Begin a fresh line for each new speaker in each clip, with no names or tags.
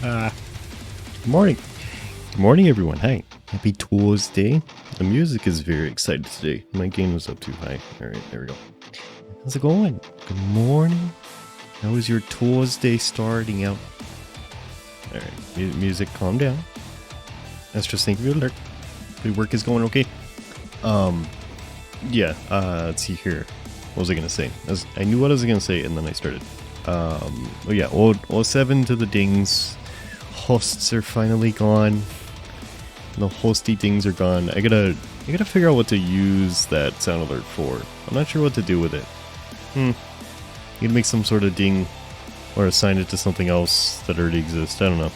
Good morning. Good morning, everyone. Hi. Happy Tuesday. The music is very excited today. My gain was up too high. All right, there we go. How's it going? Good morning. How is your Tuesday starting out? All right, music, calm down. Let's just think of your alert. The work is going okay. Yeah. Let's see here. What was I gonna say? I knew what I was gonna say, and then I started. Oh yeah, 07 to the dings. Hosts are finally gone. The hosty dings are gone. I gotta figure out what to use that sound alert for. I'm not sure what to do with it. You can make some sort of ding or assign it to something else that already exists. I don't know.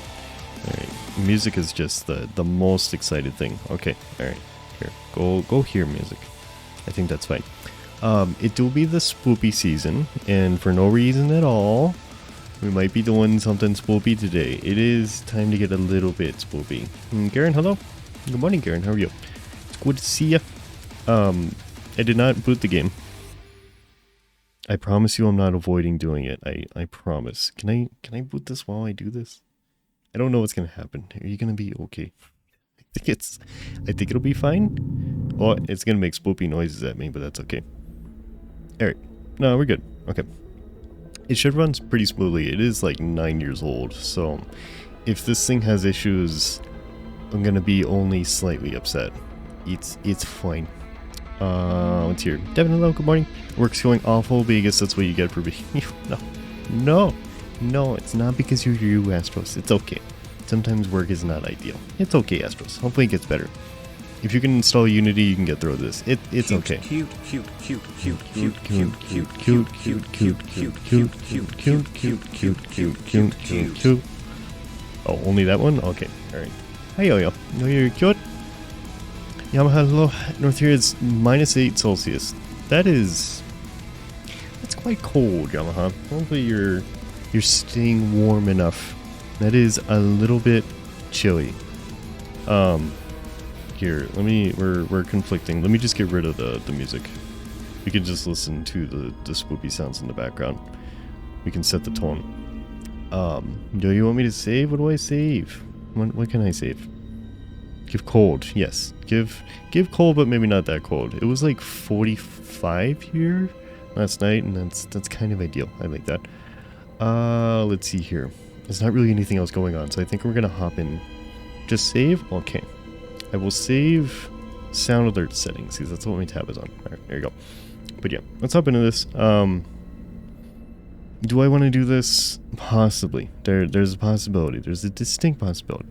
Alright. Music is just the most excited thing. Okay, alright. Here. Go here, music. I think that's fine. It will be the spoopy season, and for no reason at all, we might be doing something spoopy today. It is time to get a little bit spoopy. Garen, hello. Good morning, Garen. How are you? It's good to see you. I did not boot the game. I promise you I'm not avoiding doing it. I promise. Can I boot this while I do this? I don't know what's gonna happen. Are you gonna be okay? I think it'll be fine. Well, it's gonna make spoopy noises at me, but that's okay. Alright. No, we're good. Okay. It should run pretty smoothly. It is like 9 years old, so if this thing has issues, I'm gonna be only slightly upset. It's fine. What's here? Devin, hello, good morning. Work's going awful, but I guess that's what you get for being No, it's not because you're you, Astros. It's okay. Sometimes work is not ideal. It's okay, Astros. Hopefully it gets better. If you can install Unity, you can get through this. It's okay. Cute. Oh, only that one? Okay, alright. Hi, yo. No, you're cute. Yamaha, hello. North here is -8 Celsius. That's quite cold, Yamaha. Hopefully you're staying warm enough. That is a little bit chilly. Here, we're conflicting. Let me just get rid of the music. We can just listen to the spoopy sounds in the background. We can set the tone. Do you want me to save? What do I save? What can I save? Give cold. Yes. Give cold, but maybe not that cold. It was like 45 here last night, and that's kind of ideal. I like that. Let's see here. There's not really anything else going on, so I think we're gonna hop in. Just save? Okay. I will save sound alert settings, because that's what my tab is on. Alright, there you go. But yeah, let's hop into this. Do I want to do this? Possibly. There's a possibility. There's a distinct possibility.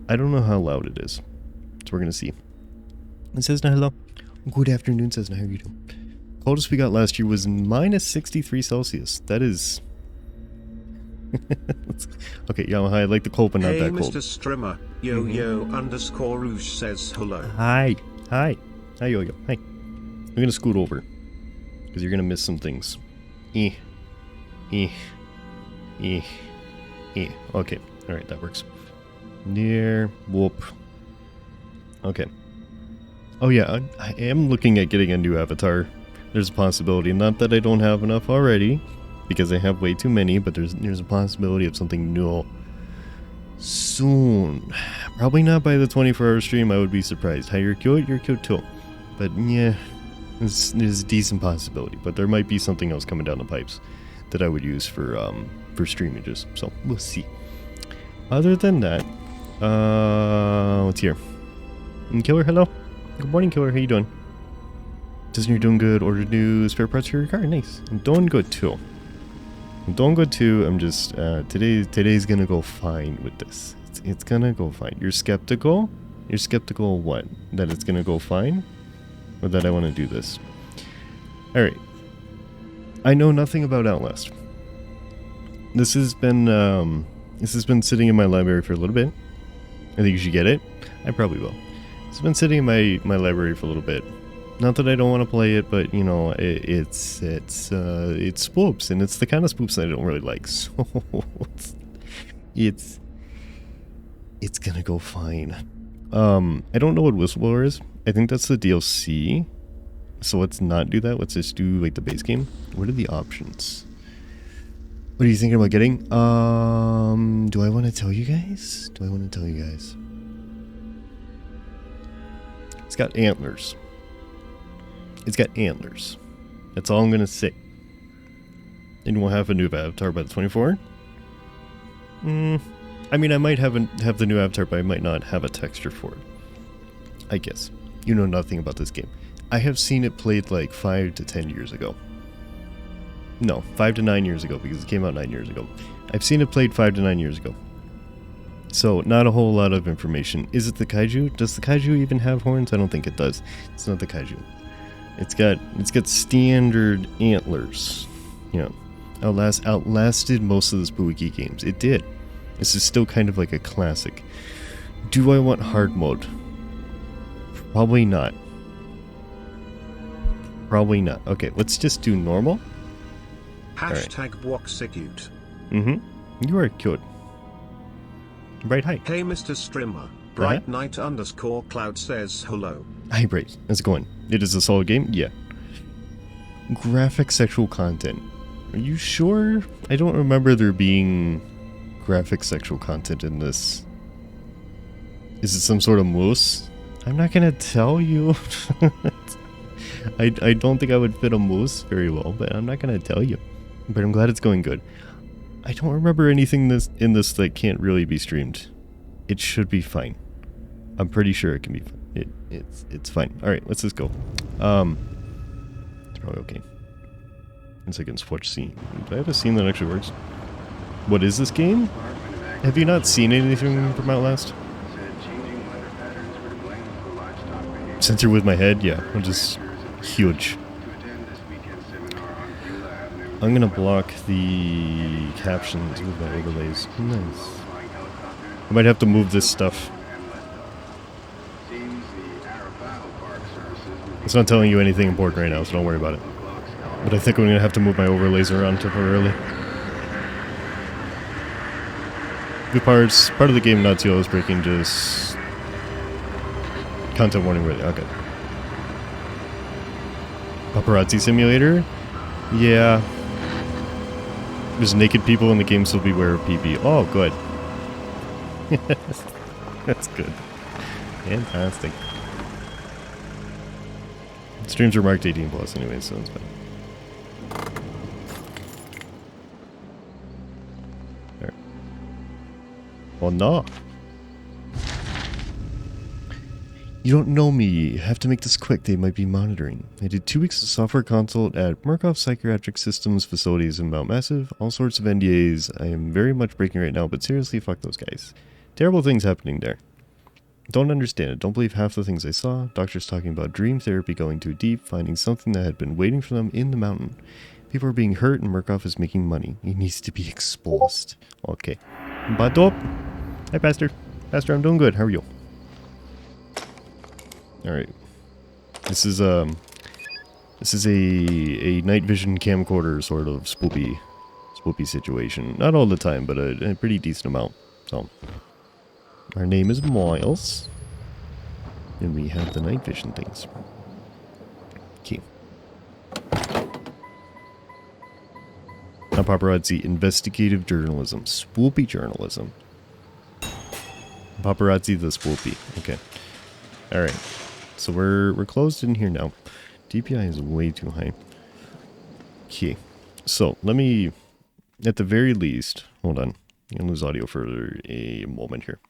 I don't know how loud it is. So we're going to see. It says now hello. Good afternoon, says now how you doing? Coldest we got last year was -63 Celsius. That is... Okay, Yamaha, I like the cold, but not that cold.
Hey, Mr. Strimmer, yo_Rouge says hello.
Hi, yo. Hi. I'm gonna scoot over because you're gonna miss some things. Okay, all right, that works. Near, whoop. Okay. Oh yeah, I am looking at getting a new avatar. There's a possibility, not that I don't have enough already, because I have way too many, but there's a possibility of something new soon. Probably not by the 24-hour stream. I would be surprised. Hi, you're cute too. But yeah, there's a decent possibility. But there might be something else coming down the pipes that I would use for streamages. So we'll see. Other than that, what's here? Killer, hello. Good morning, Killer. How you doing? Disney, you're doing good. Ordered new spare parts for your car. Nice. I'm doing good too. I'm just today's gonna go fine with this. It's gonna go fine. You're skeptical? You're skeptical of what? That it's gonna go fine? Or that I want to do this? Alright. I know nothing about Outlast. This has been sitting in my library for a little bit. I think you should get it. I probably will. It's been sitting in my library for a little bit. Not that I don't want to play it, but you know, it's spoops, and it's the kind of spoops that I don't really like. So it's gonna go fine. I don't know what Whistleblower is. I think that's the DLC. So let's not do that. Let's just do like the base game. What are the options? What are you thinking about getting? Do I want to tell you guys? It's got antlers. That's all I'm gonna say. And we'll have a new avatar by the 24th. I mean, I might have the new avatar, but I might not have a texture for it. I guess. You know nothing about this game. I have seen it played like 5 to 10 years ago. No, 5 to 9 years ago, because it came out 9 years ago. I've seen it played 5 to 9 years ago. So, not a whole lot of information. Is it the kaiju? Does the kaiju even have horns? I don't think it does. It's not the kaiju. It's got standard antlers. You know, outlasted most of the spooky games. It did. This is still kind of like a classic. Do I want hard mode? Probably not. Okay, let's just do normal.
Hashtag Boxicute.
You are cute. Bright, hi.
Hey Mr. Streamer. Bright Knight _ Cloud says hello.
Hi Bright, how's it going? It is a solid game? Yeah. Graphic sexual content. Are you sure? I don't remember there being graphic sexual content in this. Is it some sort of moose? I'm not gonna tell you. I don't think I would fit a moose very well, but I'm not gonna tell you. But I'm glad it's going good. I don't remember anything in this that can't really be streamed. It should be fine. I'm pretty sure it can be fine. It's fine. Alright, let's just go. It's probably okay. Once I can switch scene. Do I have a scene that actually works? What is this game? Have you not seen anything from Outlast? Sensor with my head? Yeah, I'm just huge. I'm gonna block the captions with my overlays. Nice. I might have to move this stuff. It's not telling you anything important right now, so don't worry about it. But I think I'm gonna have to move my overlays around temporarily. The part of the game not too is breaking, just content warning really. Okay. Paparazzi simulator? Yeah. There's naked people in the game, so beware of PP. Oh, good. That's good. Fantastic. Streams are marked 18 plus anyway, so it's fine. There. Well, no. You don't know me. You have to make this quick. They might be monitoring. I did 2 weeks of software consult at Murkoff Psychiatric Systems facilities in Mount Massive. All sorts of NDAs. I am very much breaking right now, but seriously, fuck those guys. Terrible things happening there. Don't understand it. Don't believe half the things I saw. Doctors talking about dream therapy going too deep, finding something that had been waiting for them in the mountain. People are being hurt and Murkoff is making money. He needs to be exposed. Okay. Badop. Hi, Pastor. Pastor, I'm doing good. How are you? Alright. This is a night vision camcorder sort of spoopy situation. Not all the time, but a pretty decent amount. So, our name is Miles, and we have the night vision things. Okay. Not paparazzi, investigative journalism, spoopy journalism. Paparazzi the spoopy. Okay. All right. So we're closed in here now. DPI is way too high. Okay. So let me, at the very least, hold on. I'm gonna lose audio for a moment here.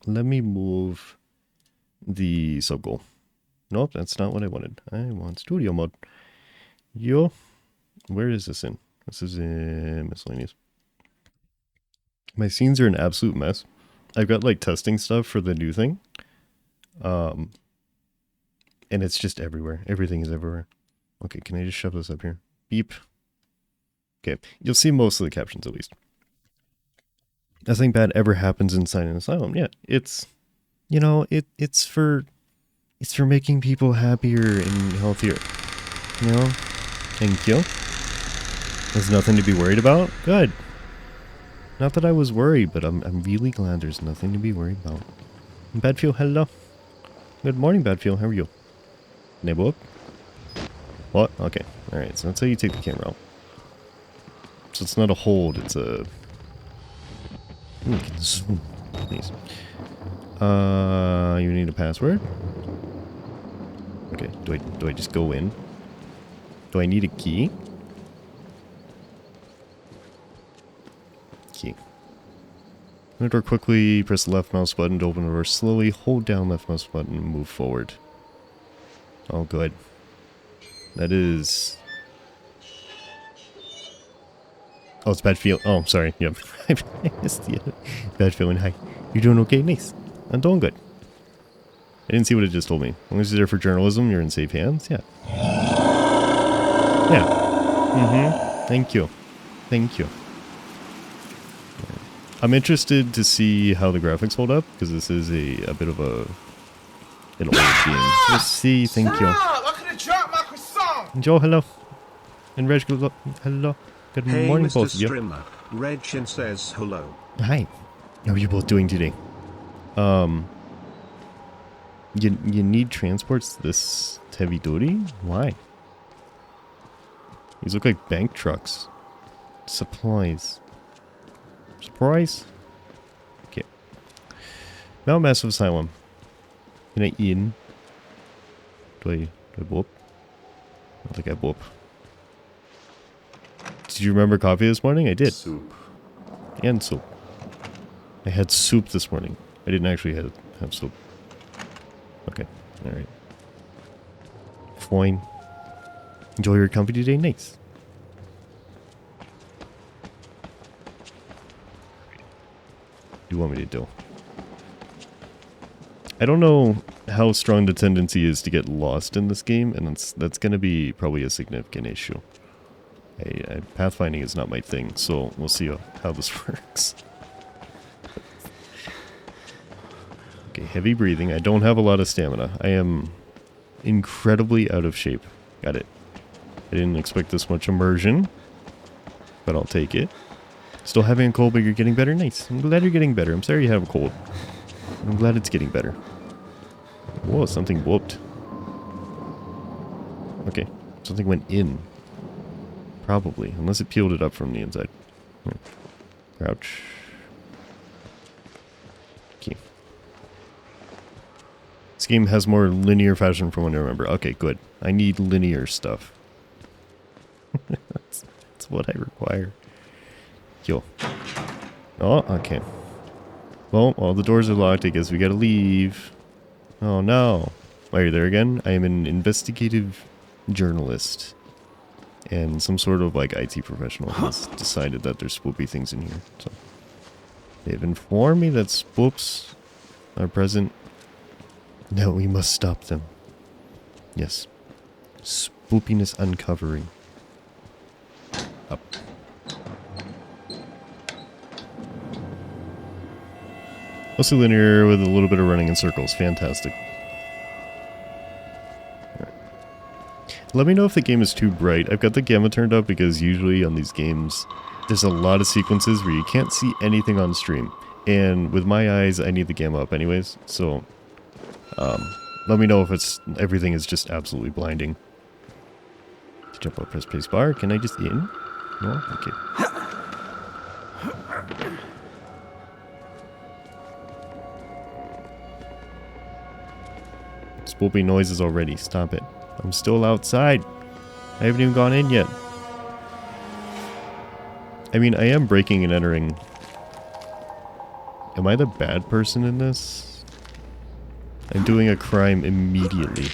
Let me move the sub goal. Nope, that's not what I wanted. I want studio mode. Yo, where is this in? This is in miscellaneous. My scenes are an absolute mess. I've got like testing stuff for the new thing. And it's just everywhere. Everything is everywhere. Okay, can I just shove this up here? Beep. Okay, you'll see most of the captions at least. Nothing bad ever happens inside an asylum. Yeah, it's, you know, it's for making people happier and healthier. You know? Thank you. There's nothing to be worried about? Good. Not that I was worried, but I'm really glad there's nothing to be worried about. Badfield, hello. Good morning, Badfield. How are you? Neighbor? What? Okay. Alright, so that's how you take the camera out. So it's not a hold, it's a... Ooh, we can zoom. Nice. You need a password? Okay, do I just go in? Do I need a key? Key. Open the door quickly, press the left mouse button to open the door slowly, hold down left mouse button and move forward. Oh, good. That is... Oh, it's bad feel. Oh, sorry. Yep. I missed the bad feeling. Hi. You doing okay? Nice. I'm doing good. I didn't see what it just told me. As long as you're there for journalism, you're in safe hands. Yeah. Yeah. Mm-hmm. Thank you. Thank you. I'm interested to see how the graphics hold up, because this is a bit of an old game. Let's see. Thank you.
I could have dropped my croissant.
Joe, hello. And Reg, hello. Good
Hey,
morning,
Mr.
both of you.
Streamer. Regin says hello.
Hi. How are you both doing today? You need transports this heavy duty? Why? These look like bank trucks. Supplies. Surprise? Okay. Now Massive Asylum. Can I in? Do I whoop? I don't think I whoop. Did you remember coffee this morning? I did.
Soup.
And soup. I had soup this morning. I didn't actually have soup. Okay. Alright. Fine. Enjoy your company today. Nice. What do you want me to do? I don't know how strong the tendency is to get lost in this game, and that's going to be probably a significant issue. Pathfinding is not my thing, so we'll see how this works. Okay, heavy breathing. I don't have a lot of stamina. I am incredibly out of shape. Got it. I didn't expect this much immersion, but I'll take it. Still having a cold, but you're getting better? Nice. I'm glad you're getting better. I'm sorry you have a cold. I'm glad it's getting better. Whoa, something whooped. Okay, something went in. Probably, unless it peeled it up from the inside. Crouch. Okay. This game has more linear fashion from what I remember. Okay, good. I need linear stuff. that's what I require. Yo. Oh, okay. Well, all the doors are locked. I guess we gotta leave. Oh no. Why are you there again? I am an investigative journalist. And some sort of like IT professional has decided that there's spoopy things in here. So they've informed me that spoops are present. Now we must stop them. Yes. Spoopiness uncovering. Up. Mostly linear with a little bit of running in circles. Fantastic. Let me know if the game is too bright. I've got the gamma turned up because usually on these games, there's a lot of sequences where you can't see anything on stream. And with my eyes, I need the gamma up anyways. So, let me know if everything is just absolutely blinding. To jump up, press space bar. Can I just in? No? Okay. Spoopy noises already. Stop it. I'm still outside. I haven't even gone in yet. I mean, I am breaking and entering. Am I the bad person in this? I'm doing a crime immediately.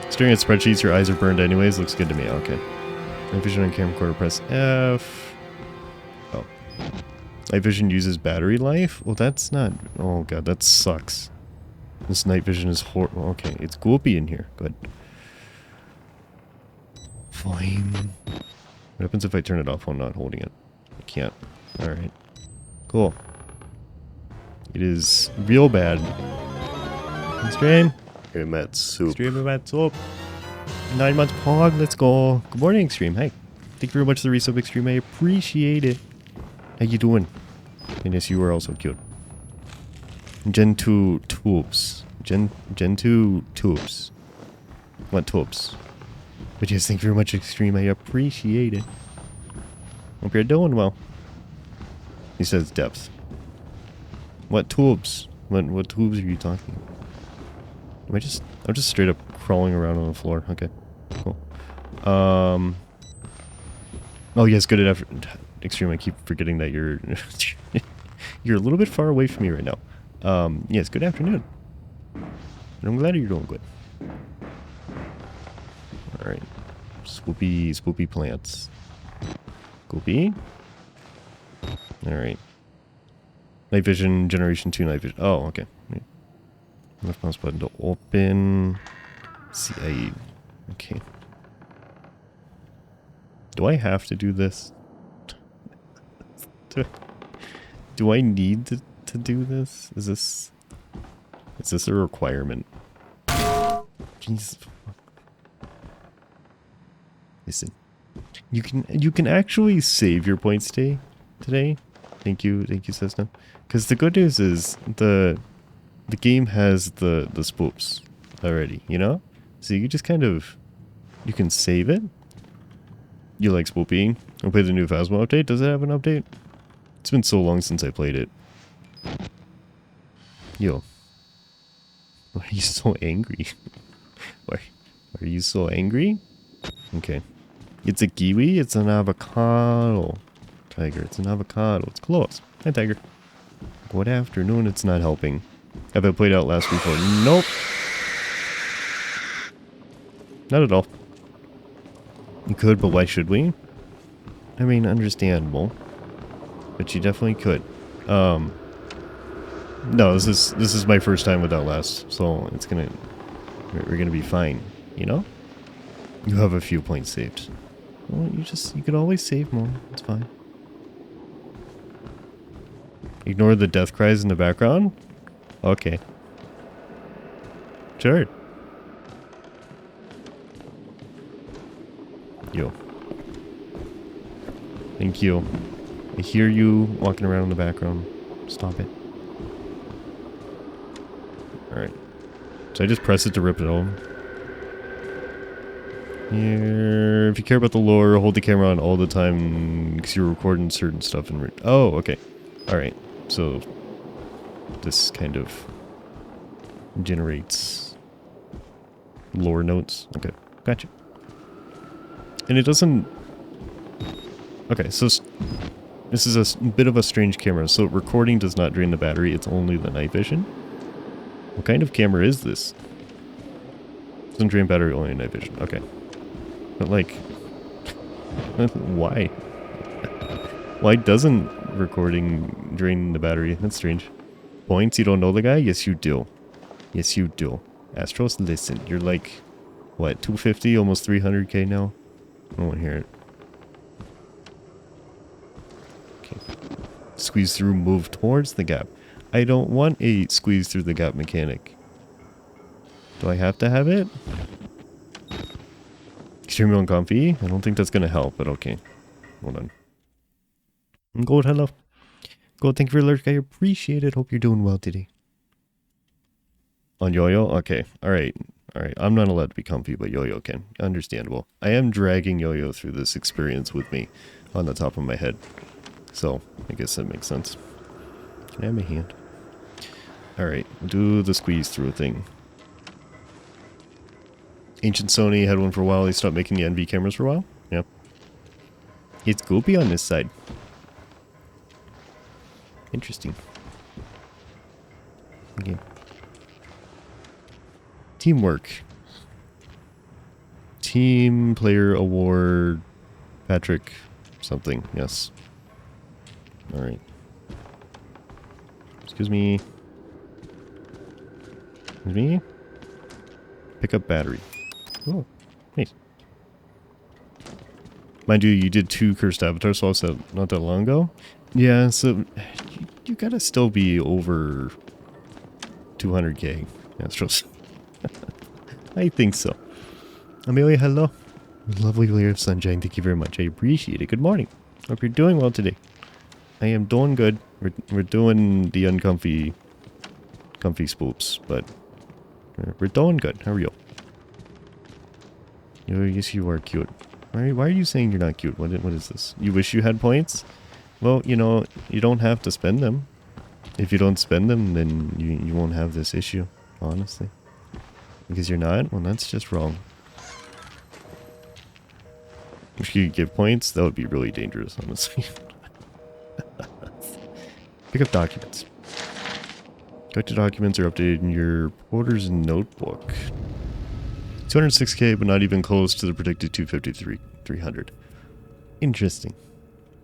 Staring at spreadsheets, your eyes are burned anyways. Looks good to me. Okay. Night vision on camcorder, press F. Oh. Night vision uses battery life? Well, that's not... Oh god, that sucks. This night vision is horrible. Okay, it's goopy in here. Good. Fine. What happens if I turn it off while not holding it? I can't. Alright. Cool. It is real bad. Stream.
Hey, Matt, soup.
Stream about soap. 9 months pog. Let's go. Good morning, Extreme. Hey. Thank you very much for the resub, Extreme. I appreciate it. How you doing? And yes, you are also cute. Gen 2 tubes. Gen 2 tubes. What tubes? But yes, thank you very much, Extreme. I appreciate it. Hope you're doing well. He says depth. What tubes? What tubes are you talking? I'm just straight up crawling around on the floor. Okay, cool. Oh yes, good enough. Extreme. I keep forgetting that you're you're a little bit far away from me right now. Yes, good afternoon. And I'm glad you're doing good. All right, spoopy plants. Spoopy. All right. Night vision, generation 2 night vision. Oh, okay. Left mouse button to open. CIE. Okay. Do I have to do this? Do I need to do this? Is this a requirement? Jesus. Listen. You can actually save your points today. Thank you, Cessna. Because the good news is the game has the spoops already, you know? So you just you can save it. You like Spoopy? I'll play the new Phasma update. Does it have an update? It's been so long since I played it. Yo. Why are you so angry? Why are you so angry? Okay. It's a kiwi? It's an avocado. Tiger, it's an avocado. It's close. Hi, Tiger. Good afternoon. It's not helping. Have I played Outlast before? Nope. Not at all. You could, but why should we? I mean, understandable. But you definitely could. No, this is my first time with Outlast, so we're gonna be fine, you know? You have a few points saved. Well, you could always save more. It's fine. Ignore the death cries in the background? Okay. Sure. Yo. Thank you. I hear you walking around in the background. Stop it. Alright. So I just press it to rip it home. Here, if you care about the lore, hold the camera on all the time because you're recording certain stuff. Oh, okay. Alright. So this kind of generates lore notes. Okay. Gotcha. And it doesn't... Okay, so this is a bit of a strange camera. So recording does not drain the battery. It's only the night vision. What kind of camera is this? Doesn't drain battery, only night vision. Okay. But like... why? Why doesn't recording drain the battery? That's strange. Points? You don't know the guy? Yes, you do. Yes, you do. Astros, listen. You're like... What? 250? Almost 300k now? I don't want to hear it. Okay. Squeeze through, move towards the gap. I don't want a squeeze through the gap mechanic. Do I have to have it? Extremely uncomfy? I don't think that's going to help, but okay. Hold on. Gold, hello. Gold, thank you for the alert. I appreciate it. Hope you're doing well today. On Yo-Yo? Okay. Alright. Alright. I'm not allowed to be comfy, but Yo-Yo can. Understandable. I am dragging Yo-Yo through this experience with me on the top of my head. So, I guess that makes sense. Can I have my hand? Alright. Do the squeeze through thing. Ancient Sony had one for a while. They stopped making the NV cameras for a while. Yep. It's goopy on this side. Interesting. Okay. Teamwork. Team Player Award. Patrick something. Yes. Alright. Excuse me. Excuse me. Pick up battery. Oh, nice. Mind you, you did 2 cursed avatars, so not that long ago. Yeah, so you gotta still be over 200k. Astros. I think so. Amelia, hello. Lovely layer of sunshine. Thank you very much. I appreciate it. Good morning. Hope you're doing well today. I am doing good. We're doing the uncomfy, comfy spoops, but we're doing good. How are you? Yes, you are cute. Why are you saying you're not cute? What is this? You wish you had points? Well, you know, you don't have to spend them. If you don't spend them, then you won't have this issue, honestly. Because you're not? Well, that's just wrong. If you could give points, that would be really dangerous, honestly. Pick up documents. Collected documents are updated in your porter's notebook. 206k, but not even close to the predicted 300. Interesting.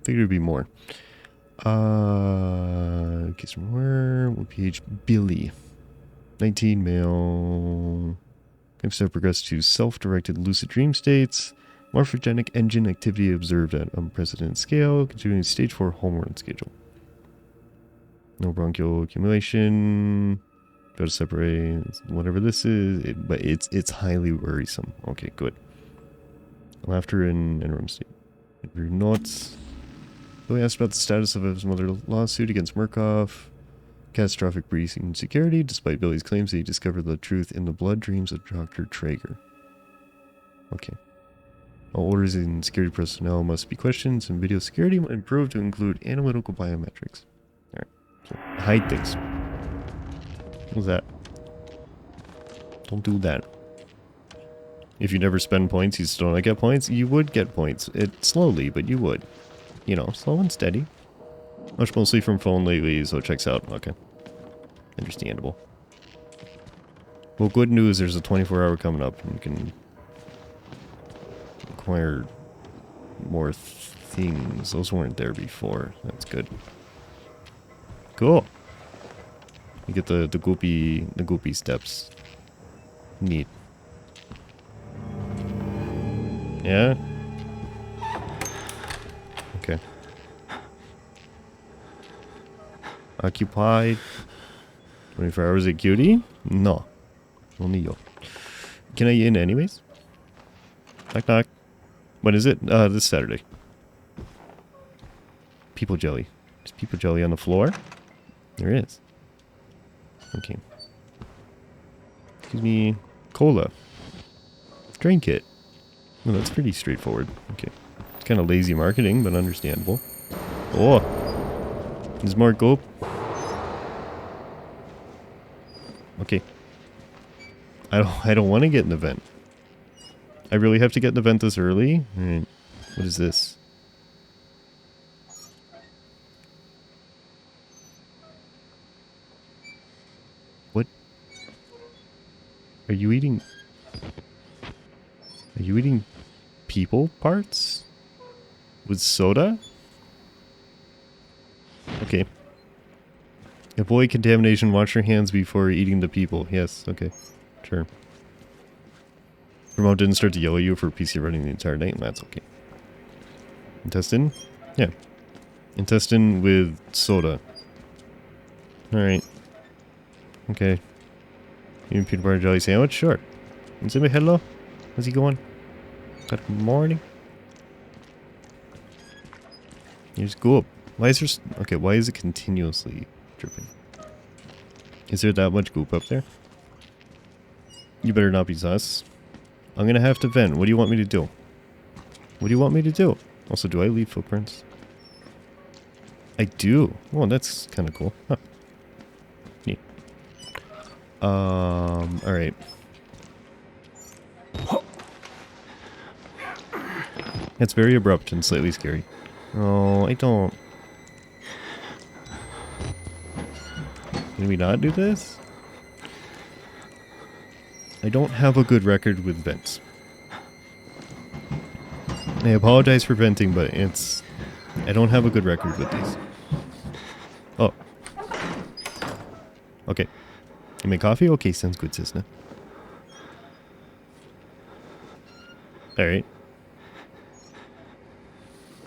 Figured it'd be more. Case from where? What page? Billy. 19 male. Have progressed to self-directed lucid dream states. Morphogenic engine activity observed at unprecedented scale. Continuing stage 4 home run schedule. No bronchial accumulation. Go to separate whatever this is, but it's highly worrisome. Okay, good. Laughter in interim state. Notes. Billy asked about the status of his mother lawsuit against Murkoff. Catastrophic breathing security, despite Billy's claims that he discovered the truth in the blood dreams of Dr. Traeger. Okay. All orders in security personnel must be questioned, and video security improved to include analytical biometrics. Alright. So, hide things. What was that? Don't do that. If you never spend points, you still don't get points. You would get points. Slowly, but you would. You know, slow and steady. Much mostly from phone lately, so it checks out. Okay. Understandable. Well, good news, there's a 24-hour coming up, and you can acquire more things. Those weren't there before. That's good. Cool. You get the goopy steps. Neat. Yeah? Okay. Occupied. 24 hours at cutie? No. Only you. Can I in anyways? Knock knock. When is it? This Saturday. People jelly. There's people jelly on the floor? There is. Okay. Excuse me. Cola. Drink it. Well, that's pretty straightforward. Okay. It's kind of lazy marketing, but understandable. Oh! There's more goop. Okay. I don't want to get an event. I really have to get an event this early? Alright. What is this? What? Are you eating... Are you eating people parts? With soda? Okay. Avoid contamination. Wash your hands before eating the people. Yes, okay. Sure. Remote didn't start to yell at you for PC running the entire night, and that's okay. Intestine? Yeah. Intestine with soda. Alright. Okay. Even peanut butter jelly sandwich? Sure. And say hello? How's he going? Good morning. Here's goop. Why is there... Okay, why is it continuously dripping? Is there that much goop up there? You better not be sus. I'm gonna have to vent. What do you want me to do? What do you want me to do? Also, do I leave footprints? I do. Oh, that's kind of cool. Huh. Neat. Alright. It's very abrupt and slightly scary. Oh, I don't... Can we not do this? I don't have a good record with vents. I apologize for venting, but it's... I don't have a good record with these. Oh. Okay. You make coffee? Okay, sounds good, Cisna. Alright.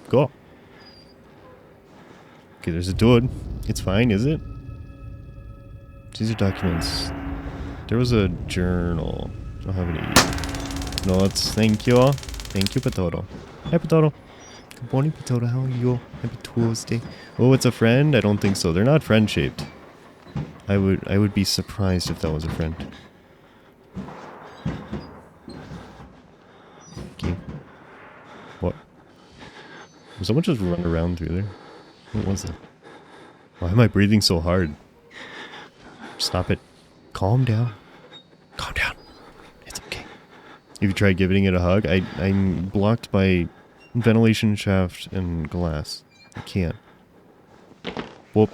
Cool. Okay, there's a dude. It's fine, is it? These are documents. There was a journal. I don't have any notes. Thank you. Thank you, Potato. Hi, Potato. Good morning, Potato. How are you? Happy Tuesday. Oh, it's a friend? I don't think so. They're not friend-shaped. I would be surprised if that was a friend. Did someone just run around through there? What was that? Why am I breathing so hard? Stop it. Calm down. Calm down. It's okay. If you try giving it a hug, I'm blocked by ventilation shaft and glass. I can't. Whoop.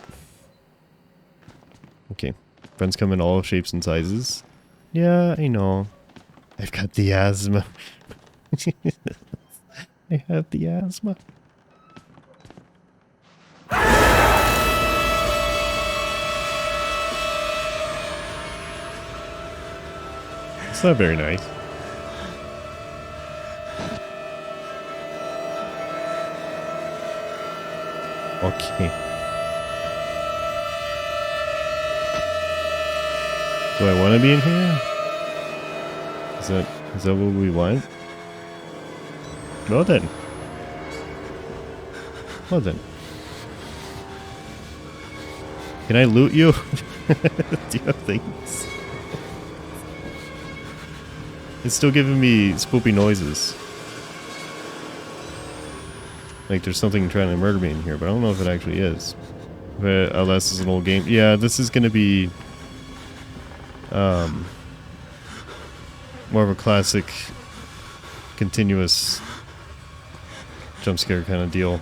Okay. Friends come in all shapes and sizes. Yeah, I know. I've got the asthma. I have the asthma. It's not very nice. Okay. Do I want to be in here? Is that what we want? Well then. Well then. Can I loot you? Do you have things? It's still giving me spoopy noises. Like there's something trying to murder me in here, but I don't know if it actually is. But Outlast is an old game. Yeah, this is gonna be more of a classic continuous jump scare kind of deal.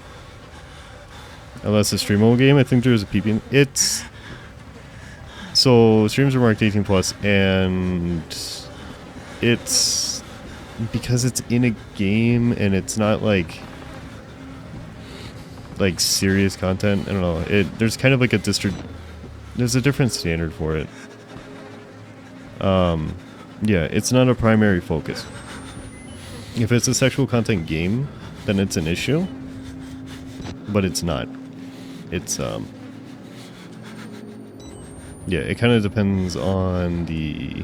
Unless a streamable game, I think there's a peeping. It's so streams are marked 18 plus, and it's because it's in a game and it's not like serious content. I don't know. There's kind of like there's a different standard for it. Yeah, it's not a primary focus. If it's a sexual content game, then it's an issue. But it's not. It's yeah, it kind of depends on the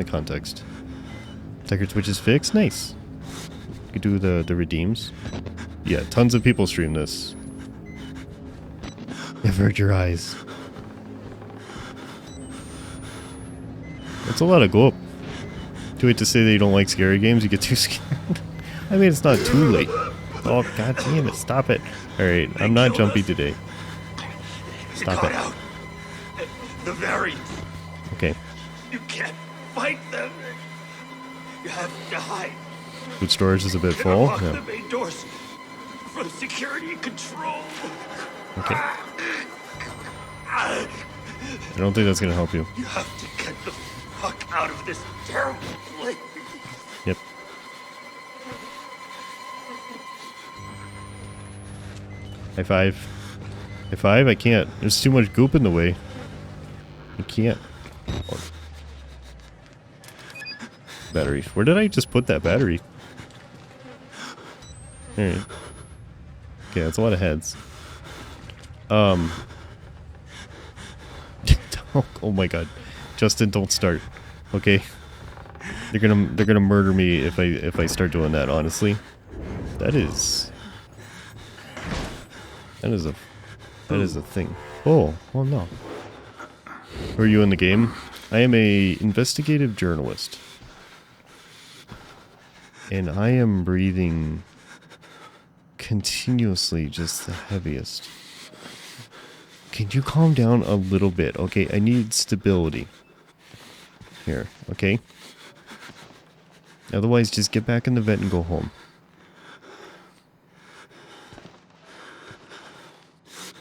context. Tiger Twitch is fixed? Nice. You could do the redeems. Yeah, tons of people stream this. Avert your eyes. That's a lot of go up. Too late to say that you don't like scary games, you get too scared. I mean, it's not too late. Oh, god damn it, stop it. Alright, I'm not jumpy today. Stop it.
Out. The very.
Okay.
You can't fight them. You have to hide.
Food storage is a bit full.
Lock
Yeah.
the main doors from security control.
Okay. I don't think that's gonna help you.
You have to get the fuck out of this terrible place.
Yep. High five. High five? I can't. There's too much goop in the way. I can't. Oh. Battery. Where did I just put that battery? Alright. Okay, that's a lot of heads. Oh my god. Justin, don't start. Okay? They're gonna murder me if I start doing that, honestly. That is a thing. Oh, well no. Who are you in the game? I am a investigative journalist. And I am breathing continuously just the heaviest. Can you calm down a little bit? Okay, I need stability. Here, okay? Otherwise, just get back in the vet and go home.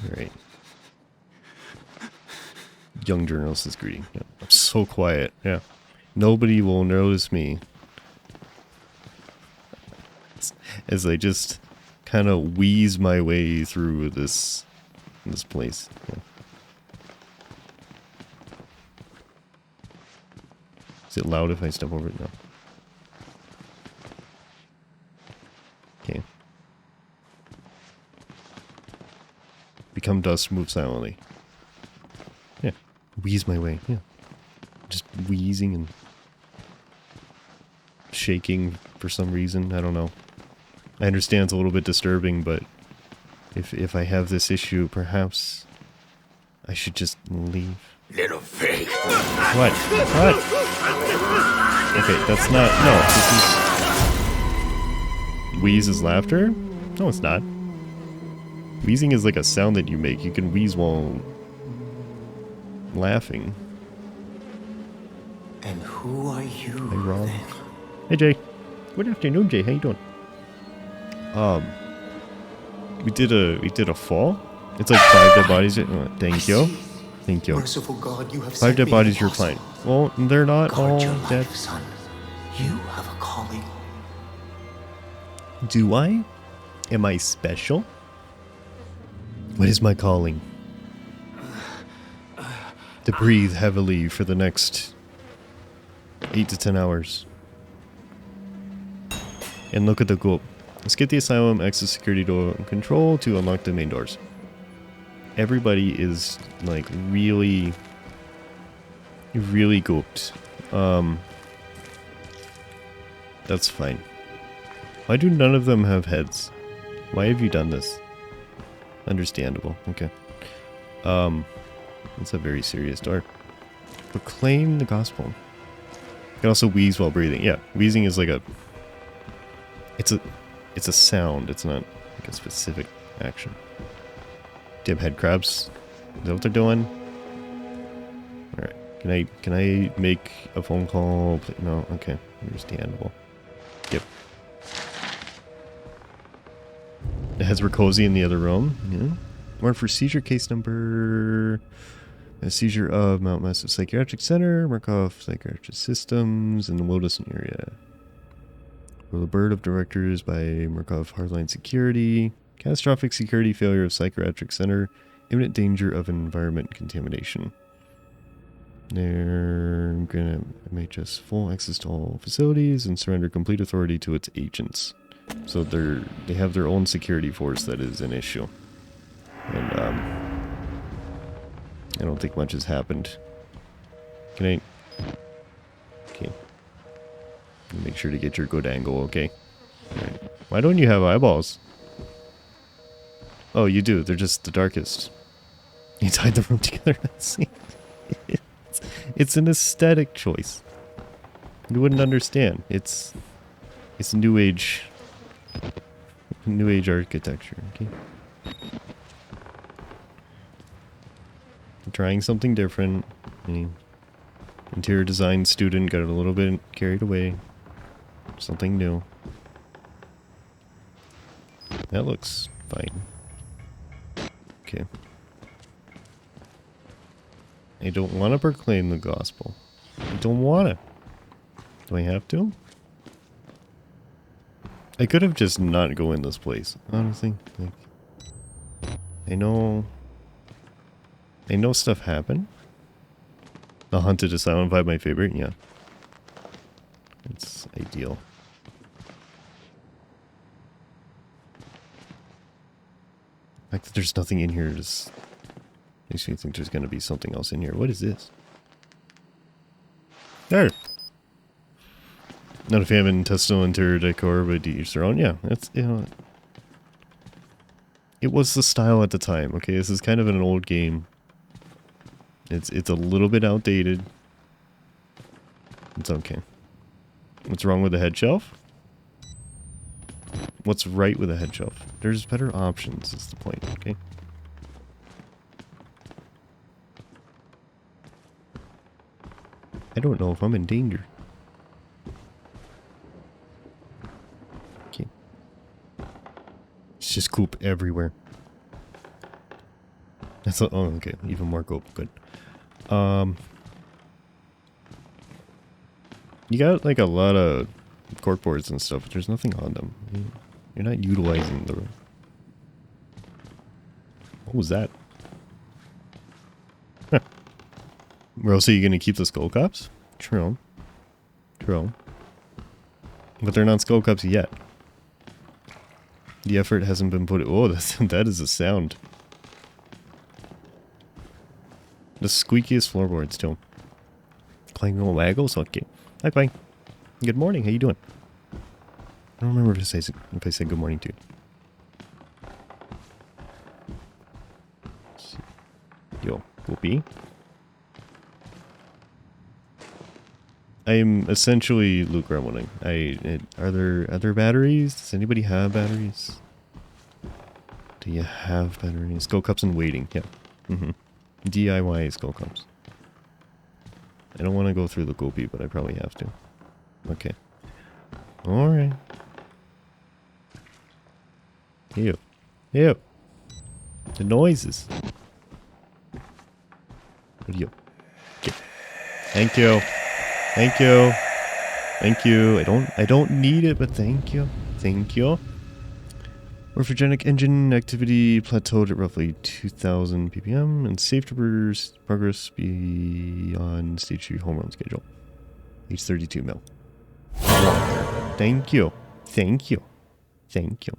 Alright. Young journalist is greeting. Yeah, I'm so quiet. Yeah. Nobody will notice me. As I just kind of wheeze my way through this place. Yeah. Is it loud if I step over it? No. Okay. Become dust, move silently. Yeah. Wheeze my way. Yeah. Just wheezing and shaking for some reason. I don't know. I understand it's a little bit disturbing, but if I have this issue, perhaps I should just leave.
Little pig.
What? What? Okay, that's not... No, this is... Wheeze is laughter? No, it's not. Wheezing is like a sound that you make. You can wheeze while laughing.
And who are you?
Hey, Rob.
Then?
Hey, Jay. Good afternoon, Jay. How you doing? We did a fall. It's like 5 dead bodies. Thank you. Thank you.
Merciful God, you have
5
sent
dead
me
bodies,
to
you're
Wholesome.
fine. Well, they're not
Guard
all
your life,
dead.
son. You have a calling.
Do I? Am I special? What is my calling? To breathe heavily for the next 8 to 10 hours. And look at the goal. Let's get the asylum, exit security door control to unlock the main doors. Everybody is like really gooped. That's fine. Why do none of them have heads? Why have you done this? Understandable. Okay. That's a very serious door. Proclaim the gospel. You can also wheeze while breathing. Yeah, wheezing is like a... It's a sound. It's not like a specific action. Damn head crabs. Is that what they're doing? Alright. Can I make a phone call? No? Okay. Understandable. Yep. The heads were cozy in the other room. Yeah. Warrant for seizure case number... A seizure of Mount Massive Psychiatric Center, Markov Psychiatric Systems in the Wilderson area. For the Board of Directors by Markov Hardline Security. Catastrophic security failure of Psychiatric Center. Imminent danger of environment contamination. They're gonna make just full access to all facilities and surrender complete authority to its agents. So they have their own security force that is an issue. And I don't think much has happened. Can I... Okay. Make sure to get your good angle, okay? Alright. Why don't you have eyeballs? Oh, you do. They're just the darkest. You tied the room together. It's an aesthetic choice. You wouldn't understand. It's new age architecture, okay? Trying something different. Interior design student got a little bit carried away. Something new. That looks fine. Okay. I don't want to proclaim the gospel. I don't want to. Do I have to? I could have just not go in this place, honestly. Like, I know stuff happened. The Haunted Asylum vibe, my favorite, yeah. It's ideal. The fact that there's nothing in here just makes me think there's gonna be something else in here. What is this? There! Not a fan of intestinal interior decor, but each their own. Yeah, that's, you know... It was the style at the time, okay? This is kind of an old game. It's a little bit outdated. It's okay. What's wrong with the head shelf? What's right with the head shelf? There's better options, is the point, okay? I don't know if I'm in danger. Okay. It's just goop everywhere. That's oh, okay. Even more goop. Good. You got like a lot of corkboards and stuff, but there's nothing on them. You're not utilizing the... What was that? Huh. Where else are you going to keep the skull cups? True. True. But they're not skull cups yet. The effort hasn't been put... Oh, that is a sound. The squeakiest floorboards, too. Playing little waggles? Okay. Hi, Clang. Good morning. How you doing? I don't remember if I said good morning to you. Yo, Whoopi. I am essentially Luke Gremlining. Are there batteries? Does anybody have batteries? Do you have batteries? Skull cups and waiting. Yeah. DIY skull cups. I don't want to go through the goopy, but I probably have to. Okay. Alright. Ew. Ew. The noises. Ew. Okay. Thank you. Thank you. Thank you. I don't need it, but thank you. Thank you. Orphogenic engine activity plateaued at roughly 2,000 ppm, and safe progress beyond stage 3 home run schedule. Age 32 mil. Thank you. Thank you. Thank you.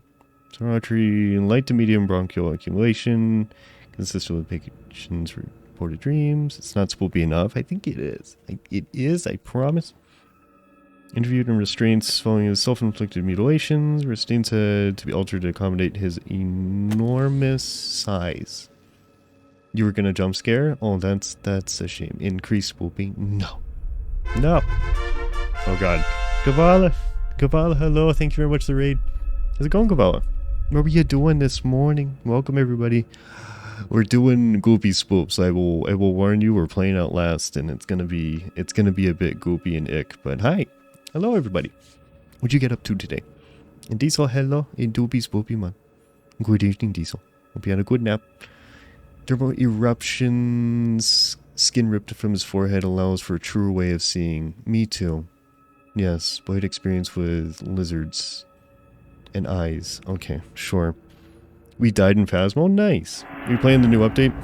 Artery, light to medium bronchial accumulation, consistent with patient's reported dreams. It's not spoopy enough. I think it is. It is, I promise. Interviewed and restraints following his self-inflicted mutilations. Restraints had to be altered to accommodate his enormous size. You were gonna jump scare? Oh, that's a shame. Increase spoopy? No. No. Oh god. Kavala. Kavala, hello. Thank you very much for the raid. How's it going, Kavala? What were you doing this morning? Welcome everybody. We're doing goopy spoops. I will warn you, we're playing Outlast and it's gonna be a bit goopy and ick, but hi. Hello everybody. What'd you get up to today? And Diesel, hello. And doopy spoopy man. Good evening, Diesel. Hope you had a good nap. Thermal eruptions. Skin ripped from his forehead allows for a truer way of seeing. Me too. Yes, boyd experience with lizards and eyes. Okay, sure. We died in Phasmo? Nice. Are you playing the new update?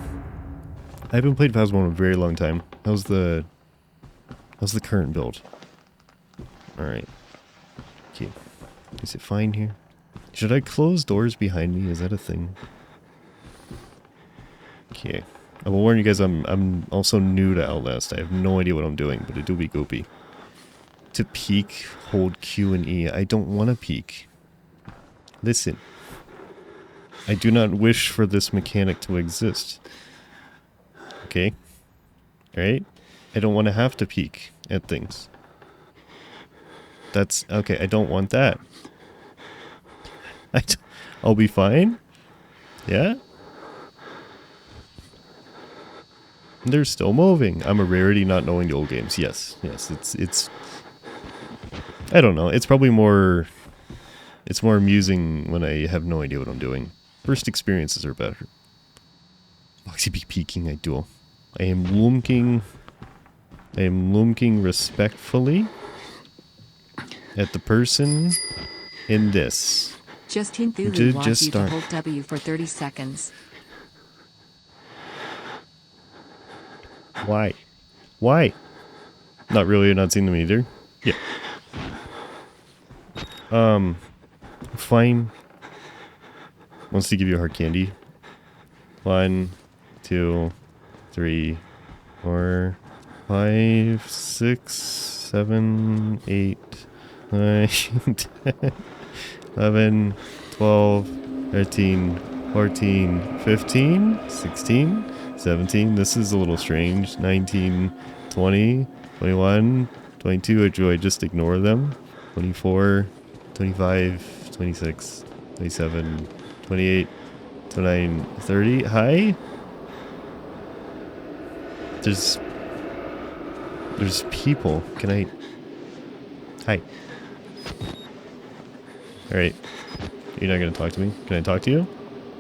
I haven't played Phasmo in a very long time. How's the current build? Alright. Okay. Is it fine here? Should I close doors behind me? Is that a thing? Okay. I will warn you guys, I'm also new to Outlast. I have no idea what I'm doing, but it do be goopy. To peek, hold Q and E. I don't want to peek. Listen. I do not wish for this mechanic to exist. Okay? Alright? I don't want to have to peek at things. That's... okay, I don't want that. I'll be fine? Yeah? They're still moving. I'm a rarity not knowing the old games. Yes, yes, it's... I don't know. It's probably more... it's more amusing when I have no idea what I'm doing. First experiences are better. Boxy be peeking, I do. I am loomking respectfully at the person in this.
Just hint Thulu wants you to hold W for 30 seconds.
Why? Why? Not really, I've not seen them either. Yeah. Fine. Wants to give you a hard candy. 1, 2, 3, 4, 5, 6, 7, 8, 9, 10, 11, 12, 13, 14, 15, 16, 17. This is a little strange. 19, 20, 21, 22. Do I just ignore them? 24, 25, 26, 27, 28, 29, 30. Hi? There's people. Can I... hi. Alright. You're not gonna talk to me? Can I talk to you?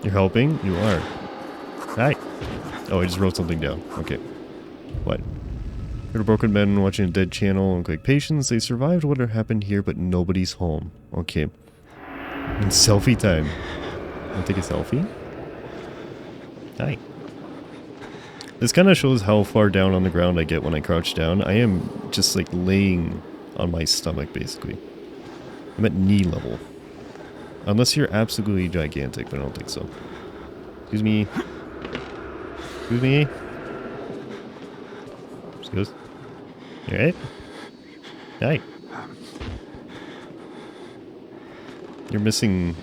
You're helping? You are. Hi. Oh, I just wrote something down. Okay. What? Heard a broken men watching a dead channel and quick patience. They survived what had happened here, but nobody's home. Okay. And selfie time. Wanna take a selfie? Hi. This kind of shows how far down on the ground I get when I crouch down. I am just like laying on my stomach, basically. I'm at knee level. Unless you're absolutely gigantic, but I don't think so. Excuse me. Excuse me. Excuse. You alright? Hi. You're missing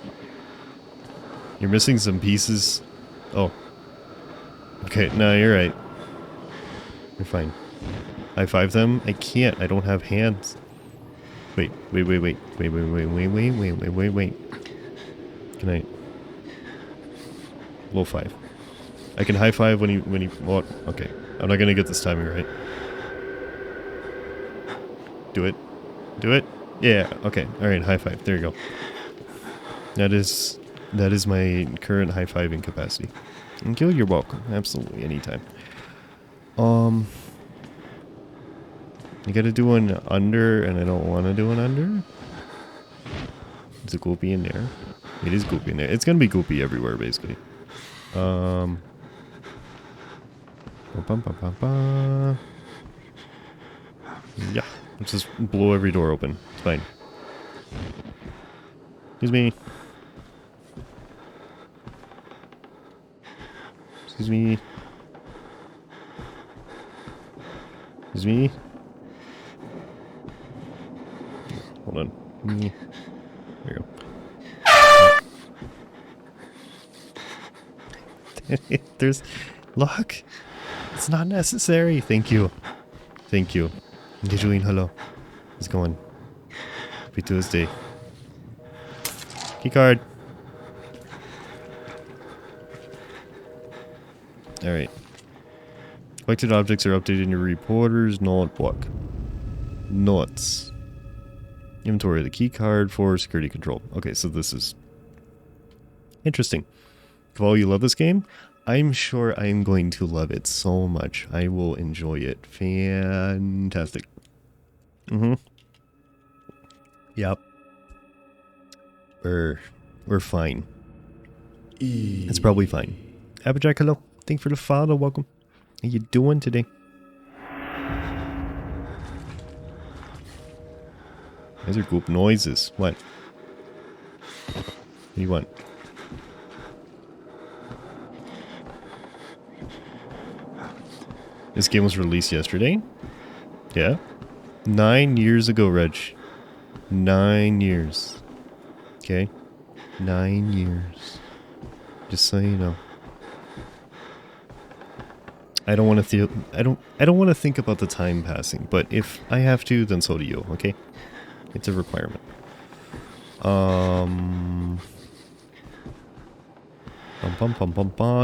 some pieces. Oh. Okay, no, you're right. You're fine. High five them? I can't. I don't have hands. Wait. Can I... Low 5. I can high five when he what? Okay. I'm not gonna get this timing right. Do it. Do it. Yeah, okay. Alright, high five. There you go. That is my current high fiving capacity. And Gil, you're welcome. Absolutely, anytime. You gotta do an under, and I don't want to do an under. Is it goopy in there? It is goopy in there. It's gonna be goopy everywhere, basically. Yeah, let's just blow every door open. It's fine. Excuse me. Excuse me. Excuse me. Hold on. There you go. There's look. It's not necessary. Thank you. Thank you. Gijuin, hello. How's it going? Happy Tuesday. Keycard. Alright. Collected objects are updated in your reporter's notebook. Notes. Inventory of the keycard for security control. Okay, so this is interesting. If you love this game, I'm sure I'm going to love it so much. I will enjoy it. Fantastic. Yep. We're fine. It's probably fine. Applejack, hello. Thanks for the follow. Welcome. How you doing today? These are goop noises. What? What do you want? This game was released yesterday? Yeah. 9 years ago, Reg. 9 years. Okay. 9 years. Just so you know. I don't want to feel I don't want to think about the time passing, but if I have to, then so do you, okay? It's a requirement.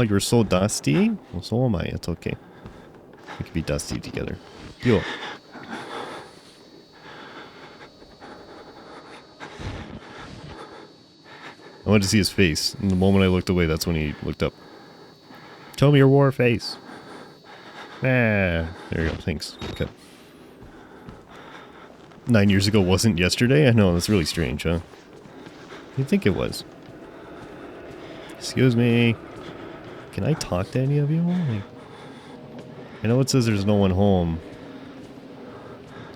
You're so dusty? Well, so am I. It's okay. We could be dusty together. Yo. I wanted to see his face. And the moment I looked away, that's when he looked up. Tell me your war face. There you go. Thanks. Okay. 9 years ago wasn't yesterday? I know, that's really strange, huh? You'd think it was. Excuse me. Can I talk to any of you? Like, I know it says there's no one home.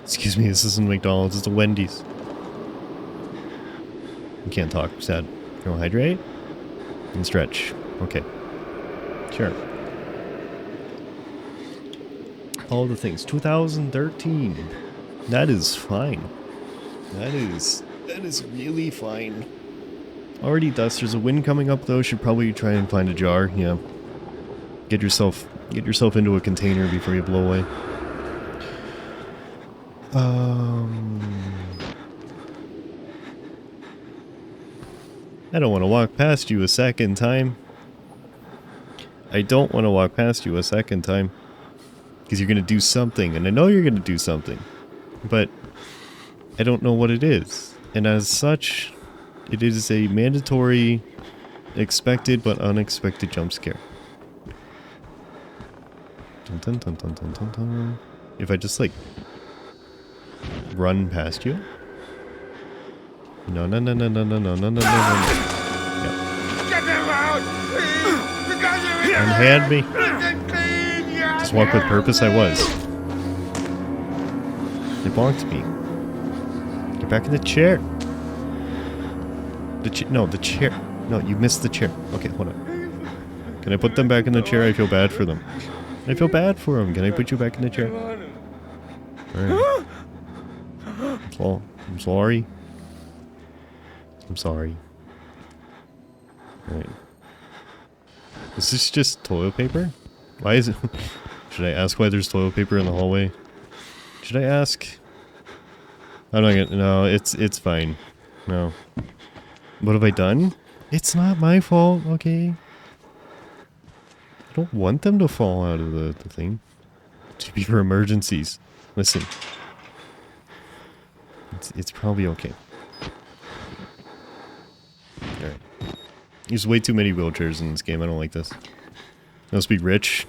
Excuse me, this isn't McDonald's, it's a Wendy's. You can't talk, sad. You want to hydrate? And stretch. Okay. Sure. All the things. 2013. That is fine. That is really fine. Already dust. There's a wind coming up though. Should probably try and find a jar. Yeah. Get yourself into a container before you blow away. I don't want to walk past you a second time. I don't want to walk past you a second time. Because you're going to do something. And I know you're going to do something. But I don't know what it is. And as such, it is a mandatory, expected but unexpected jump scare. Dun, dun, dun, dun, dun, dun, dun. If I just like run past you. No. Yep.
Get him out!
Unhand me. Just walk with purpose, I was. They bonked me. Get back in the chair. The chair. No, you missed the chair. Okay, hold on. Can I put them back in the chair? I feel bad for them. I feel bad for them. Can I put you back in the chair? Alright. I'm sorry. I'm sorry. Alright. Is this just toilet paper? Why is it... Should I ask why there's toilet paper in the hallway? Should I ask? I'm not gonna... No, it's fine. No. What have I done? It's not my fault, okay? I don't want them to fall out of the thing. To be for emergencies. Listen. It's probably okay. Alright. There's way too many wheelchairs in this game. I don't like this. They must be rich.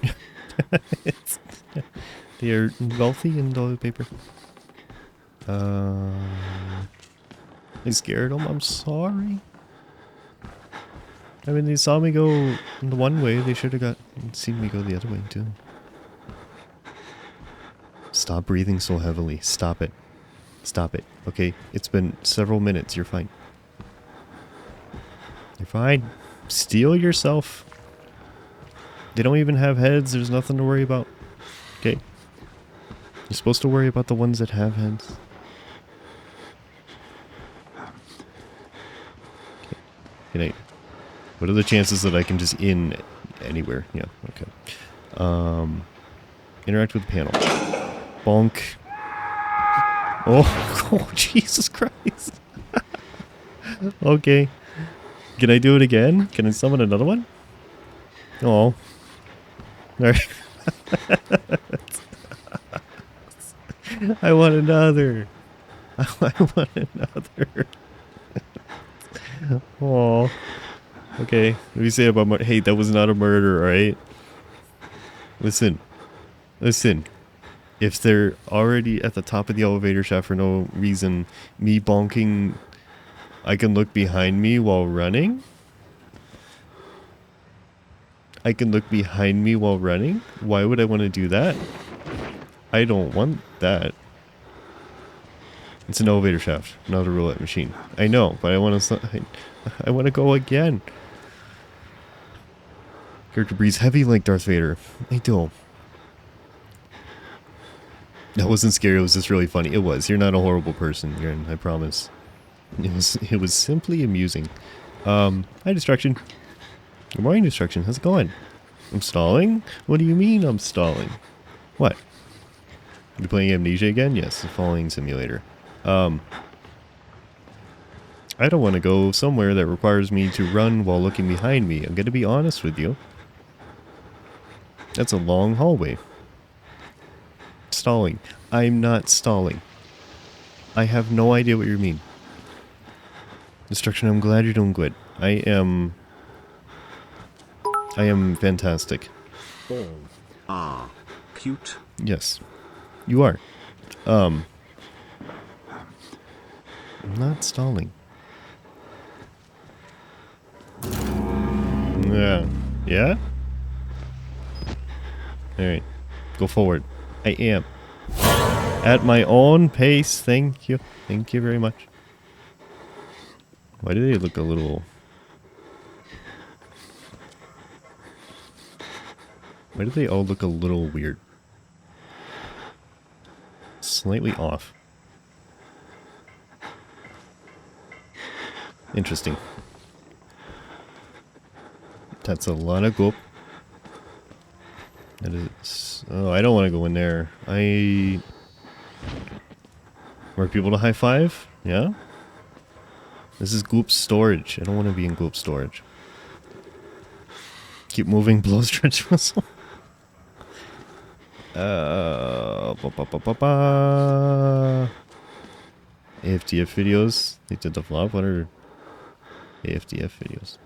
They are wealthy in toilet paper. I scared them. I'm sorry. I mean, they saw me go the one way. They should have seen me go the other way too. Stop breathing so heavily. Stop it. Stop it. Okay, it's been several minutes. You're fine. You're fine. Steel yourself. They don't even have heads. There's nothing to worry about. Okay. You're supposed to worry about the ones that have heads. Okay. Good night. What are the chances that I can just in anywhere? Yeah, okay. Interact with the panel. Bonk. Oh, Jesus Christ. Okay. Can I do it again? Can I summon another one? Oh. Alright. I want another. I want another. Oh. Okay. What do you say about hey, that was not a murder, alright? Listen. Listen. If they're already at the top of the elevator shaft for no reason, me bonking, I can look behind me while running? I can look behind me while running? Why would I want to do that? I don't want that. It's an elevator shaft, not a roulette machine. I know, but I want to go again. Character breathes heavy like Darth Vader. I do. That wasn't scary, it was just really funny. It was. You're not a horrible person, Aaron, I promise. It was simply amusing. Hi, Destruction. Good morning, Destruction. How's it going? I'm stalling? What do you mean I'm stalling? What? You playing Amnesia again? Yes, the falling simulator. I don't want to go somewhere that requires me to run while looking behind me. I'm going to be honest with you. That's a long hallway. Stalling. I'm not stalling. I have no idea what you mean. Destruction, I'm glad you're doing good. I am fantastic.
All are cute.
Yes. You are. I'm not stalling. Yeah. Yeah? Alright. Go forward. I am. At my own pace. Thank you. Thank you very much. Why do they look a little... Why do they all look a little weird? Slightly off. Interesting. That's a lot of goop. That is... Oh, I don't want to go in there. More people to high five? Yeah? This is goop storage. I don't want to be in goop storage. Keep moving, blow stretch muscle. AFTF videos. They did the flop. What are AFTF videos?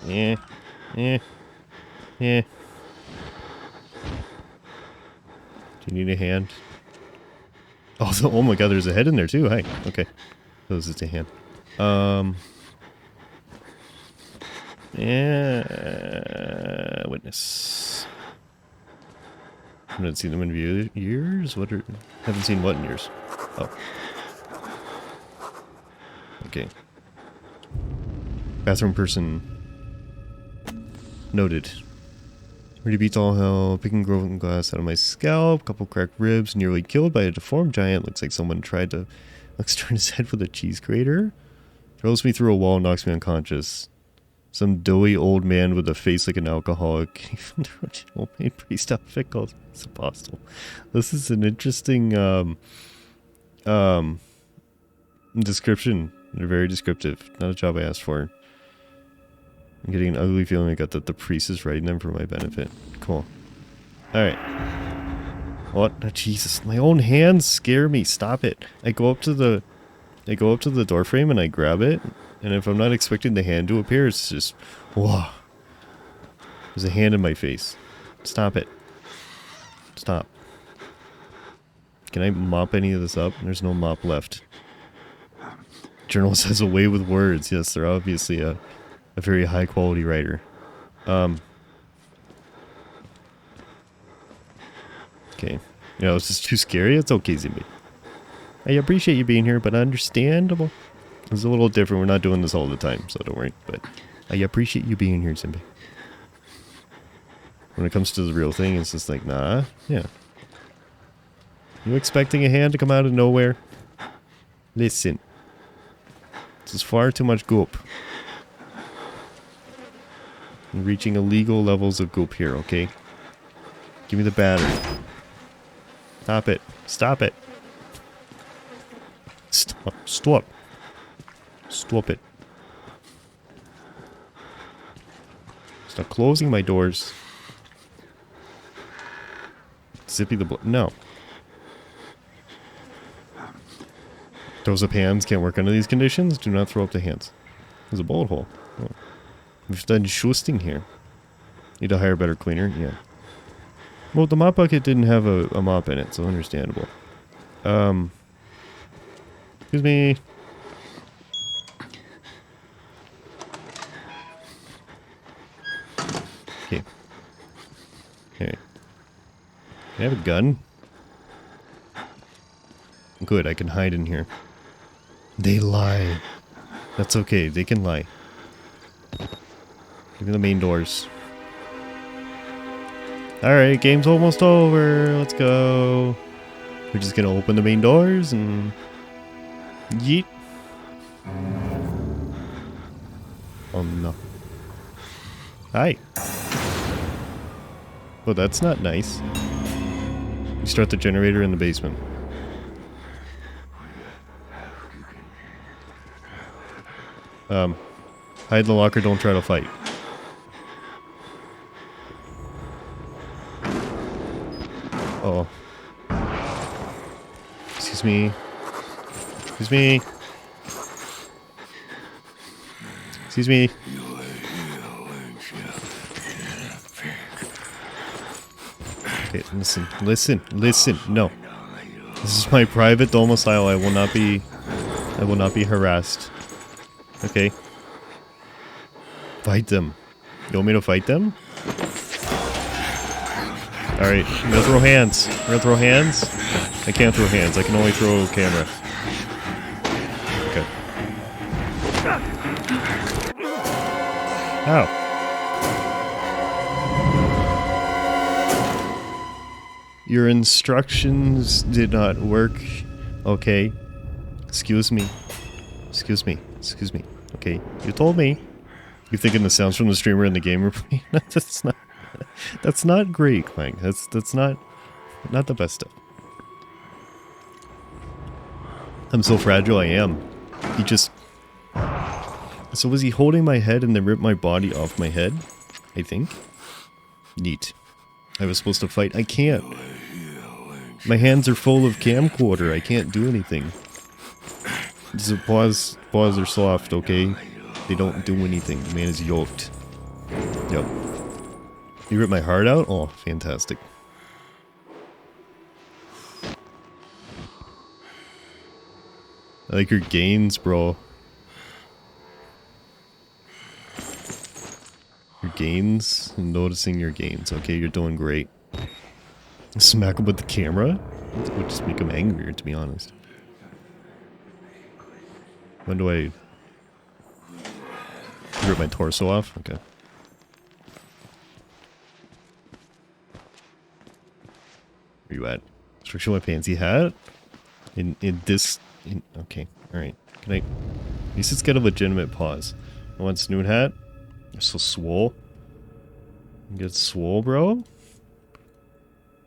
Yeah. Yeah. Yeah. Do you need a hand? Oh, oh my god, there's a head in there too. Hi. Okay. That was just a hand. Yeah. Witness. I haven't seen them in years? Haven't seen what in years? Oh. Okay. Bathroom person. Noted. Ready beats all hell. Picking broken glass out of my scalp. Couple cracked ribs. Nearly killed by a deformed giant. Looks like someone tried to turn his head with a cheese grater. Throws me through a wall. Knocks me unconscious. Some doughy old man with a face like an alcoholic. Even the original main priest outfit called his apostle. This is an interesting description. They're very descriptive. Not a job I asked for. I'm getting an ugly feeling I got that the priest is writing them for my benefit. Cool. Alright. What? Oh, Jesus, my own hands scare me. Stop it. I go up to the door frame and I grab it, and if I'm not expecting the hand to appear, it's just, whoa. There's a hand in my face. Stop it. Stop. Can I mop any of this up? There's no mop left. Journal says a way with words. Yes, they're obviously a very high quality writer. Okay. You know, it's just too scary. It's okay, Zimby. I appreciate you being here, but understandable. It's a little different. We're not doing this all the time, so don't worry. But I appreciate you being here, Zimby. When it comes to the real thing, it's just like, nah. Yeah. You expecting a hand to come out of nowhere? Listen. This is far too much goop. I'm reaching illegal levels of goop here, okay? Give me the battery. Stop it. Stop it. Stop. Stop. Stop it. Stop closing my doors. Zippy the no. Throws up hands can't work under these conditions. Do not throw up the hands. There's a bullet hole. Oh. We've done shusting here. Need to hire a better cleaner? Yeah. Well, the mop bucket didn't have a mop in it, so understandable. Excuse me. Okay. Okay. Can I have a gun? Good, I can hide in here. They lie. That's okay, they can lie. Give me the main doors. Alright, game's almost over. Let's go. We're just gonna open the main doors and... yeet. Oh no. Hi. Oh, that's not nice. You start the generator in the basement. Hide in the locker, don't try to fight. Uh oh. Excuse me. Excuse me. Excuse me. Okay, listen, listen, listen. No. This is my private domicile. I will not be harassed. Okay. Fight them. You want me to fight them? Alright, I'm gonna throw hands. I'm gonna throw hands. I can't throw hands. I can only throw camera. Okay. Ow. Your instructions did not work. Okay. Excuse me. Excuse me. Excuse me. Okay. You told me. You thinking the sounds from the streamer in the game are playing? That's not great, Clank. That's not the best stuff. I'm so fragile I am. He just... So was he holding my head and then ripped my body off my head? I think. Neat. I was supposed to fight. I can't. My hands are full of camcorder. I can't do anything. Just paws are soft, okay? They don't do anything. The man is yoked. Yep. You ripped my heart out? Oh, fantastic. I like your gains, bro. Your gains? I'm noticing your gains. Okay, you're doing great. Smack him with the camera? That would just make him angrier, to be honest. When do I... rip my torso off? Okay. Where you at? Show my fancy hat? In this... okay, alright. Can I... At least it's got a legitimate pause. I want snoot hat. You're so swole. You get swole, bro?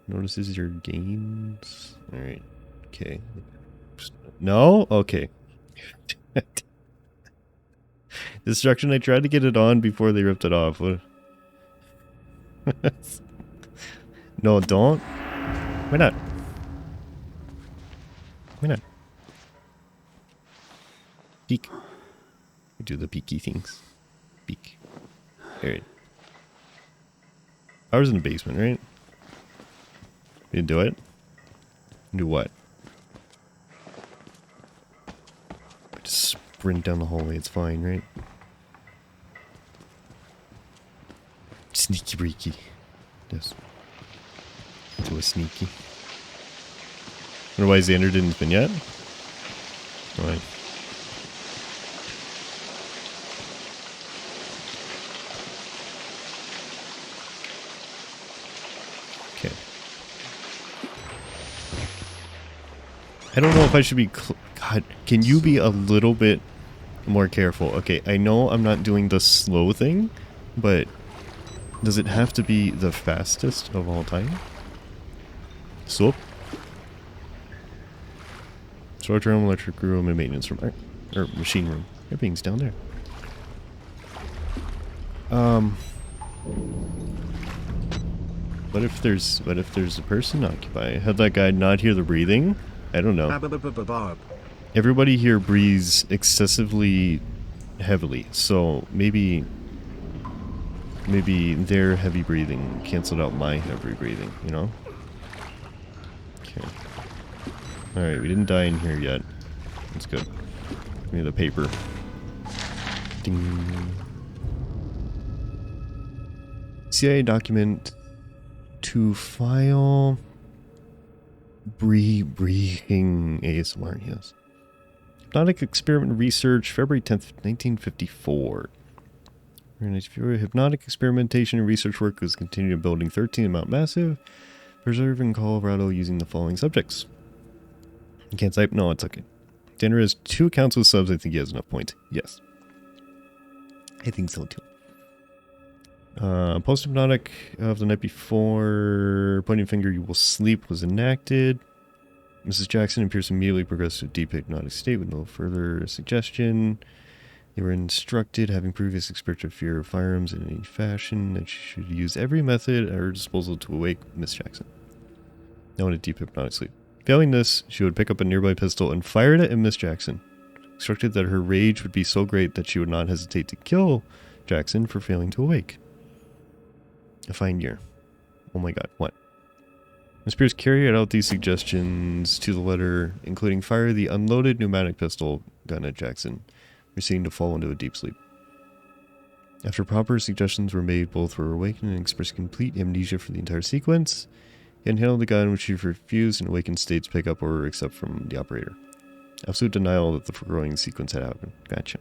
Notices your gains. Alright. Okay. No? Okay. Destruction, I tried to get it on before they ripped it off. What? No, don't. Why not? Why not? Peek. We do the peeky things. Peek. Alright. I was in the basement, right? We didn't do it? Do what? Just sprint down the hallway, it's fine, right? Sneaky breaky. Yes. Do a sneaky. Wonder why Xander didn't spin yet? Alright. Okay. I don't know if I should be... God, can you be a little bit more careful? Okay, I know I'm not doing the slow thing, but does it have to be the fastest of all time? So? Storage room, electric room, and maintenance room. Or machine room. Everything's down there. What if there's a person occupied? Had that guy not hear the breathing? I don't know. Everybody here breathes excessively heavily, so maybe their heavy breathing canceled out my heavy breathing, you know? Okay. Alright, we didn't die in here yet. That's good. Give me the paper. Ding. CIA document to file breathing ASMR, yes. Hypnotic experiment research, February 10th, 1954. Hypnotic experimentation and research work was continued in Building 13 in Mount Massive, preserved in Colorado using the following subjects. You can't type? No, it's okay. Tanner has 2 accounts with subs. I think he has enough points. Yes. I think so too. Post-hypnotic of the night before, pointing finger, you will sleep, was enacted. Mrs. Jackson and Pierce immediately progressed to a deep hypnotic state with no further suggestion. They were instructed, having previous experience of fear of firearms in any fashion, that she should use every method at her disposal to awake Miss Jackson. Now in a deep hypnotic sleep. Failing this, she would pick up a nearby pistol and fire it at Miss Jackson. Instructed that her rage would be so great that she would not hesitate to kill Jackson for failing to awake. A fine year. Oh my god, what? Miss Pierce carried out these suggestions to the letter, including fire the unloaded pneumatic pistol gun at Jackson, proceeding to fall into a deep sleep. After proper suggestions were made, both were awakened and expressed complete amnesia for the entire sequence. He handled the gun, which she refused in awakened states pick up or accept from the operator. Absolute denial that the foregoing sequence had happened. Gotcha.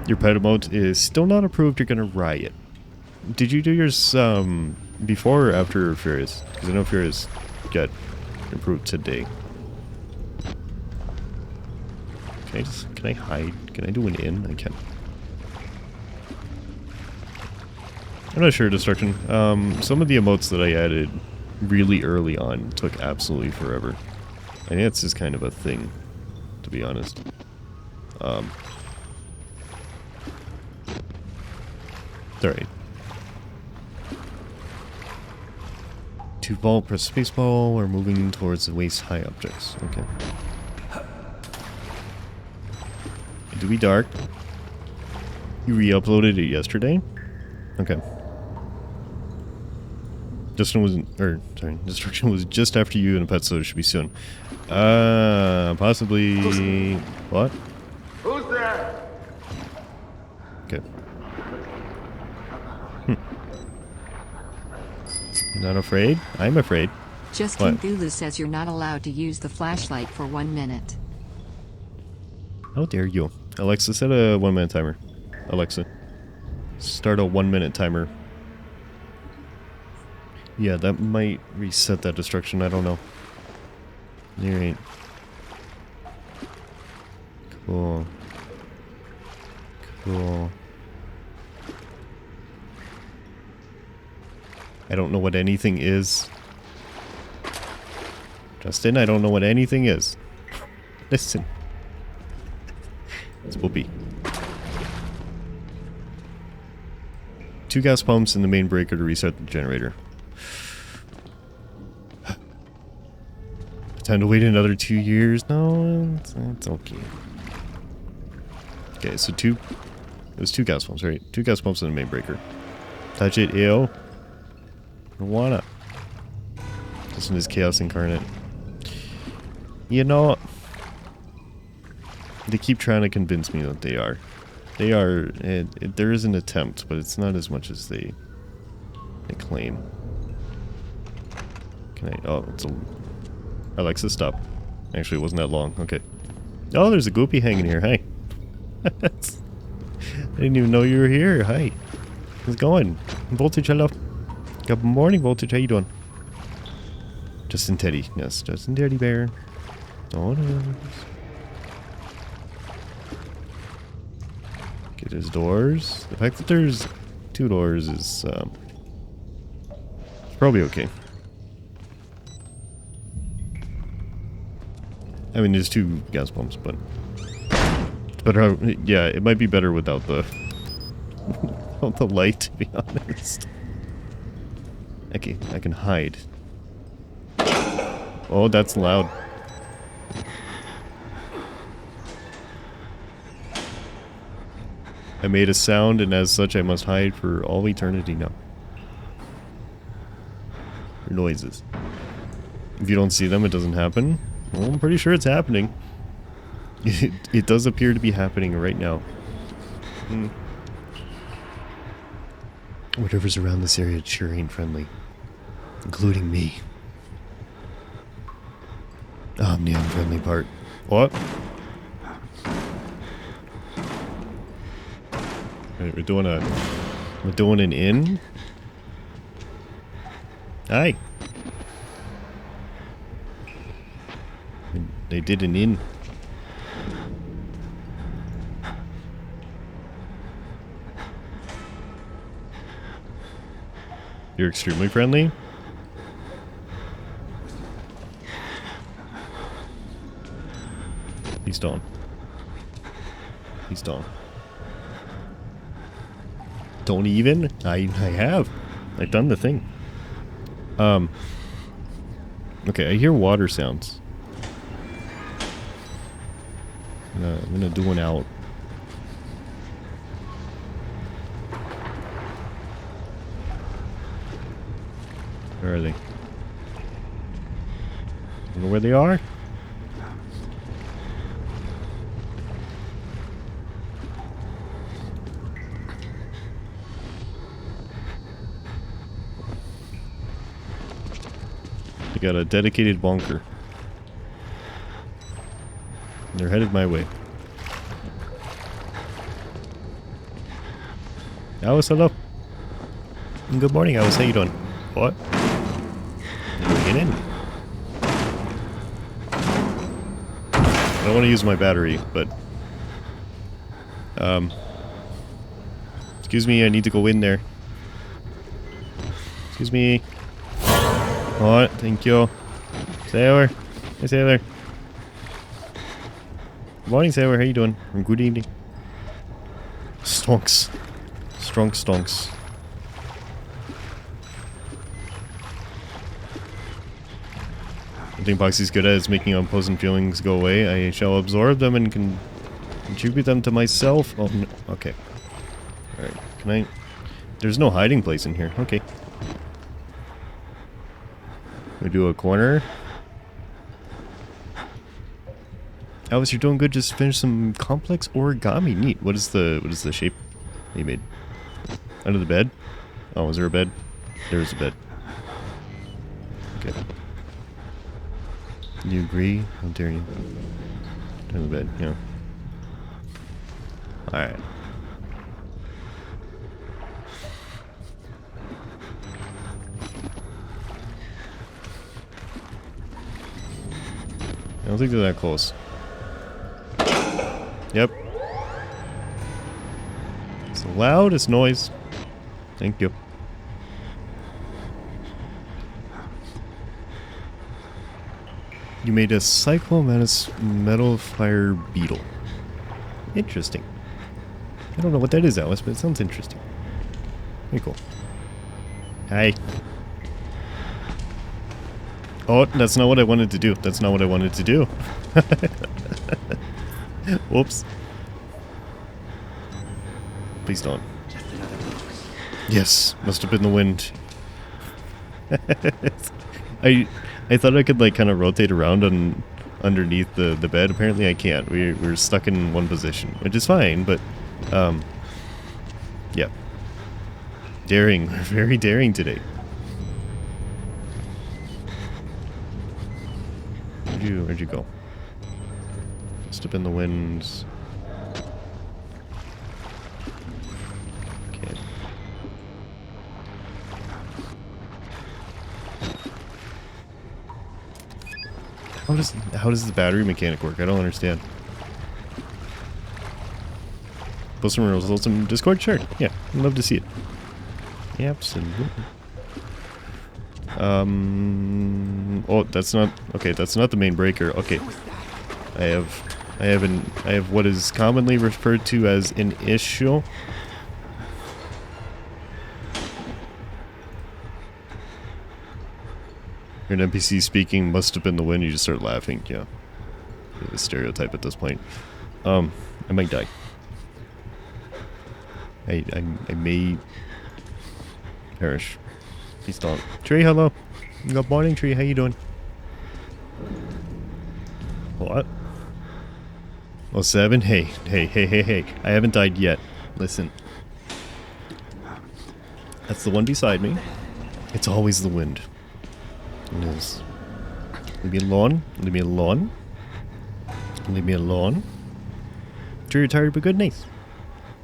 Your pet emote is still not approved. You're gonna riot. Did you do yours before or after Furious? Because I know Furious got improved today. Can I hide? Can I do an in? I can. I'm not sure, Destruction. Some of the emotes that I added really early on took absolutely forever. I think that's just kind of a thing, to be honest. It's alright. To vault, press spaceball, or moving towards the waist-high objects. Okay. Do we dark? You re-uploaded it yesterday? Okay. Destruction was just after you and a pet, so it should be soon. Possibly... What?
Who's there?
Okay. You're not afraid? I'm afraid.
Justin Thulu says you're not allowed to use the flashlight for 1 minute.
How dare you? Alexa, set a 1 minute timer. Alexa, start a 1 minute timer. Yeah, that might reset that destruction. I don't know. Alright. Cool. Cool. I don't know what anything is. Justin, I don't know what anything is. Listen. Spoopy. 2 gas pumps and the main breaker to restart the generator. Time to wait another 2 years? No, it's okay. Okay, so it was 2 gas pumps, right? 2 gas pumps and the main breaker. Touch it, ew. I don't wanna. This one is chaos incarnate. You know, they keep trying to convince me that they are. They are. There is an attempt, but it's not as much as they claim. Can I? Oh, it's a. Alexa, stop. Actually, it wasn't that long. Okay. Oh, there's a goopy hanging here. Hey. I didn't even know you were here. Hi. How's it going? Voltage, hello. Good morning, Voltage. How you doing? Justin Teddy. Yes, Justin Teddy Bear. Oh, no. Okay, there's doors. The fact that there's 2 doors is probably okay. I mean, there's 2 gas pumps, but it's better. Yeah, it might be better without the without the light, to be honest. Okay, I can hide. Oh, that's loud. I made a sound, and as such, I must hide for all eternity now. Noises. If you don't see them, it doesn't happen. Well, I'm pretty sure it's happening. It does appear to be happening right now. Whatever's around this area sure ain't friendly. Including me. I'm the unfriendly part. What? Alright, we're doing an in. Hi. They did an in. You're extremely friendly. He's done. He's done. Don't even? I have. I've done the thing. Okay, I hear water sounds. I'm gonna do one out. Where are they? I don't know where they are. They got a dedicated bunker. They're headed my way. Alice, hello. Good morning, Alice. How you doing? What? Get in. I don't want to use my battery, but excuse me, I need to go in there. Excuse me. What? Thank you. Sailor. Hey, Sailor. Good morning, Sailor. How you doing? Or good evening. Stonks. Strong stonks. One thing Poxy's good at is making unpleasant feelings go away. I shall absorb them and contribute them to myself. Oh, no. Okay. Alright. Can I... There's no hiding place in here. Okay. We do a corner. Alice, you're doing good. Just finished some complex origami. Neat. What is the shape you made? Under the bed? Oh, was there a bed? There was a bed. Okay. Do you agree? How dare you? Turn the bed, yeah. Alright. I don't think they're that close. Yep. It's the loudest noise. Thank you. You made a cyclomanus metal fire beetle. Interesting. I don't know what that is, Alice, but it sounds interesting. Very cool. Hi. Oh, that's not what I wanted to do. That's not what I wanted to do. Whoops. Please don't. Yes, must have been the wind. I thought I could like kind of rotate around on underneath the bed. Apparently I can't. We're stuck in one position, which is fine, but yeah. Daring. Very daring today. Where'd you go? Must have been the winds. Okay. How does the battery mechanic work? I don't understand. Post some results in Discord? Sure. Yeah, I'd love to see it. Yeah, absolutely. Oh, that's not okay. That's not the main breaker. Okay, I have what is commonly referred to as an issue. You're an NPC speaking. Must have been the wind. You just start laughing. Yeah, the stereotype at this point. I might die. I may perish. Please don't. Tree, hello. Good morning, Tree. How you doing? What? Oh, 7? Hey. I haven't died yet. Listen. That's the one beside me. It's always the wind. It is. Leave me alone. Leave me alone. Leave me alone. Sure you're tired, but good. Nice.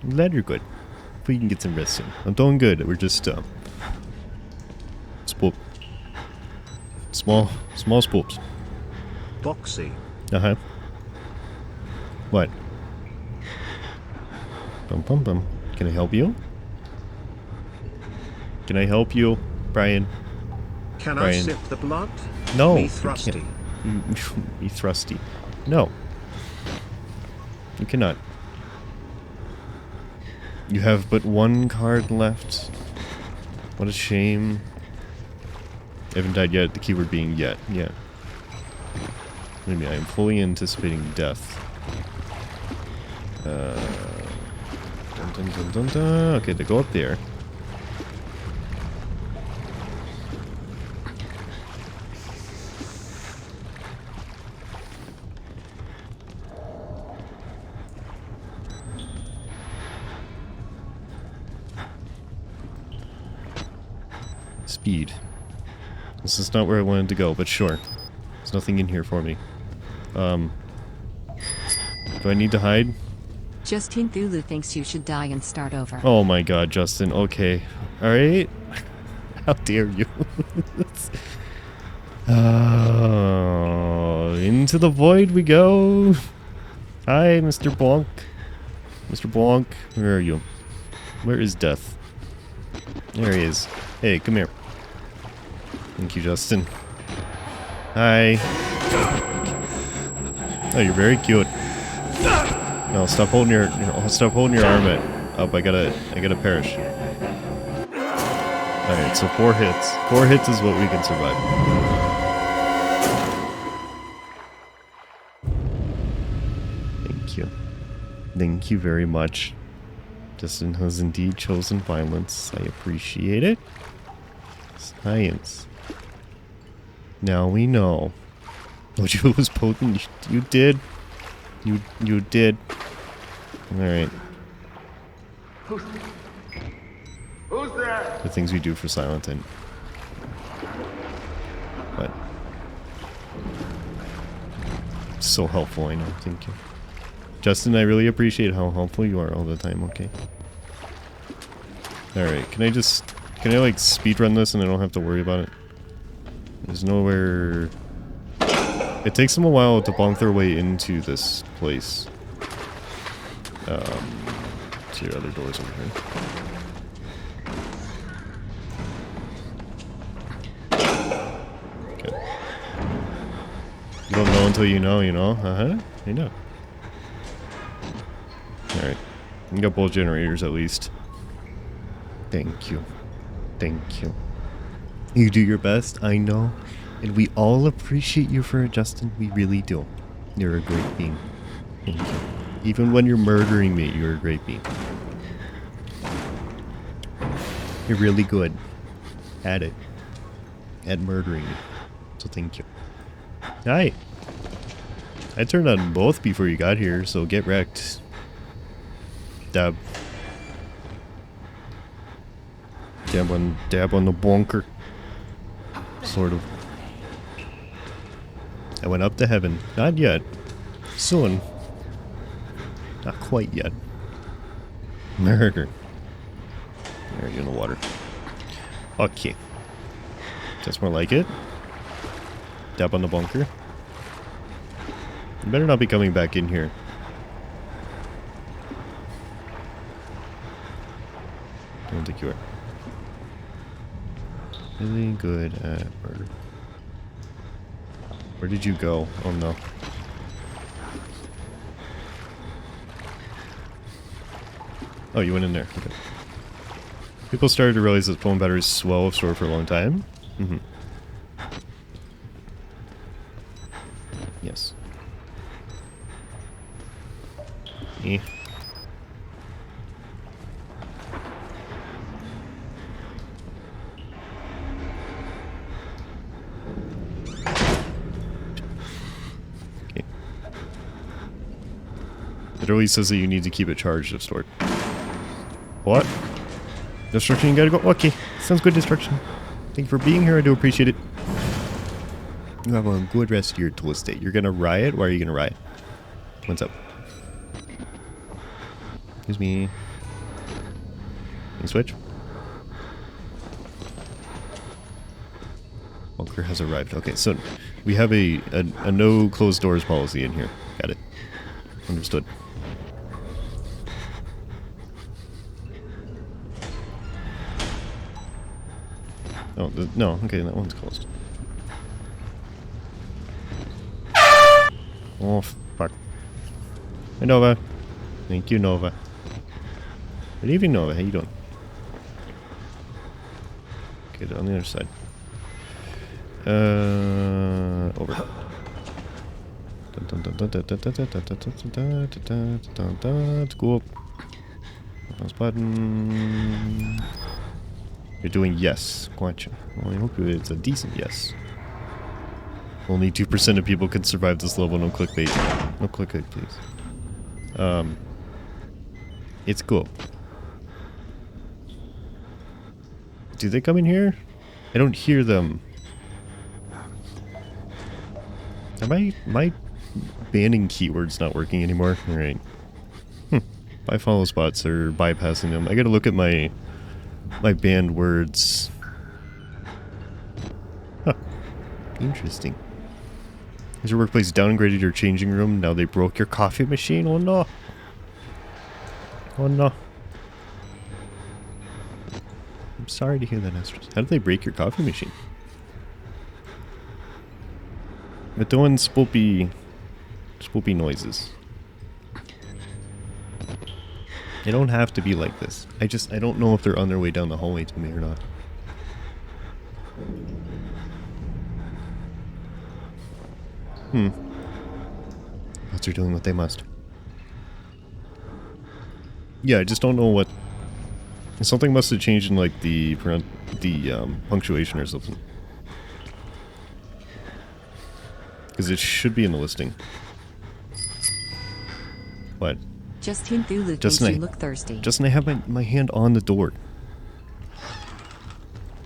I'm glad you're good. Hopefully you can get some rest soon. I'm doing good. We're just, Small spoops.
Boxy.
Uh-huh. What? Bum. Can I help you? Can I help you, Brian?
Can
Brian.
I sip the blood?
No.
Me thrusty.
Be thrusty. No. You cannot. You have but one card left. What a shame. I haven't died yet, the keyword being yet. Yeah. What do you mean? I am fully anticipating death. Okay, they go up there. Speed. This is not where I wanted to go, but sure. There's nothing in here for me. Do I need to hide?
Justin Thulu thinks you should die and start over.
Oh my god, Justin. Okay. Alright. How dare you? Into the void we go. Hi, Mr. Blanc. Mr. Blanc, where are you? Where is death? There he is. Hey, come here. Thank you, Justin. Hi. Oh, you're very cute. No, stop holding your arm up. I gotta perish. Alright, so 4 hits. 4 hits is what we can survive. Thank you. Thank you very much. Justin has indeed chosen violence. I appreciate it. Science. Now we know. Oh, you was potent. You did. You did. Alright.
Who's there?
The things we do for Silent Inn. But so helpful, I know. Thank you. Justin, I really appreciate how helpful you are all the time, okay? Alright, can I like speedrun this and I don't have to worry about it? There's nowhere... It takes them a while to bonk their way into this place. See your other doors over here. Okay. You don't know until you know, you know? Uh-huh. You know. Alright. We got both generators at least. Thank you. Thank you. You do your best, I know. And we all appreciate you for it, Justin. We really do. You're a great being. Thank you. Even when you're murdering me, you're a great being. You're really good at it. At murdering me. So thank you. Hi. I turned on both before you got here, so get wrecked. Dab. Dab on the bunker. Sort of. I went up to heaven. Not yet. Soon. Not quite yet. Murder. There, you're in the water. Okay. That's more like it. Dab on the bunker. You better not be coming back in here. I don't think you are. Really good at murder. Where did you go? Oh no. Oh, you went in there. Okay. People started to realize that phone batteries well have stored for a long time. Mm-hmm. Yes. Eh. Okay. It always says that you need to keep it charged if stored. What? Destruction, you gotta go. Okay, sounds good, Destruction. Thank you for being here. I do appreciate it. You have a good rest of your Tuesday. You're gonna riot? Why are you gonna riot? What's up? Excuse me. Can you switch? Bunker has arrived. Okay, so we have a no closed doors policy in here. Got it. Understood. Oh, no. Okay, that one's closed. Oh, fuck. Hi, Nova. Thank you, Nova. Good evening, Nova. How you doing? Okay, on the other side. Over. Cool. Mouse button. You're doing yes. Gotcha. Well, I hope it's a decent yes. Only 2% of people can survive this level. No clickbait. No clickbait, please. It's cool. Do they come in here? I don't hear them. Are my banning keywords not working anymore? Alright. My follow spots are bypassing them. I gotta look at my banned words. Huh. Interesting. Has your workplace downgraded your changing room? Now they broke your coffee machine? Oh no. Oh no. I'm sorry to hear that, Estrus. How did they break your coffee machine? But doing spoopy noises. They don't have to be like this. I don't know if they're on their way down the hallway to me or not. Bots are doing what they must. Yeah, I just don't know what... Something must have changed in, like, the punctuation or something. Because it should be in the listing. What?
Just Hinthulu thinks
Justin,
you look thirsty.
Justin, I have my hand on the door.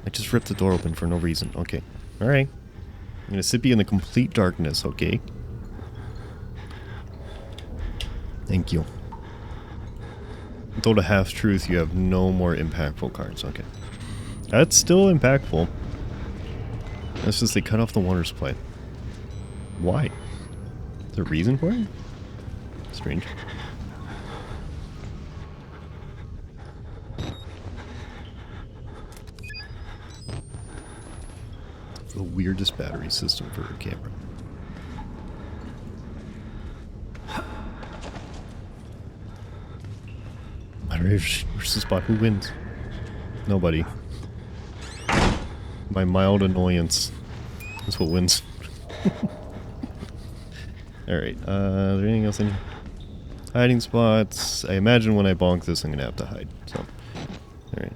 I just ripped the door open for no reason. Okay. Alright. I'm gonna sit be in the complete darkness, okay? Thank you. I told a half-truth, you have no more impactful cards. Okay. That's still impactful. That's just they cut off the water supply. Why? Is there a reason for it? Strange. The weirdest battery system for a camera. Where's the spot? Who wins? Nobody. My mild annoyance. That's what wins. Alright, is there anything else in here? Hiding spots. I imagine when I bonk this, I'm gonna have to hide. So, alright.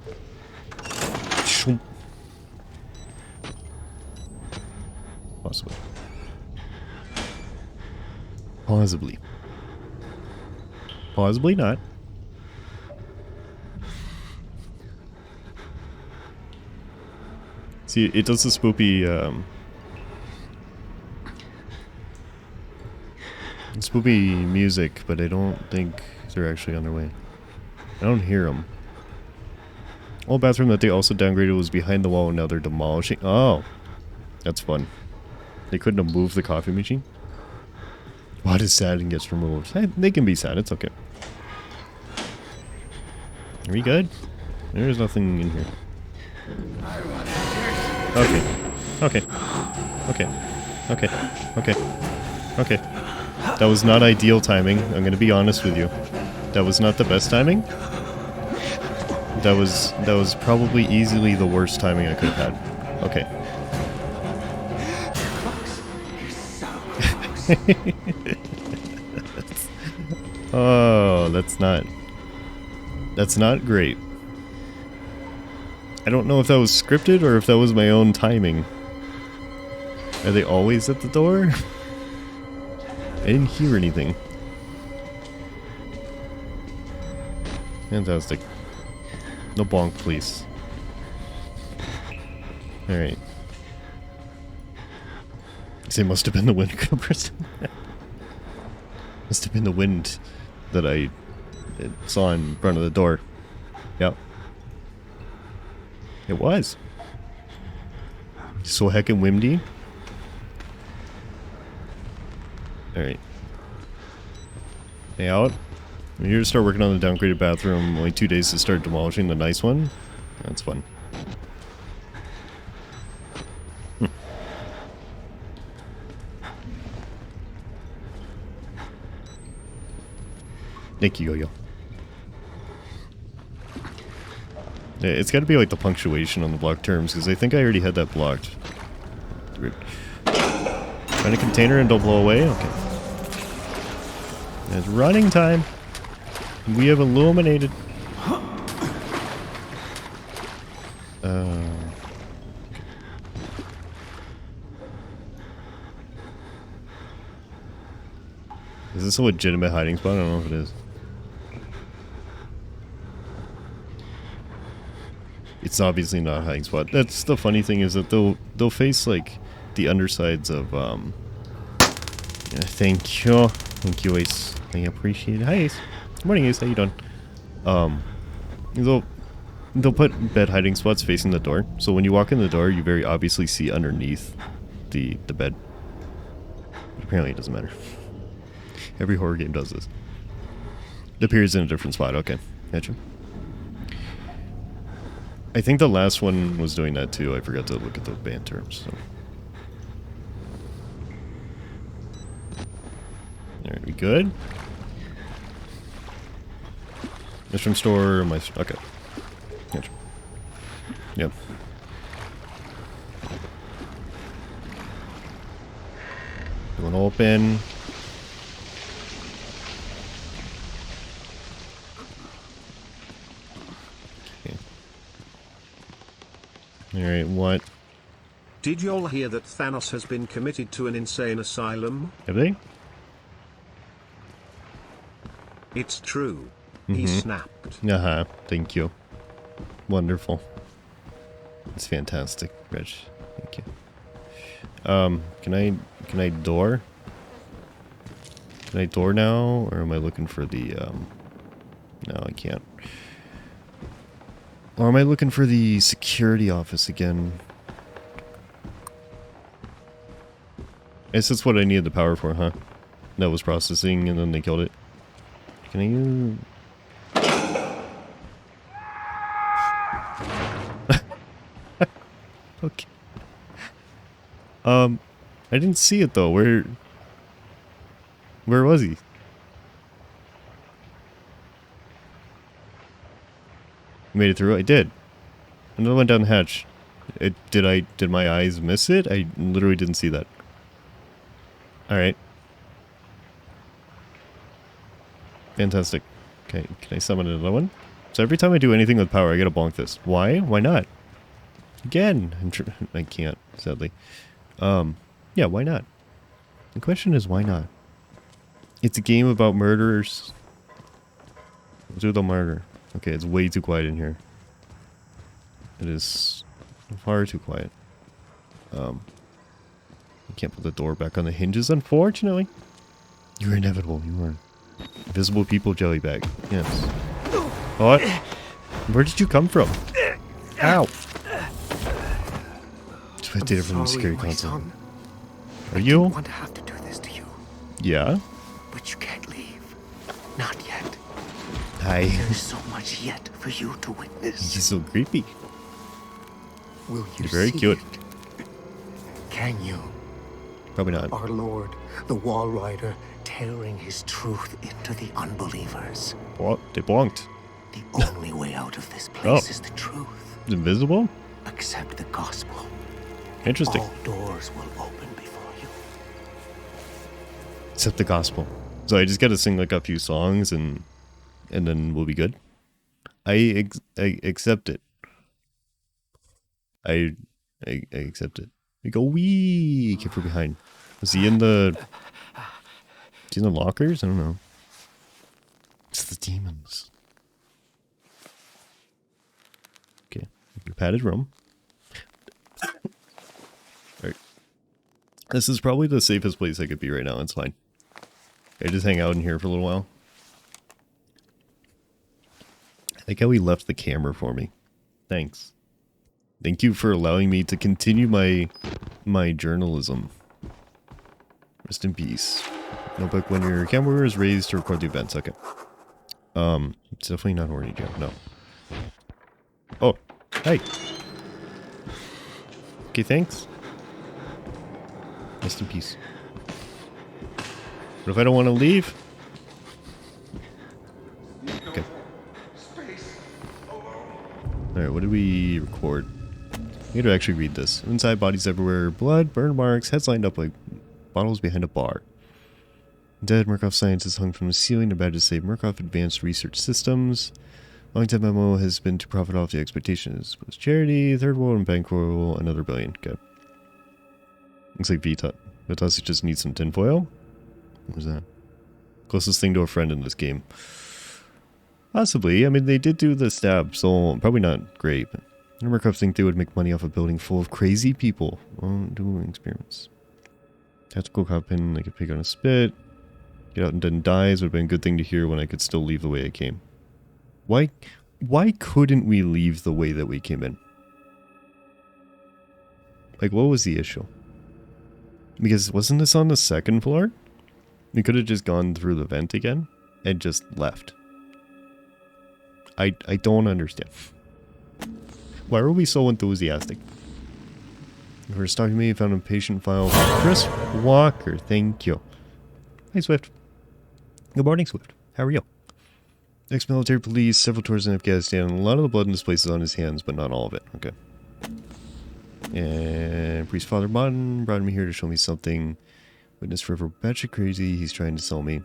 Possibly. Possibly. Possibly not. See, it does the spoopy, spoopy music, but I don't think they're actually on their way. I don't hear them. Old bathroom that they also downgraded was behind the wall, and now they're demolishing. Oh, that's fun. They couldn't have moved the coffee machine. What is sad and gets removed? They can be sad. It's okay. Are we good? There's nothing in here. Okay. Okay. Okay. Okay. Okay. Okay. That was not ideal timing. I'm gonna be honest with you. That was not the best timing. That was probably easily the worst timing I could have had. Okay. Oh, that's not great. I don't know if that was scripted or if that was my own timing. Are they always at the door? I didn't hear anything. Fantastic. No bonk, please. Alright. It must have been the wind compressor. Must have been the wind that I saw in front of the door. Yep. It was. So heckin' windy. Alright. Hey, out. We're here to start working on the downgraded bathroom. Only 2 days to start demolishing the nice one. That's fun. Thank you, Yo-Yo. Yeah, it's gotta be like the punctuation on the block terms, because I think I already had that blocked. Weird. Find a container and don't blow away? Okay. It's running time. We have illuminated. Is this a legitimate hiding spot? I don't know if it is. It's obviously not a hiding spot. That's the funny thing, is that they'll face like the undersides of yeah, thank you Ace. I appreciate it. Hi Ace. Good morning Ace, how you doing? They'll put bed hiding spots facing the door, so when you walk in the door you very obviously see underneath the bed. But apparently it doesn't matter. Every horror game does this. It appears in a different spot. Okay, gotcha. I think the last one was doing that too. I forgot to look at the band terms. So. Alright, we good? Mushroom store, my... Okay. Gotcha. Yep. Doing open. Alright, what?
Did y'all hear that Thanos has been committed to an insane asylum?
Have they?
It's true. He snapped.
Uh-huh, thank you. Wonderful. It's fantastic, Rich. Thank you. Can I door? Can I door now? Or am I looking for the, no, I can't. Or am I looking for the security office again? I guess that's what I needed the power for, huh? That was processing and then they killed it. Can I use... Okay. I didn't see it though. Where was he? Made it through? I did. Another one down the hatch. Did my eyes miss it? I literally didn't see that. Alright. Fantastic. Okay, can I summon another one? So every time I do anything with power, I gotta bonk this. Why? Why not? Again! I can't, sadly. Yeah, why not? The question is, why not? It's a game about murderers. Let's do the murder. Okay, it's way too quiet in here. It is far too quiet. I can't put the door back on the hinges, unfortunately. You're inevitable, you are. Invisible people jelly bag. Yes. What? Where did you come from? Ow! Spectator from the scary console. Are you?
I don't want to have to do this to you.
Yeah?
But you can't leave. Not yet.
Hi.
There's so much yet for you to witness.
He's so creepy.
Will you
You're very
see
cute.
it? Can you?
Probably not.
Our Lord, the Wall Rider, tearing his truth into the unbelievers.
What? They bonked.
The only way out of this place is the truth.
It's invisible?
Accept the gospel.
Interesting.
All doors will open before you.
Accept the gospel. So I just gotta sing like a few songs and then we'll be good. I accept it. I accept it. We go wee. Keep from behind. Is he in the? Is he in the lockers? I don't know. It's the demons. Okay, padded room. Alright. This is probably the safest place I could be right now. It's fine. I just hang out in here for a little while. I like how he left the camera for me. Thanks. Thank you for allowing me to continue my journalism. Rest in peace. Notebook when your camera is raised to record the events. Okay. It's definitely not horny Joe. No. Oh, hey. Okay, thanks. Rest in peace. What if I don't want to leave? Okay. Alright, what did we record? I need to actually read this. Inside, bodies everywhere, blood, burn marks, heads lined up like bottles behind a bar. Dead, Murkoff science is hung from the ceiling, about to save Murkoff Advanced Research Systems. Long-time MMO has been to profit off the expectations. Was charity, third world, and bankroll, another billion. Okay. Looks like Vitas just needs some tinfoil. What was that? Closest thing to a friend in this game. Possibly. I mean, they did do the stab, so probably not great, but Murkoff think they would make money off a building full of crazy people. Won't do experiments. Tactical cop in, like a pig on a spit. Get out and then dies would have been a good thing to hear when I could still leave the way I came. Why couldn't we leave the way that we came in? Like, what was the issue? Because wasn't this on the second floor? We could have just gone through the vent again and just left. I don't understand. Why are we so enthusiastic? First talking to me, found a patient file from Chris Walker. Thank you. Hi, Swift. Good morning, Swift. How are you? Ex-military police, several tours in Afghanistan, and a lot of the blood in this place is on his hands, but not all of it. Okay. And Priest Father Martin brought me here to show me something. Witness forever batshit crazy. He's trying to sell me.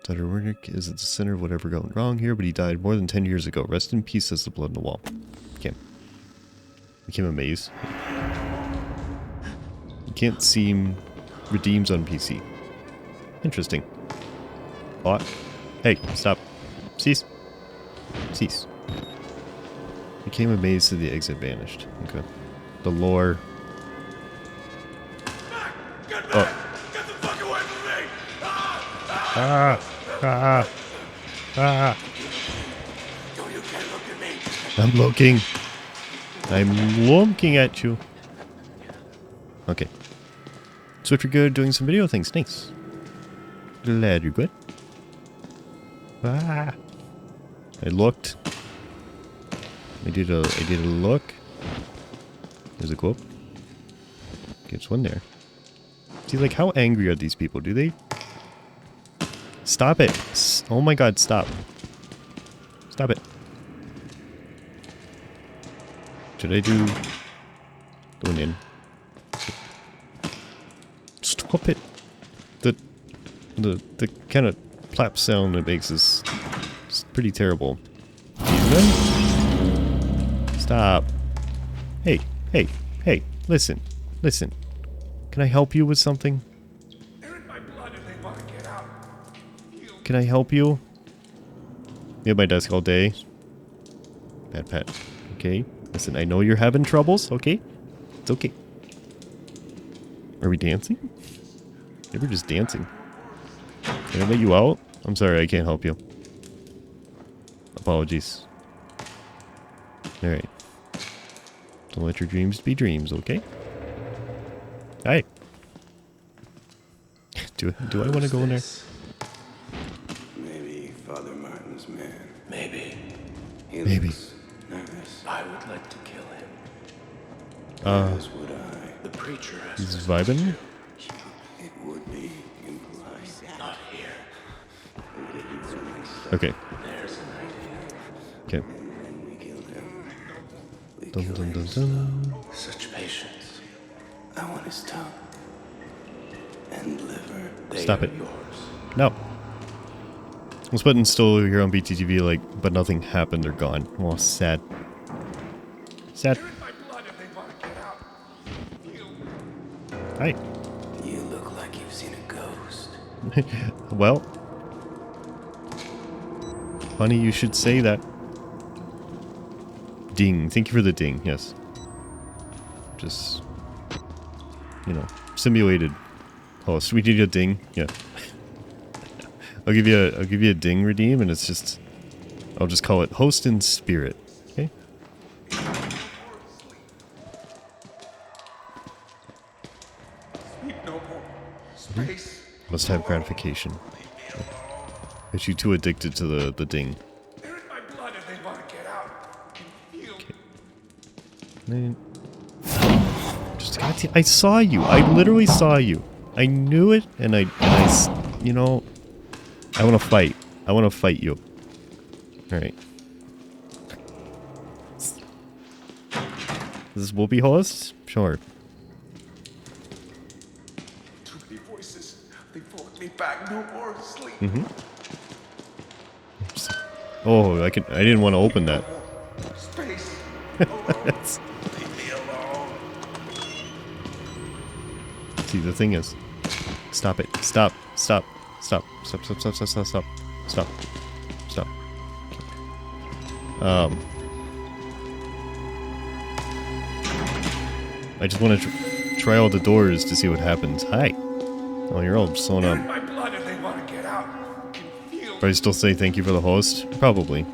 Dr. Wernick is at the center of whatever going wrong here, but he died more than 10 years ago. Rest in peace, says the blood in the wall. Okay. Became a maze. You can't seem redeems on PC. Interesting. What? Hey, stop. Cease. Cease. Became a maze to the exit vanished. Okay. The lore.
Get back!
Oh.
Get the fuck away from me! No, you can't look at me.
I'm looking. I'm looking at you. Okay. Swift, you're good doing some video things. Thanks. Glad you're good. I looked. I did a look. There's a quote. Okay, there's one there. See, like, how angry are these people? Do they? Stop it. Oh my god, stop. Stop it. Should I do an in? Stop it! The kind of plap sound it makes is pretty terrible. Stop. Hey, hey, hey, listen. Can I help you with something? Can I help you? Be at my desk all day. Bad pet. Okay. Listen, I know you're having troubles, okay? It's okay. Are we dancing? Maybe we're just dancing. Can I let you out? I'm sorry, I can't help you. Apologies. Alright. Don't let your dreams be dreams, okay? Hi. Do I want to go in there?
Maybe Father Martin's man. Maybe.
Maybe.
Nervous. I would like to kill him.
As
would I. The preacher has
He's vibing?
It would be impolite. Not here.
Okay.
There's an idea.
Okay.
And we kill him.
Dun, dun, dun, dun.
Such patience. I want his tongue. And liver.
Stop it.
Yours.
No. This button's still here on BTTV, like, but nothing happened. They're gone. Oh, sad. Sad. Hi.
You look like you've seen a ghost.
Well. Funny you should say that. Ding. Thank you for the ding. Yes. Just, you know, simulated. Oh, so we need a ding. Yeah. I'll give you a ding redeem, and it's just, I'll just call it host in spirit. Okay. Must have gratification. Is you too addicted to the ding? Okay. Just I saw you. I literally saw you. I knew it, and I you know, I want to fight. I want to fight you. All right. Is this Whoopi host? Sure.
Too many voices. They forced me back. No more sleep.
Oh, I didn't want to open that.
Space.
That's-
Leave me alone.
See, the thing is, stop it. Stop. Stop. Stop. Stop. Stop. Stop. Stop. Stop. Stop. Stop. Stop. I just want to try all the doors to see what happens. Hi. Oh, you're all sewn up.
My blood and they want to get out. Can feel.
Probably still say thank you for the host? Probably.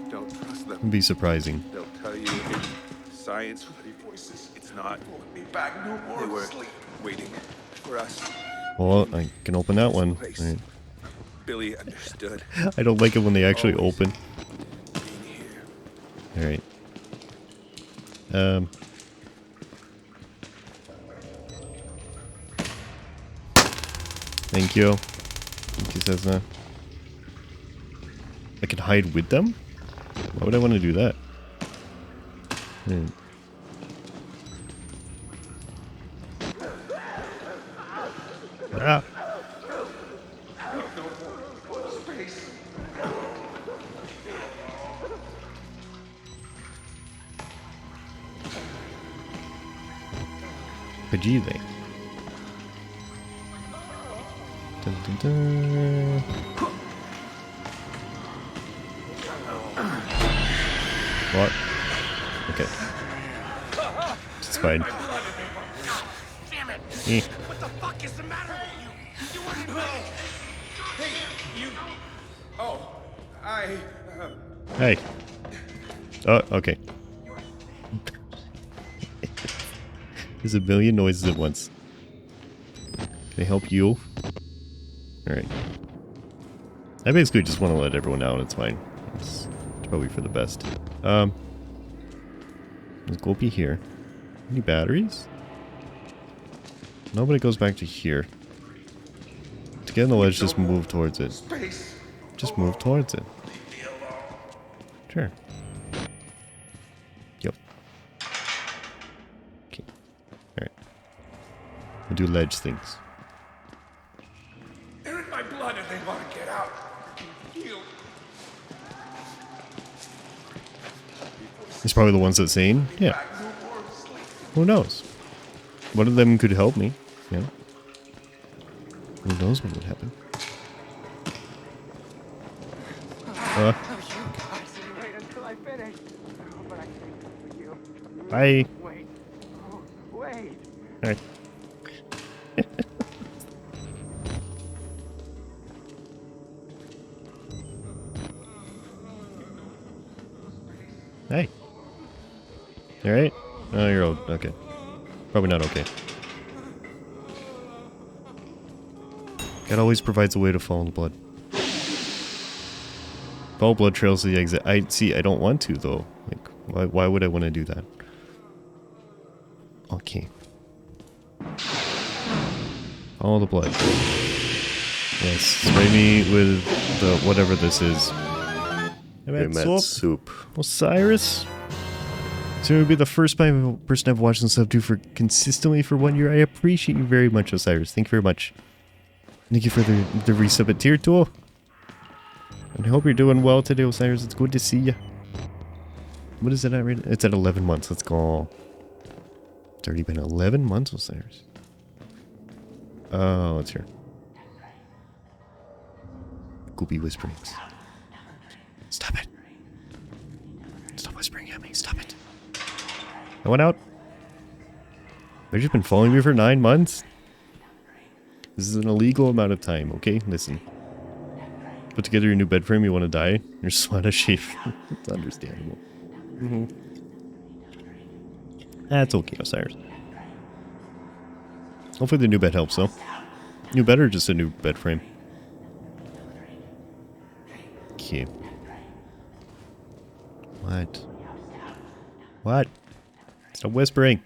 Don't trust them.
It'd be surprising.
They'll tell you it's science. Too many voices. It's not. Hold me back. No more. They were sleep. Waiting for us.
Well, I can open that one. All right.
Billy understood.
I don't like it when they actually open.
Being here.
Alright. Thank you. He says that. I can hide with them? Why would I want to do that? Ah! Pajile. Dun, dun, dun. What? Okay. It's fine.
Damn it!
Eh.
What the fuck is the matter with you? You wouldn't. Hey, you. Oh, I.
Hey. Oh, okay. There's a million noises at once. Can I help you? Alright. I basically just want to let everyone out. It's fine. It's probably for the best. Let's go be here. Any batteries? Nobody goes back to here. To get on the ledge, just move towards it.
Space.
Just move towards it.
Leave me alone.
Sure. Yep. do ledge things.
They're in my blood and they want to get out. Heal.
It's probably the ones that sane. Yeah. Who knows? One of them could help me. Yeah. Who knows what would happen?
Wait until I finish. But I can't for you.
Bye.
Wait. Oh, wait.
Alright. Hey. You alright? Oh, you're old. Okay. Probably not okay. God always provides a way to follow the blood. Follow blood trails to the exit. I don't want to though. Like, why would I want to do that? Okay. Follow the blood. Yes, spray me with the whatever this is. I meant soup. Osiris? So it would be the first person I've watched and sub to for consistently for 1 year. I appreciate you very much, Osiris. Thank you very much. Thank you for the resub at tier 2. And I hope you're doing well today, Osiris. It's good to see you. What is it at right now? It's at 11 months. Let's go. It's already been 11 months, Osiris. Oh, it's here. Goopy whisperings. Stop it. Stop whispering at me. Stop it. I went out. They've just been following me for 9 months. This is an illegal amount of time, okay? Listen. Put together your new bed frame, you want to die? You're so out of shape. It's understandable. That's okay, Osiris. Hopefully the new bed helps, though. New bed or just a new bed frame? Okay. What? What? Stop whispering.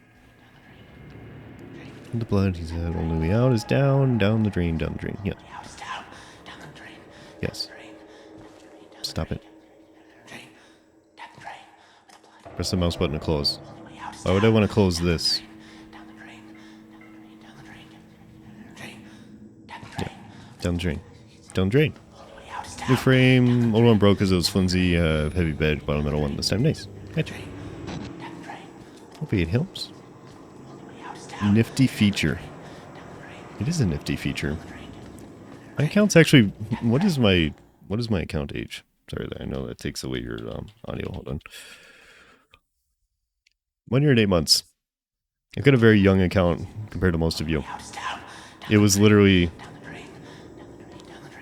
The blood, he's out. Only way out is down the drain, down the drain. Yes. Yes. Stop it. Press the mouse button to close. Why would I want to close this? Yeah. Down the drain. Down the drain. New frame. Old one broke because it was flimsy, heavy bed. Bottom middle one this time. Nice. Gotcha. Hopefully it helps. Nifty feature. It is a nifty feature. My account's actually... What is my account age? Sorry, I know that takes away your audio. Hold on. 1 year and 8 months. I've got a very young account compared to most of you. It was literally...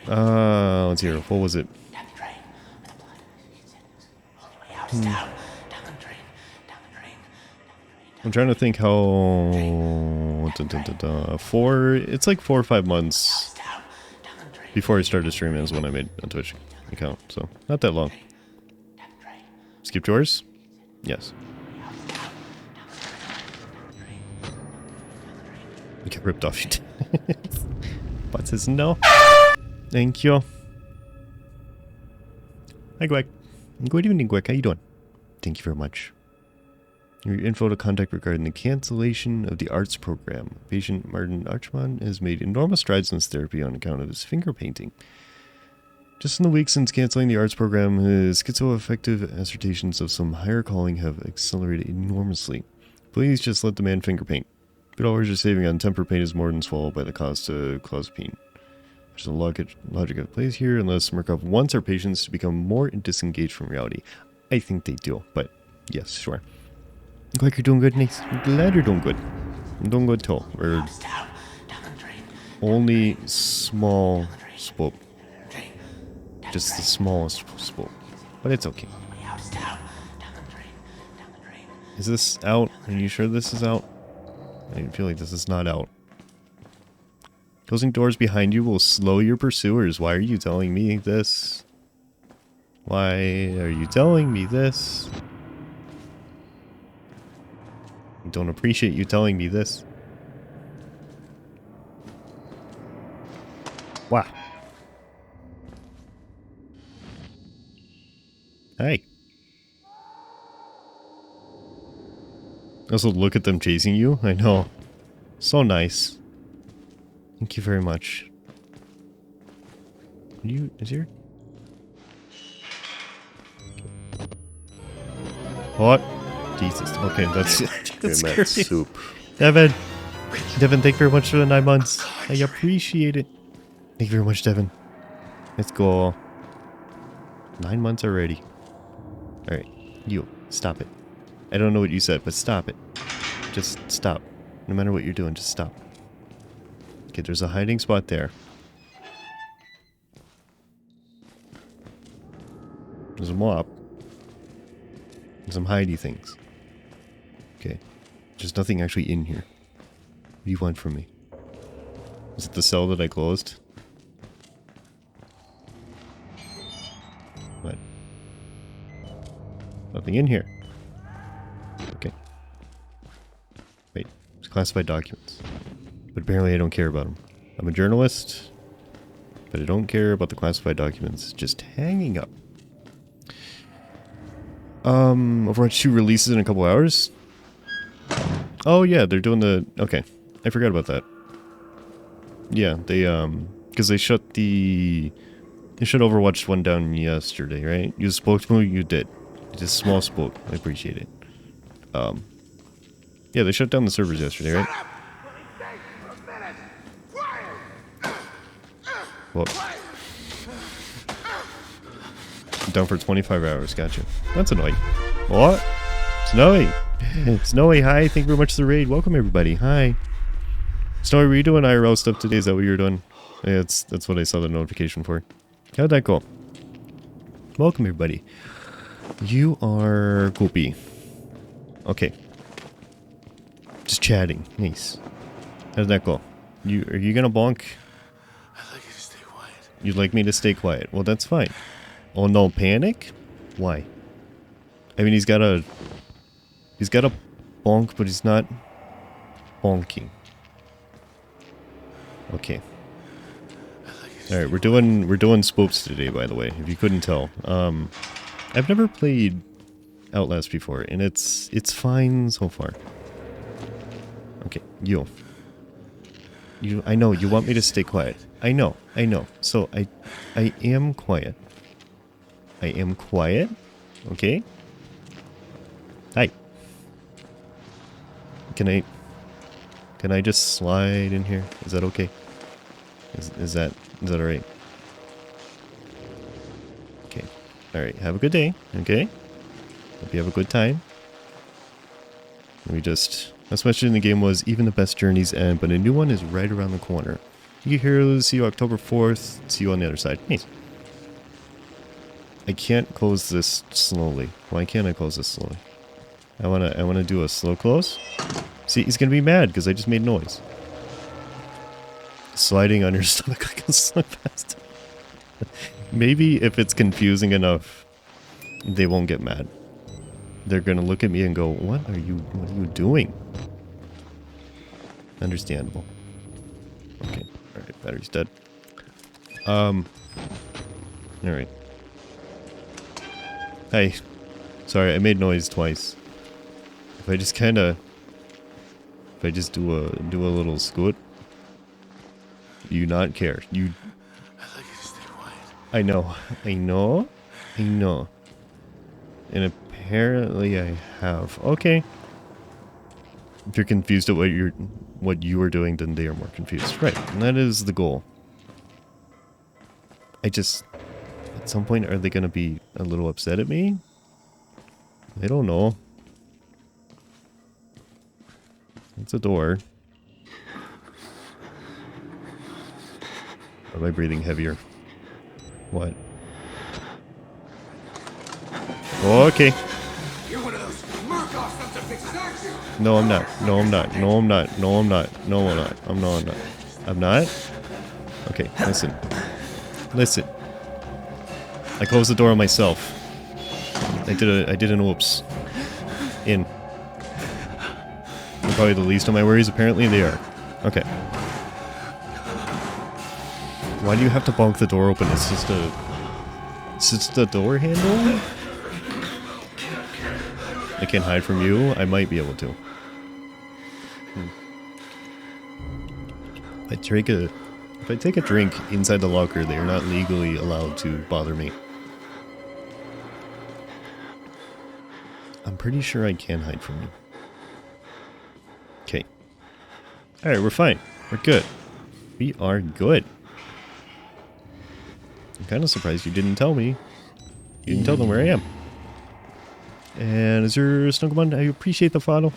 let's see here. What was it? I'm trying to think how... It's like 4 or 5 months before I started streaming is when I made a Twitch account. So, not that long. Skip yours? Yes. You get ripped off. But says no. Thank you. Hi, Greg. Good evening, Greg. How you doing? Thank you very much. Your info to contact regarding the cancellation of the arts program. Patient Martin Archman has made enormous strides in his therapy on account of his finger painting. Just in the week since canceling the arts program, his schizoaffective assertions of some higher calling have accelerated enormously. Please just let the man finger paint. $2 you're saving on temper paint is more than swallowed by the cost of clozapine. There's a logic at plays here unless Murkoff wants our patients to become more disengaged from reality. I think they do, but yes, sure. Look like you're doing good, Nate. I'm glad you're doing good. I'm doing good too. We're only small spoop. Just the smallest spoop. But it's okay. Is this out? Are you sure this is out? I feel like this is not out. Closing doors behind you will slow your pursuers. Why are you telling me this? Why are you telling me this? I don't appreciate you telling me this. Wow. Hey. Also, look at them chasing you. I know. So nice. Thank you very much. Is here? What? Jesus. Okay, that's
That's
great.
soup.
Devin, thank you very much for the 9 months. I appreciate it. Thank you very much, Devin. Let's go. 9 months already. Alright, you, stop it. I don't know what you said, but stop it. Just stop. No matter what you're doing, just stop. Okay, there's a hiding spot there. There's a mop. And some hidey things. Okay. There's nothing actually in here. What do you want from me? Is it the cell that I closed? What? Nothing in here. Okay. Wait. It's classified documents. But apparently I don't care about them. I'm a journalist, but I don't care about the classified documents just hanging up. Overwatch 2 releases in a couple hours? Oh yeah, they're doing the... Okay, I forgot about that. Yeah, they, because they shut the... They shut Overwatch 1 down yesterday, right? You spoke to me? You did. Just a small spoke. I appreciate it. Yeah, they shut down the servers yesterday, right? Well, down for 25 hours, gotcha. That's annoying. What? Snowy! Snowy, hi, thank you very much for the raid. Welcome everybody, hi. Snowy, were you doing IRL stuff today? Is that what you were doing? Yeah, that's what I saw the notification for. How'd that go? Welcome everybody. You are Goopy. Okay. Just chatting. Nice. How'd that go? Are you gonna bonk?
I'd like you to stay quiet.
You'd like me to stay quiet. Well, that's fine. Oh, no panic? Why? I mean, he's got a bonk, but he's not bonking. Okay. Alright, we're doing spoops today, by the way, if you couldn't tell. I've never played Outlast before, and it's fine so far. Okay, you. I know, you want me to stay quiet. I know. So, I am quiet. I am quiet. Okay? Hi. Can I just slide in here? Is that okay? Is that alright? Okay. Alright, have a good day. Okay? Hope you have a good time. Last message in the game was, even the best journeys end, but a new one is right around the corner. You heroes, see you October 4th. See you on the other side. Nice. I can't close this slowly. Why can't I close this slowly? I wanna do a slow close. See, he's gonna be mad because I just made noise. Sliding on your stomach, I can slide past. Maybe if it's confusing enough, they won't get mad. They're gonna look at me and go, what are you doing? Understandable. Okay, alright, battery's dead. Alright. Hey. Sorry, I made noise twice. If I just do a little scoot, you not care.
I'd like you to stay quiet.
I know. And apparently I have. Okay. If you're confused at what you are doing, then they are more confused. Right, and that is the goal. At some point, are they gonna be a little upset at me? I don't know. It's a door. Or am I breathing heavier? What? Okay.
You're one of those Murkoff sons of bitches, aren't you?
No, I'm not. No, I'm not. No, I'm not. No, I'm not. No, I'm not. I'm not. I'm not? Okay, listen. Listen. I closed the door on myself. I did an oops. In. They're probably the least of my worries. Apparently they are. Okay. Why do you have to bonk the door open? It's just a door handle? I can't hide from you. I might be able to. If I take a drink inside the locker, they are not legally allowed to bother me. I'm pretty sure I can hide from you. Okay. Alright, we're fine. We're good. We are good. I'm kind of surprised you didn't tell me. You didn't tell them where I am. And is there Snuggleman? I appreciate the follow.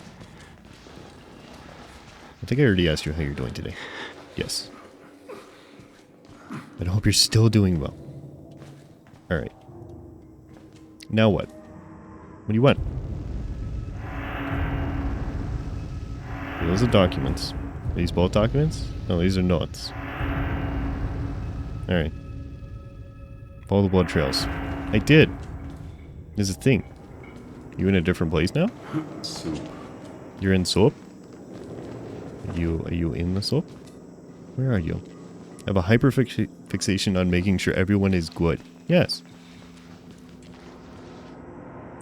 I think I already asked you how you're doing today. Yes. But I hope you're still doing well. Alright. Now what? What do you want? Those are documents. Are these both documents? No, these are notes. Alright. Follow the blood trails. I did. There's a thing. You in a different place now?
Soup.
You're in soap? Are you in the soap? Where are you? I have a hyperfixation on making sure everyone is good. Yes.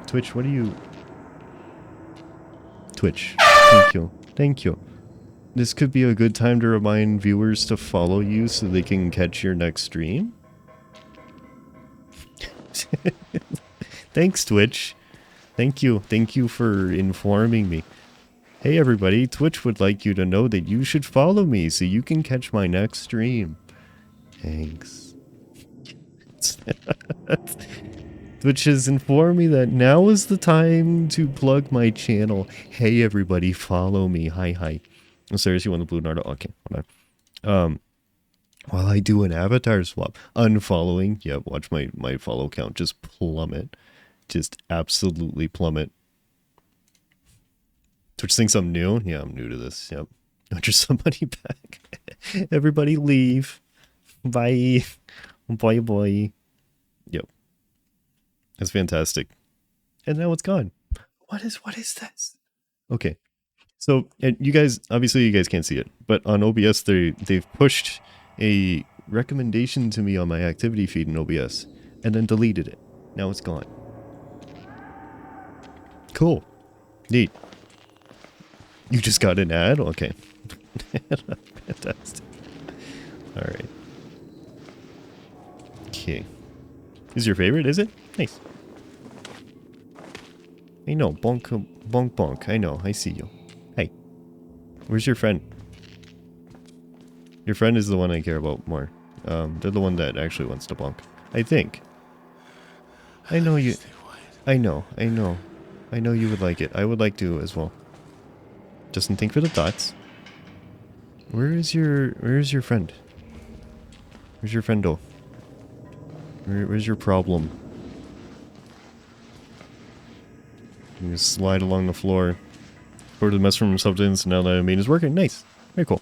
Twitch, what are you... Twitch. Thank you. Thank you. This could be a good time to remind viewers to follow you so they can catch your next stream. Thanks, Twitch. Thank you. Thank you for informing me. Hey everybody, Twitch would like you to know that you should follow me so you can catch my next stream. Thanks. Twitch has informed me that now is the time to plug my channel. Hey everybody, follow me. Hi. Oh, seriously, you want the blue Nardo? Okay, hold on. While I do an avatar swap, unfollowing. Yeah, watch my follow count just plummet. Just absolutely plummet. Twitch thinks I'm new? Yeah, I'm new to this. Yep. Don't just somebody back. Everybody leave. Bye. Bye. Yep. That's fantastic. And now it's gone. What is this? Okay. So, and you guys, obviously you guys can't see it, but on OBS they've pushed a recommendation to me on my activity feed in OBS and then deleted it. Now it's gone. Cool. Neat. You just got an ad? Okay. Fantastic. Alright. Okay. Is your favorite, is it? Nice. I know. Bonk, bonk, bonk. I know. I see you. Hey. Where's your friend? Your friend is the one I care about more. They're the one that actually wants to bonk. I think. I know you... I know you would like it. I would like to as well. Justin, think for the thoughts. Where is your friend? Where's your friendo? Where's your problem? You just slide along the floor. Or the mess from substance, now that I made is working. Nice. Very cool.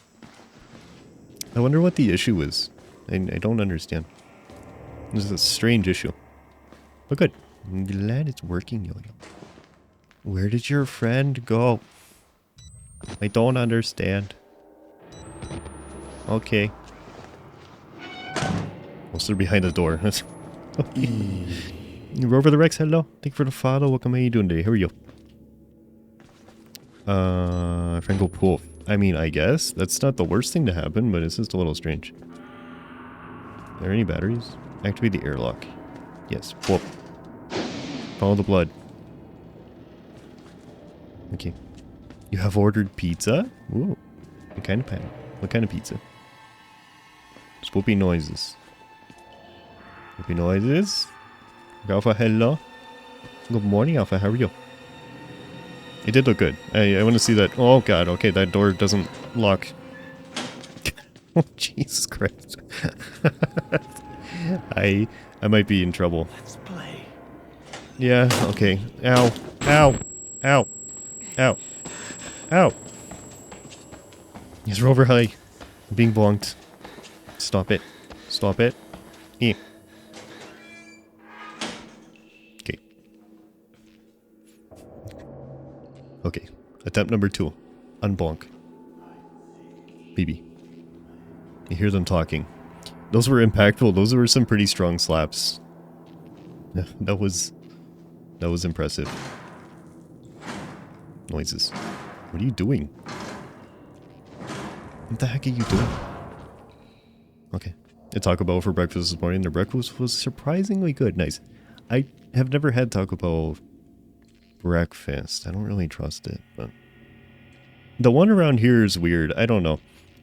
I wonder what the issue is. I don't understand. This is a strange issue. But good. I'm glad it's working, Yo-Yo. Where did your friend go? I don't understand. Okay. Well, they're behind the door. Rover the Rex, hello. Thank you for the follow. Welcome. How you doing today? How are you? Friend go pool. I mean, I guess. That's not the worst thing to happen, but it's just a little strange. Are there any batteries? Activate the airlock. Yes. Whoop. Follow the blood. Okay. You have ordered pizza? Ooh. What kind of pan? What kind of pizza? Spoopy noises. Spoopy noises. Alpha, hello. Good morning, Alpha. How are you? It did look good. I want to see that. Oh god, okay, that door doesn't lock. Oh, Jesus Christ. I might be in trouble.
Let's play.
Yeah, okay. Ow. Ow. Ow. Ow. Ow. Yes, Rover, hi. I'm being bonked. Stop it. Stop it. Eh. Okay. Okay. Attempt number 2. Unbonk. Maybe. You hear them talking. Those were impactful. Those were some pretty strong slaps. That was impressive. Noises. What are you doing? What the heck are you doing? Okay. I Taco Bell for breakfast this morning. Their breakfast was surprisingly good. Nice. I have never had Taco Bell breakfast. I don't really trust it, but the one around here is weird. I don't know.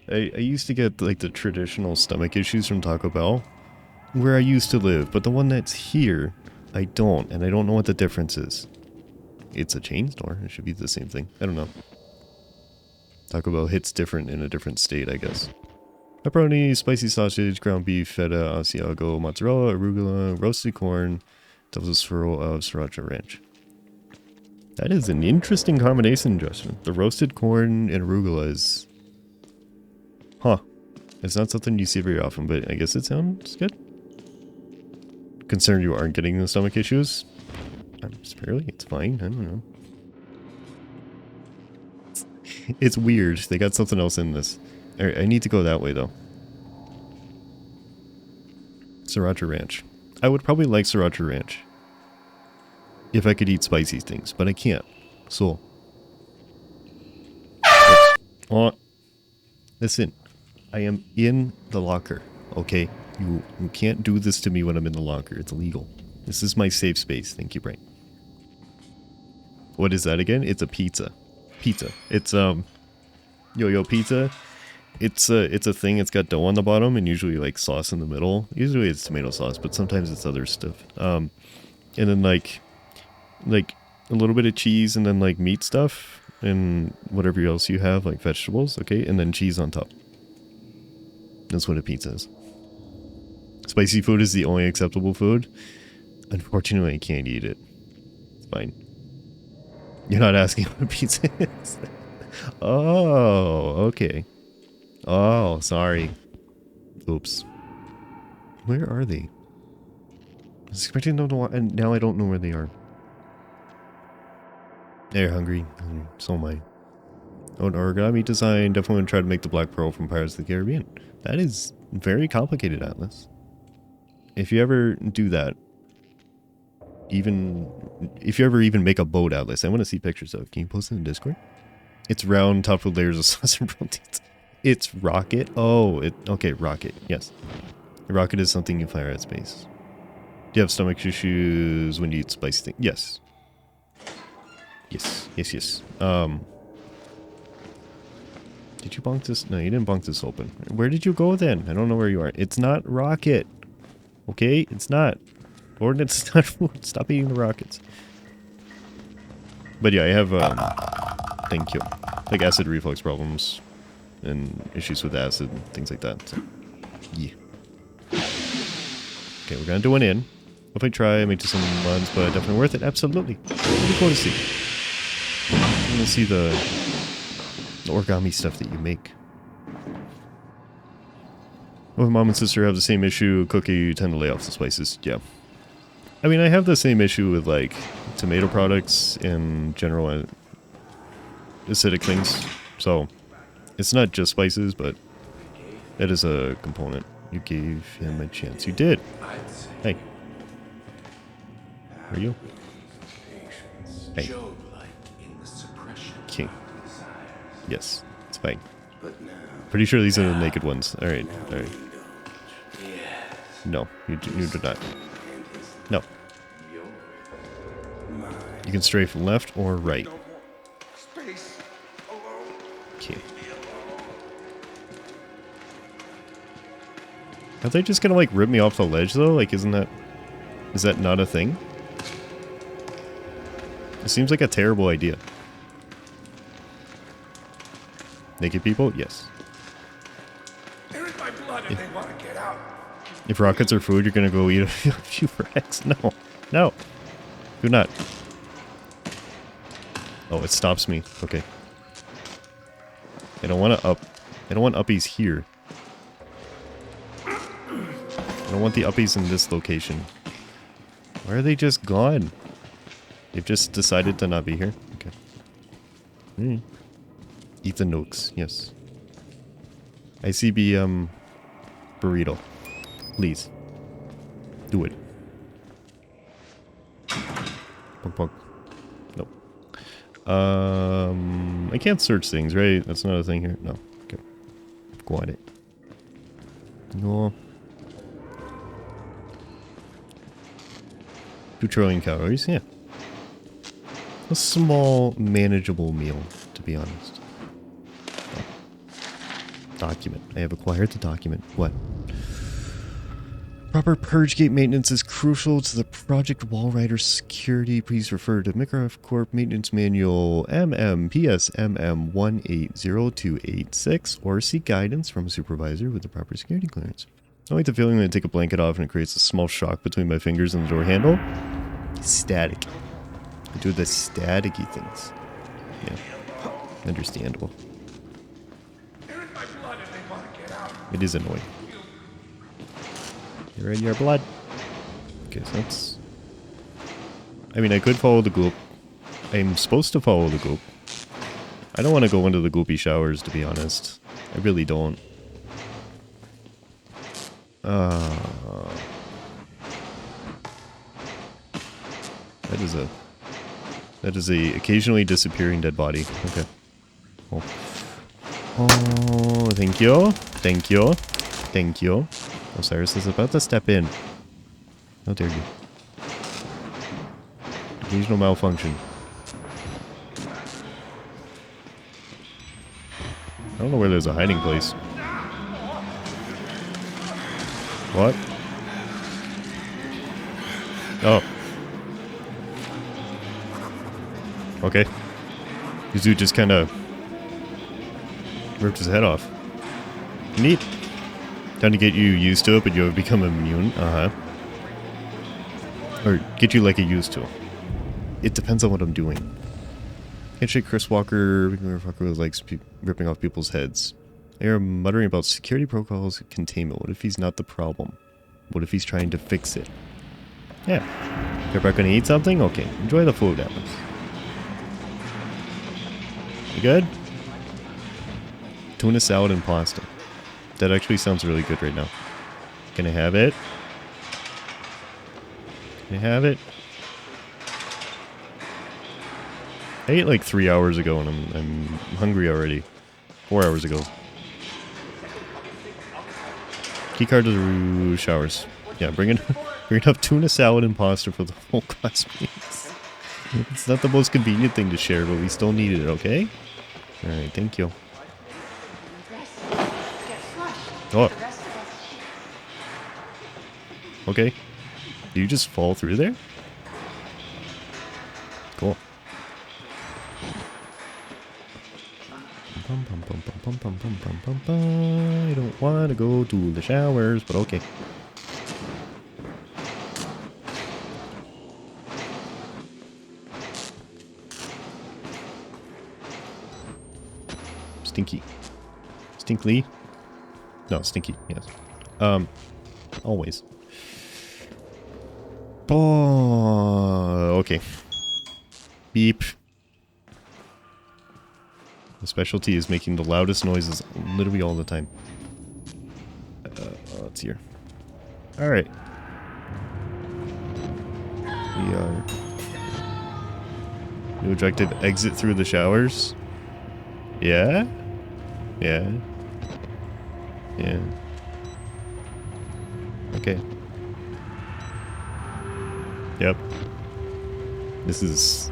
I used to get like the traditional stomach issues from Taco Bell where I used to live, but the one that's here, I don't, and I don't know what the difference is. It's a chain store. It should be the same thing. I don't know. Taco Bell hits different in a different state, I guess. Pepperoni, spicy sausage, ground beef, feta, Asiago, mozzarella, arugula, roasted corn, double swirl of sriracha ranch. That is an interesting combination, Justin. The roasted corn and arugula is... Huh. It's not something you see very often, but I guess it sounds good. Concerned you aren't getting the stomach issues? Apparently, it's fine. I don't know. It's weird. They got something else in this. Alright, I need to go that way, though. Sriracha ranch. I would probably like sriracha ranch if I could eat spicy things, but I can't. So. Oh. Listen. I am in the locker, okay? You can't do this to me when I'm in the locker. It's illegal. This is my safe space. Thank you, Brain. What is that again? It's a pizza. Pizza. It's, yo-yo pizza. It's a thing. It's got dough on the bottom and usually, like, sauce in the middle. Usually it's tomato sauce, but sometimes it's other stuff. And then, like a little bit of cheese and then, like, meat stuff and whatever else you have, like vegetables, okay? And then cheese on top. That's what a pizza is. Spicy food is the only acceptable food. Unfortunately, I can't eat it. It's fine. You're not asking what a pizza is. Oh, okay. Oh, sorry. Oops. Where are they? I was expecting them to walk, and now I don't know where they are. They're hungry. So am I. Oh, an origami design. Definitely want to try to make the Black Pearl from Pirates of the Caribbean. That is very complicated, Atlas. If you ever do that, if you ever even make a boat, Atlas, I want to see pictures of. Can you post it in Discord? It's round, topped with layers of sauce and proteins. It's rocket. Oh, okay, rocket. Yes, a rocket is something you fire at space. Do you have stomach issues when you eat spicy things? Yes. Yes. Did you bonk this? No, you didn't bonk this open. Where did you go then? I don't know where you are. It's not rocket. Okay? It's not. Ordnance is not food. Stop eating the rockets. But yeah, I have, thank you. Like acid reflux problems and issues with acid and things like that. So, yeah. Okay, we're gonna do one in. Hopefully try, make some ones, but definitely worth it. Absolutely. Pretty cool to see. I want to see the origami stuff that you make. Well, mom and sister have the same issue. Cookie tend to lay off the spices. Yeah. I mean, I have the same issue with, like, tomato products and general acidic things. So, it's not just spices, but that is a component. You gave him a chance. You did. Hey. Are you? Hey. King. Yes, it's fine. Pretty sure these are the naked ones. Alright, alright. No, you do not. No. You can strafe left or right. Okay. Are they just gonna like rip me off the ledge though? Like is that not a thing? It seems like a terrible idea. Naked people? Yes. If rockets are food, you're gonna go eat a few frags? No. No. Do not. Oh, it stops me. Okay. I don't want to up. I don't want uppies here. I don't want the uppies in this location. Why are they just gone? They've just decided to not be here? Okay. Eat the nooks, yes. ICB, burrito. Please. Do it. Punk punk. Nope. I can't search things, right? That's not a thing here. No. Okay. Got it. No. 2 trillion calories, yeah. A small, manageable meal, to be honest. Oh. Document. I have acquired the document. What? Proper purge gate maintenance is crucial to the Project Wallrider security. Please refer to Microsoft Corp Maintenance Manual MMPSMM 180286 or seek guidance from a supervisor with the proper security clearance. I like the feeling that I take a blanket off and it creates a small shock between my fingers and the door handle. Static. I do the staticky things. Yeah. Understandable. It is annoying. You're in your blood. Okay, so that's... I mean, I could follow the goop. I'm supposed to follow the goop. I don't want to go into the goopy showers, to be honest. I really don't. That is a occasionally disappearing dead body. Okay. Oh. Oh, thank you. Thank you. Thank you. Osiris is about to step in. How dare you. Occasional malfunction. I don't know where there's a hiding place. What? Oh. Okay. This dude just kind of ripped his head off. Neat. Time to get you used to it, but you have become immune. Or get you like a used to. It depends on what I'm doing. Can't shake Chris Walker. Walker likes ripping off people's heads. They are muttering about security protocols and containment. What if he's not the problem? What if he's trying to fix it? Yeah. Everybody gonna eat something? Okay. Enjoy the food, Atlas. You good? Tuna salad and pasta. That actually sounds really good right now. Can I have it? Can I have it? I ate like 3 hours ago and I'm hungry already. 4 hours ago. Keycard to the showers. Yeah, bring up tuna salad and pasta for the whole class, please. It's not the most convenient thing to share, but we still need it, okay? Alright, thank you. Oh. Okay. Do you just fall through there? Cool. I don't want to go to the showers, but okay. Stinky. Stinkly? No, stinky, yes. Always. Oh, okay. Beep. The specialty is making the loudest noises literally all the time. Let's hear. Alright. We are... New objective, exit through the showers. Yeah? Yeah. Yeah. Okay. Yep. This is...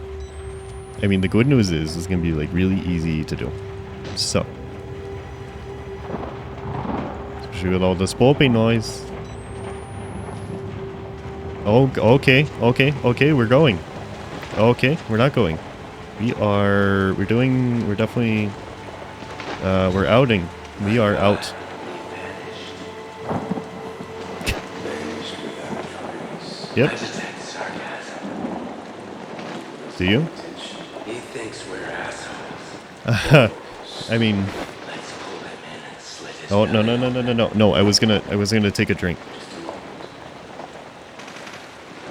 I mean, the good news is it's going to be, like, really easy to do. So. Especially with all the spoopy noise. Oh, okay, okay, okay, we're going. Okay, we're not going. We're definitely, we're outing. We are out. Yep. Do you?
He thinks we're assholes.
I mean... Oh, no, I was gonna take a drink.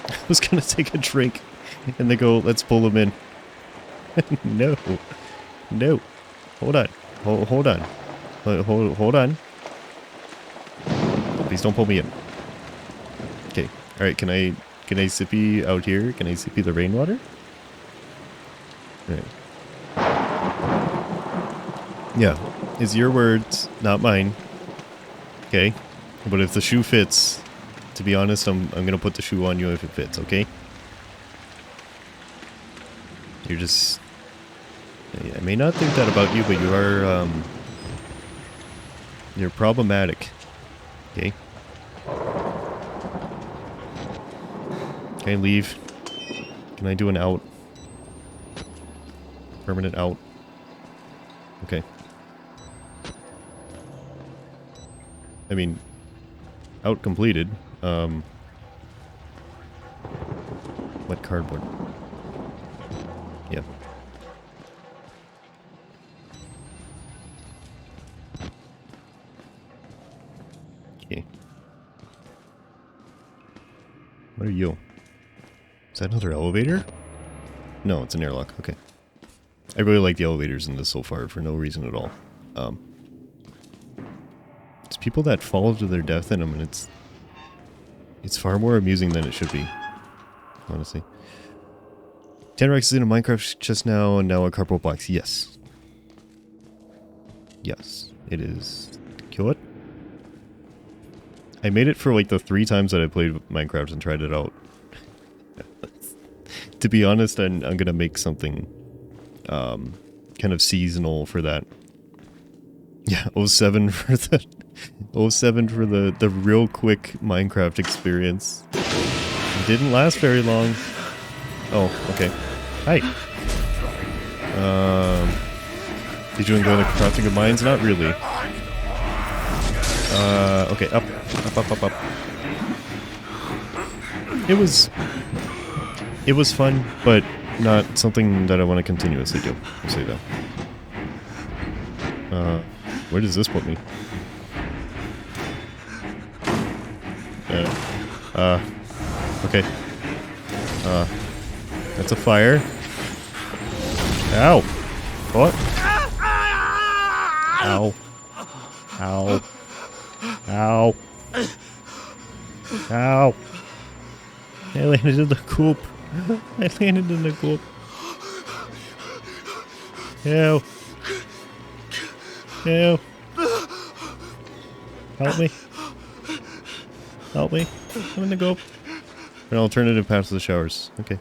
I was gonna take a drink. And they go, let's pull him in. No. No. Hold on. Hold on. Hold on. Please don't pull me in. Okay. Alright, can I sippy out here? Can I sippy the rainwater? Alright. Yeah. It's your words, not mine. Okay. But if the shoe fits, to be honest, I'm gonna put the shoe on you if it fits, okay? You're just... I may not think that about you, but you are, you're problematic. Okay? Can I leave? Can I do an out? Permanent out. Okay. I mean, out completed. What cardboard? Yep. Okay. What are you? Is that another elevator? No, it's an airlock. Okay. I really like the elevators in this so far for no reason at all. It's people that fall to their death in them, and it's far more amusing than it should be. Honestly. 10 Rex is in a Minecraft just now, and now a cardboard box. Yes. Yes, it is. Kill it. I made it for like the 3 times that I played Minecraft and tried it out. To be honest, I'm gonna make something kind of seasonal for that. Yeah, 07 for the 07 for the real quick Minecraft experience. It didn't last very long. Oh, okay. Hi. Did you enjoy the crafting of mines? Not really. Okay, up. It was fun, but not something that I want to continuously do. I'll say that. Where does this put me? Okay. That's a fire. Ow! What? Ow. Ow. Ow. Ow. I landed in the coop. I landed in the coop. Ew. Ew. Help me. Help me. I'm in the coop. An alternative path to the showers. Okay.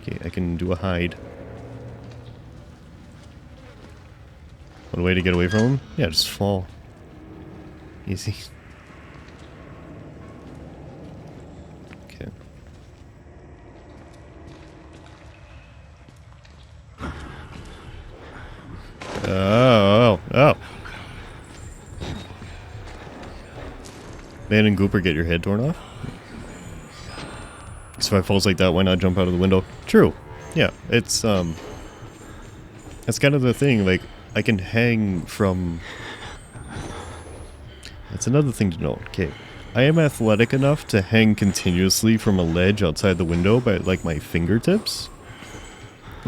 Okay, I can do a hide. One way to get away from him? Yeah, just fall. Easy. Okay. Oh. Man and Gooper get your head torn off? So if I falls like that, why not jump out of the window? True. Yeah, it's, that's kind of the thing, like, I can hang from... That's another thing to note. Okay, I am athletic enough to hang continuously from a ledge outside the window by, like, my fingertips.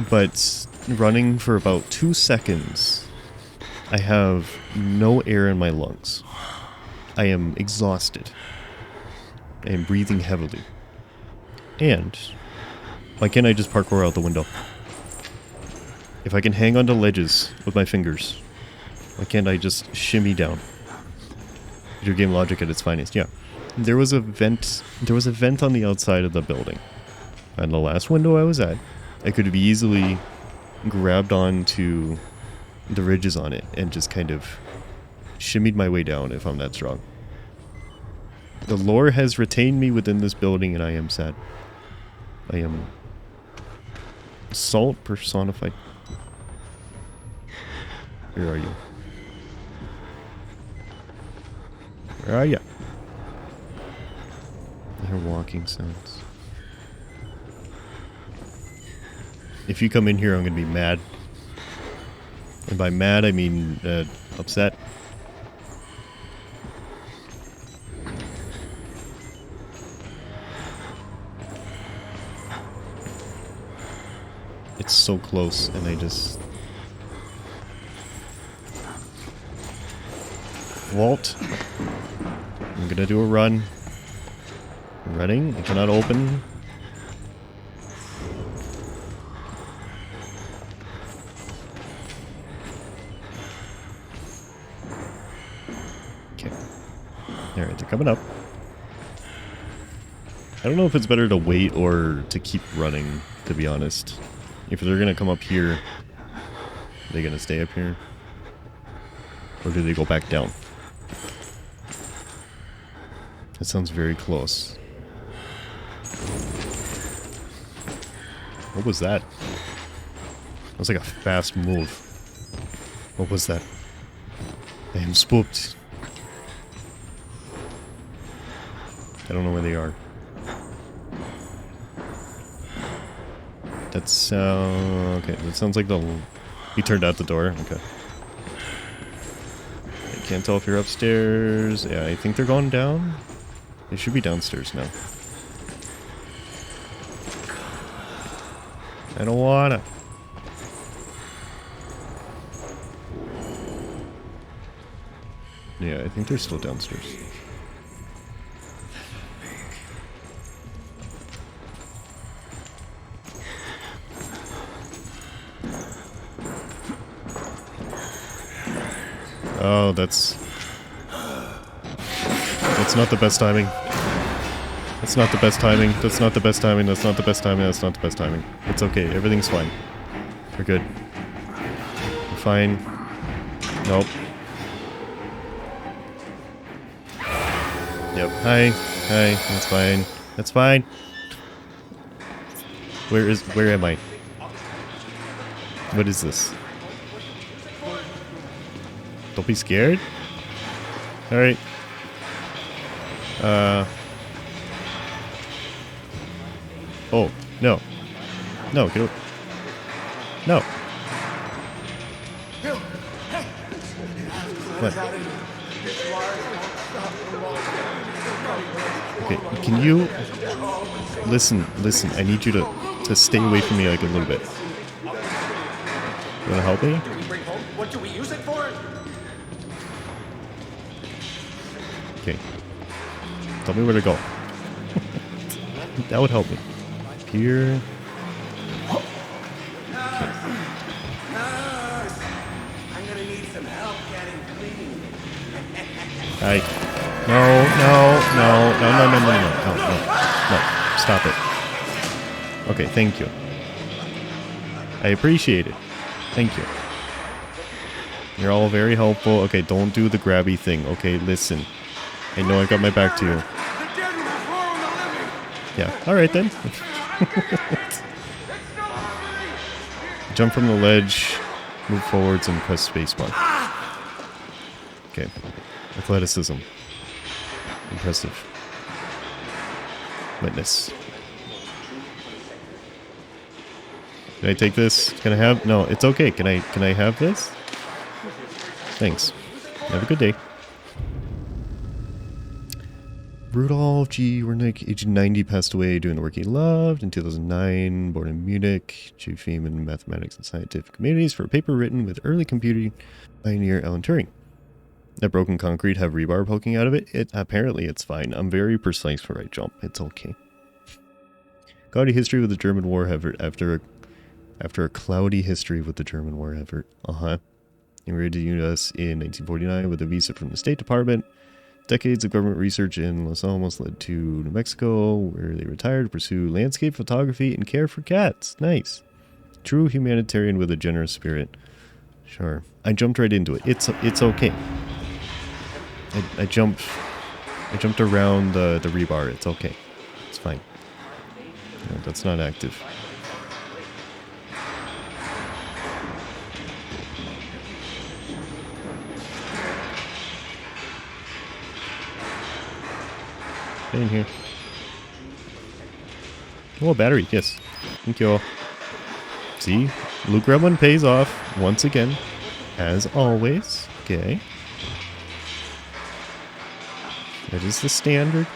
But running for about 2 seconds, I have no air in my lungs. I am exhausted. I am breathing heavily. And why can't I just parkour out the window? If I can hang onto ledges with my fingers, why can't I just shimmy down? Video game logic at its finest. Yeah. There was a vent on the outside of the building. And the last window I was at, I could have easily grabbed onto the ridges on it and just kind of shimmied my way down if I'm that strong. The lore has retained me within this building and I am sad. I am salt personified. Where are you? Where are you? I hear walking sounds. If you come in here, I'm gonna be mad. And by mad, I mean upset. It's so close, and I just... Walt. I'm gonna do a run. I'm running. I cannot open. Alright, they're coming up. I don't know if it's better to wait or to keep running, to be honest. If they're gonna come up here, are they gonna stay up here? Or do they go back down? That sounds very close. What was that? That was like a fast move. What was that? I am spooked. I don't know where they are. That's, okay, that sounds like he turned out the door, okay. I can't tell if you're upstairs. Yeah, I think they're going down. They should be downstairs now. I don't wanna. Yeah, I think they're still downstairs. Oh, that's not the best timing. That's not the best timing. That's not the best timing. That's not the best timing. That's not the best timing. It's okay. Everything's fine. We're good. We're fine. Nope. Yep. Hi. Hi. That's fine. That's fine. Where am I? What is this? Don't be scared. Alright. Oh, no. No, get over. No. What? Okay, can you... Listen, I need you to stay away from me like a little bit. You wanna help me?
What do we use it for?
Okay. Tell me where to go. That would help me. Here.
I'm gonna need some help getting clean.
Hi. No. Stop it. Okay, thank you. I appreciate it. Thank you. You're all very helpful. Okay, don't do the grabby thing. Okay, listen. I know I got my back to you. Yeah, alright then. Jump from the ledge, move forwards, and press spacebar. Okay. Athleticism. Impressive. Witness. Can I take this? Can I have... No, it's okay. Can I have this? Thanks. Have a good day. Rudolf G. Wernick, age 90, passed away doing the work he loved in 2009. Born in Munich, achieved fame in mathematics and scientific communities for a paper written with early computing pioneer Alan Turing. That broken concrete have rebar poking out of it? Apparently it's fine. I'm very precise where I jump. It's okay. Cloudy history with the German war effort after a cloudy history with the German war effort. Immigrated to the U.S. in 1949 with a visa from the State Department. Decades of government research in Los Alamos led to New Mexico, where they retired to pursue landscape photography and care for cats. Nice. True humanitarian with a generous spirit. Sure. I jumped right into it. It's okay. I jumped around the rebar. It's okay. It's fine. No, that's not active. Get in here. Oh, battery. Yes. Thank you all. See? Loot Gremlin pays off once again. As always. Okay. That is the standard.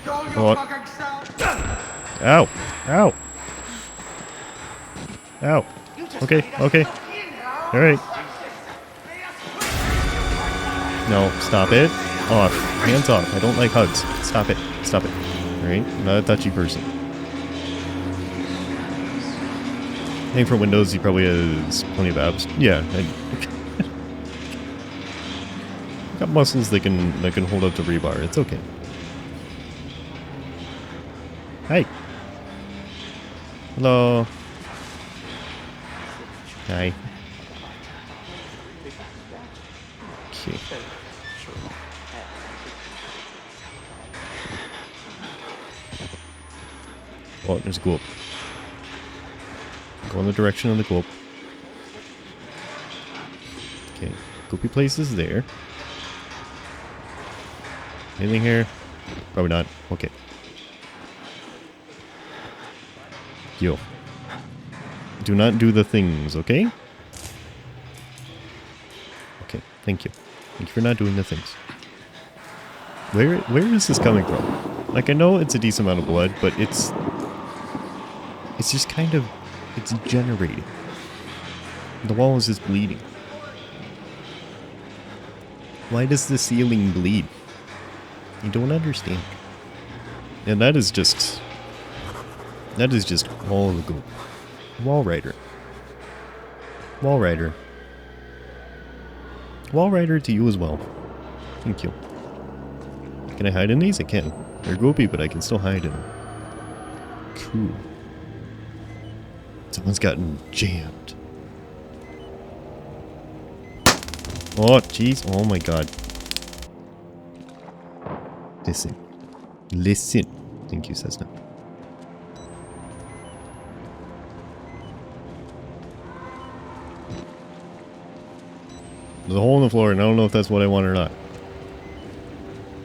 Oh. Ow. Ow. Ow. Okay. Okay. Alright. No, stop it. Off. Hands off. I don't like hugs. Stop it. Stop it. Alright? I'm not a touchy person. I think for Windows he probably has plenty of apps. Yeah. Got muscles that can hold up the rebar. It's okay. Hi. Hello. Hi. Okay. Oh, there's a gulp. Go in the direction of the gulp. Okay. Goopy place is there. Anything here? Probably not. Okay. Yo. Do not do the things, okay? Okay, thank you. Thank you for not doing the things. Where is this coming from? Like, I know it's a decent amount of blood, but it's just kind of, it's generating. The wall is just bleeding. Why does the ceiling bleed? You don't understand. And that is just all the goop. Wall rider. Wall rider. Wall rider to you as well. Thank you. Can I hide in these? I can. They're goopy, but I can still hide in them. Cool. Someone's gotten jammed. Oh, jeez. Oh my god. Listen. Listen. Thank you, Cessna. There's a hole in the floor, and I don't know if that's what I want or not.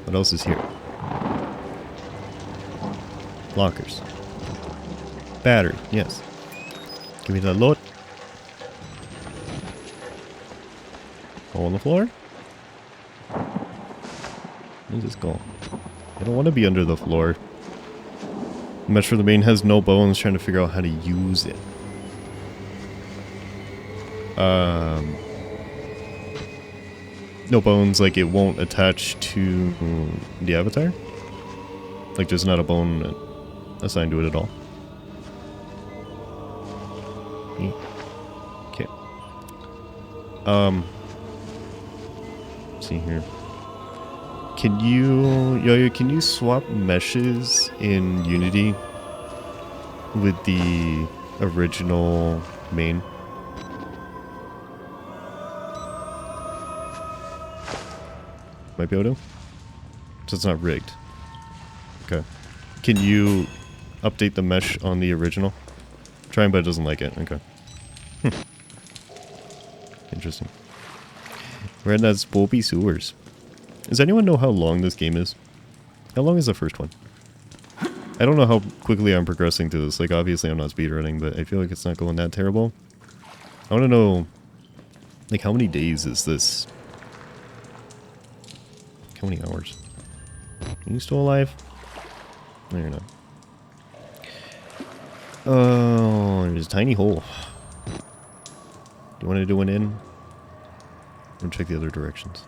What else is here? Lockers. Battery, yes. Give me the load. Hole in the floor? Where's this go? I don't want to be under the floor. Mesh for the main has no bones, trying to figure out how to use it. No bones, like it won't attach to the avatar? Like there's not a bone assigned to it at all? Okay. Let's see here. Can you, Yo-Yo, can you swap meshes in Unity with the original main? Might be able to? So it's not rigged. Okay. Can you update the mesh on the original? Trying, but it doesn't like it. Okay. Interesting. We're in that Spoopy sewers. Does anyone know how long this game is? How long is the first one? I don't know how quickly I'm progressing through this. Like, obviously I'm not speedrunning, but I feel like it's not going that terrible. I want to know, like, how many days is this? How many hours? Are you still alive? No, you're not. Oh, there's a tiny hole. Do you want to do an in? I'm gonna check the other directions.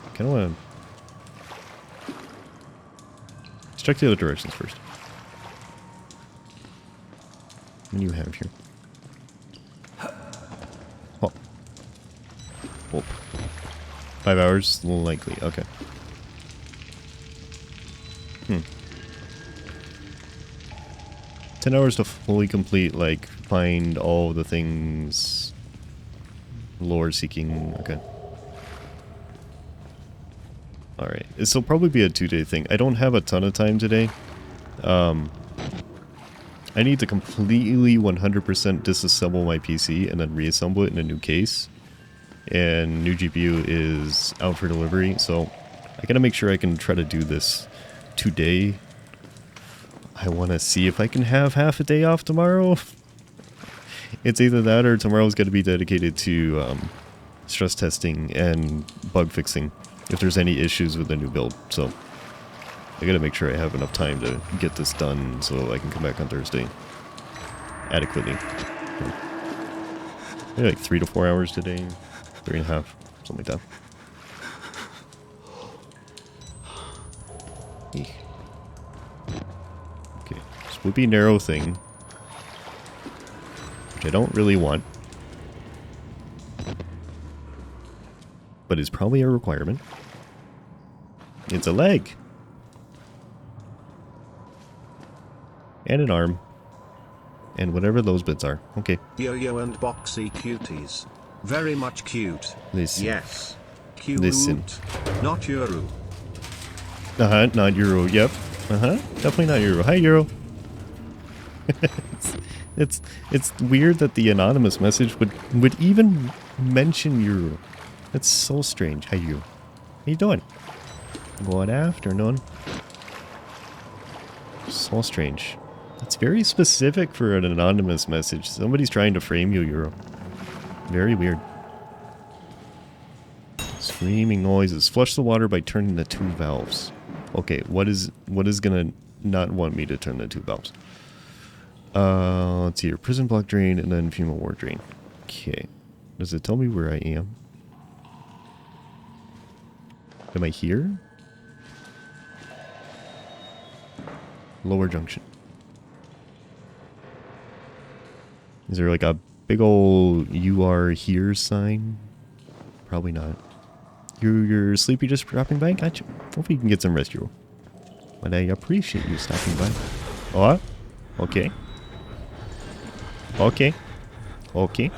I kinda wanna... Let's check the other directions first. What do you have here? Oh. Whoop. 5 hours? Likely. Okay. 10 hours to fully complete, like, find all the things... Lore seeking. Okay. Alright. This will probably be a 2-day thing. I don't have a ton of time today. I need to completely 100% disassemble my PC and then reassemble it in a new case. And new GPU is out for delivery, so I gotta make sure I can try to do this today. I want to see if I can have half a day off tomorrow. It's either that or tomorrow's got to be dedicated to stress testing and bug fixing if there's any issues with the new build. So I gotta make sure I have enough time to get this done so I can come back on Thursday adequately. Maybe like 3 to 4 hours today, 3.5, something like that. Eek. Okay, swoopy narrow thing, which I don't really want, but is probably a requirement. It's a leg. And an arm. And whatever those bits are. Okay.
Yo-yo and Boxy cuties. Very much cute.
Listen.
Yes. Cute.
Listen.
Not Euro.
Uh-huh, not Euro. Yep. Uh-huh. Definitely not Euro. Hi, Euro. it's weird that the anonymous message would even mention Euro. That's so strange. Hi, Euro. How you doing? Good afternoon. So strange. It's very specific for an anonymous message. Somebody's trying to frame you, Euro. Very weird. Screaming noises. Flush the water by turning the 2 valves. Okay, what is gonna not want me to turn the 2 valves? Let's see here. Prison block drain and then female ward drain. Okay. Does it tell me where I am? Am I here? Lower junction. Is there like a big old "you are here" sign? Probably not. You're sleepy just dropping by? Gotcha. Hopefully you can get some rest, Euro. But I appreciate you stopping by. Oh, okay. Okay. Okay.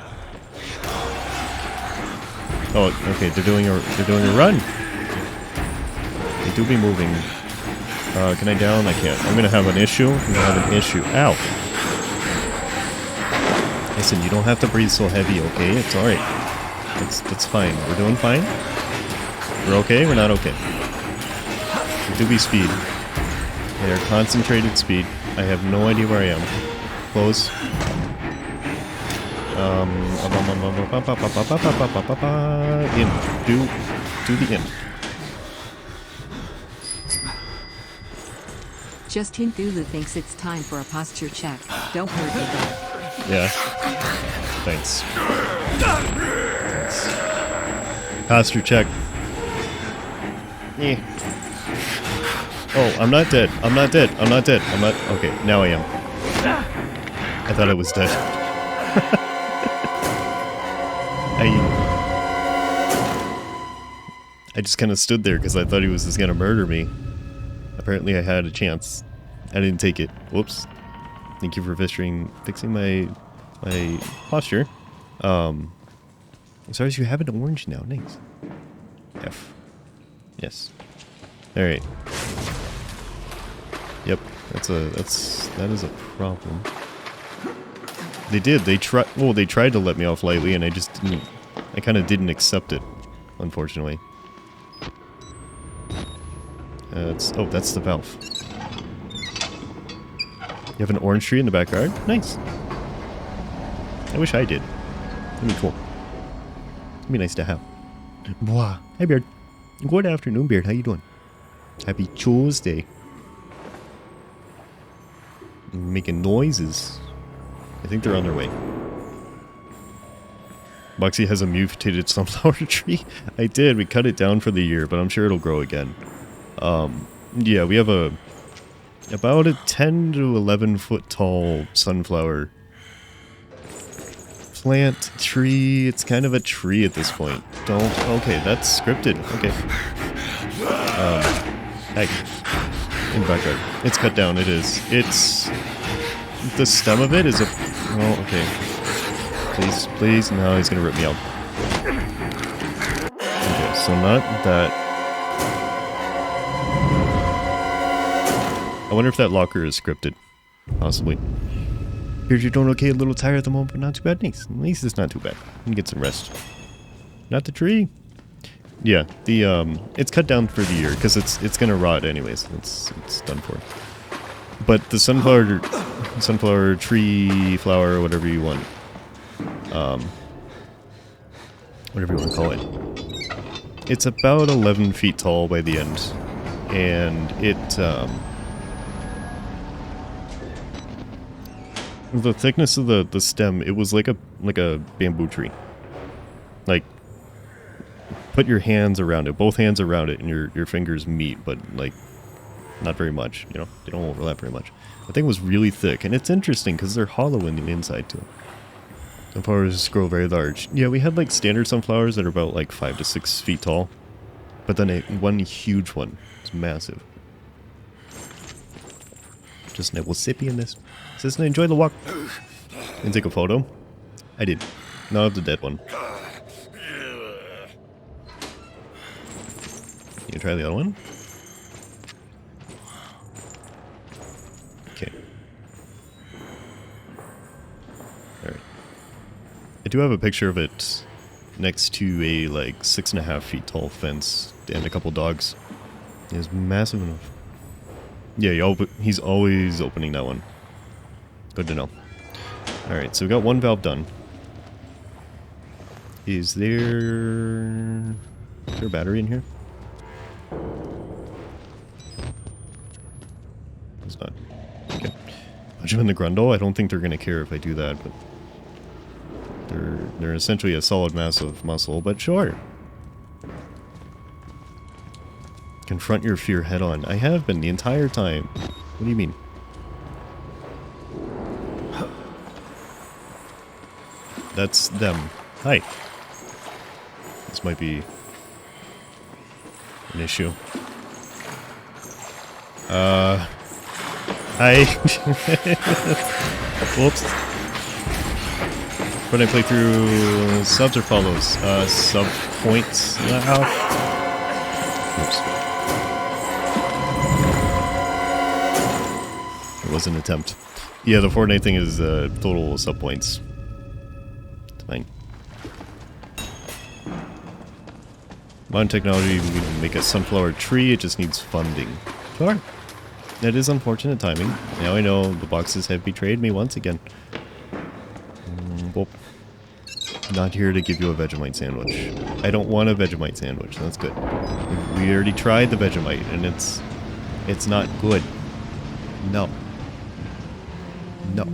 Oh, okay. They're doing a run. They do be moving. Can I down? I can't. I'm gonna have an issue. I'm gonna have an issue. Ow. Listen, you don't have to breathe so heavy, okay? It's alright. It's fine. We're doing fine. We're okay? We're not okay. It do be speed. They are concentrated speed. I have no idea where I am. Close. In. Do the in.
Justin Thulu thinks it's time for a posture check. Don't hurt your back.
Yeah. Thanks. Posture check. Yeah. Oh, I'm not dead. I'm not dead. I'm not dead. I'm not... Okay, now I am. I thought I was dead. I just kind of stood there because I thought he was just going to murder me. Apparently I had a chance. I didn't take it. Whoops. Thank you for fixing my posture. As far as you have an orange now, nice. F. Yes. Alright. Yep. That is a problem. They tried to let me off lightly and I kinda didn't accept it, unfortunately. Oh, that's the valve. You have an orange tree in the backyard? Nice. I wish I did. That'd be cool. It'd be nice to have. Mwah. Hi, Beard. Good afternoon, Beard. How you doing? Happy Tuesday. Making noises. I think they're on their way. Moxie has a mutated sunflower tree. I did. We cut it down for the year, but I'm sure it'll grow again. Yeah, we have about a 10 to 11 foot tall sunflower plant tree. It's kind of a tree at this point. Okay, that's scripted. Okay. In backyard. It's cut down. It is. The stem of it is oh, okay. Please. No, he's gonna rip me out. Okay, so not that. I wonder if that locker is scripted. Possibly. Here's you're doing okay, a little tired at the moment, but not too bad. Nice. At least it's not too bad. You can get some rest. Not the tree. Yeah, it's cut down for the year because it's gonna rot anyways. It's done for. But the sunflower tree, flower, whatever you want, whatever you want to call it. It's about 11 feet tall by the end, and the thickness of the stem, it was like a bamboo tree. Like, put your hands around it, both hands around it, and your fingers meet, but like not very much, you know, they don't overlap very much. The thing was really thick, and it's interesting because they're hollow in the inside too. Sunflowers grow very large. Yeah, we had like standard sunflowers that are about like 5 to 6 feet tall, But then one huge one. It's massive. Just a sippy in this. Says, enjoy the walk. And take a photo. I did. Not of the dead one. You try the other one? Okay. Alright. I do have a picture of it next to a, like, 6.5 feet tall fence and a couple dogs. It's massive enough. Yeah, he's always opening that one. Good to know. Alright, so we got one valve done. Is there a battery in here? It's not. Okay. Punch him in the grundle. I don't think they're gonna care if I do that, but they're essentially a solid mass of muscle, but sure. Confront your fear head on. I have been the entire time. What do you mean? That's them. Hi. This might be an issue. Hi. Whoops. When I play through subs or follows? Sub points. Oops. It was an attempt. Yeah, the Fortnite thing is total sub points. It's fine. Modern technology, we can make a sunflower tree, it just needs funding. Sure. That is unfortunate timing. Now I know the boxes have betrayed me once again. Well, not here to give you a Vegemite sandwich. I don't want a Vegemite sandwich. That's good. We already tried the Vegemite, and it's not good. No. No.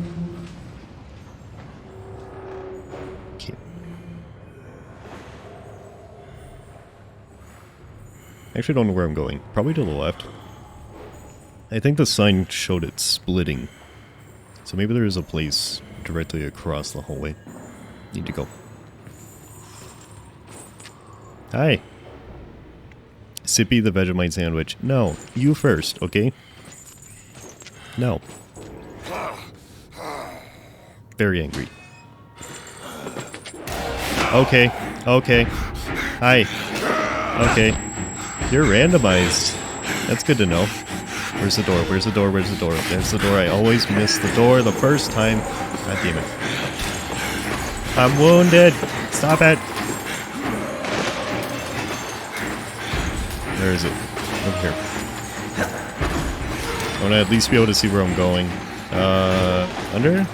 Okay. Actually, don't know where I'm going. Probably to the left. I think the sign showed it splitting. So maybe there is a place directly across the hallway. Need to go. Hi. Sippy the Vegemite sandwich. No, you first, okay? No. Very angry. Okay, okay. Hi. Okay. You're randomized. That's good to know. Where's the door? Where's the door? Where's the door? There's the door. I always miss the door the first time. God damn it. I'm wounded. Stop it. Where is it? Over here. I want to at least be able to see where I'm going. Under?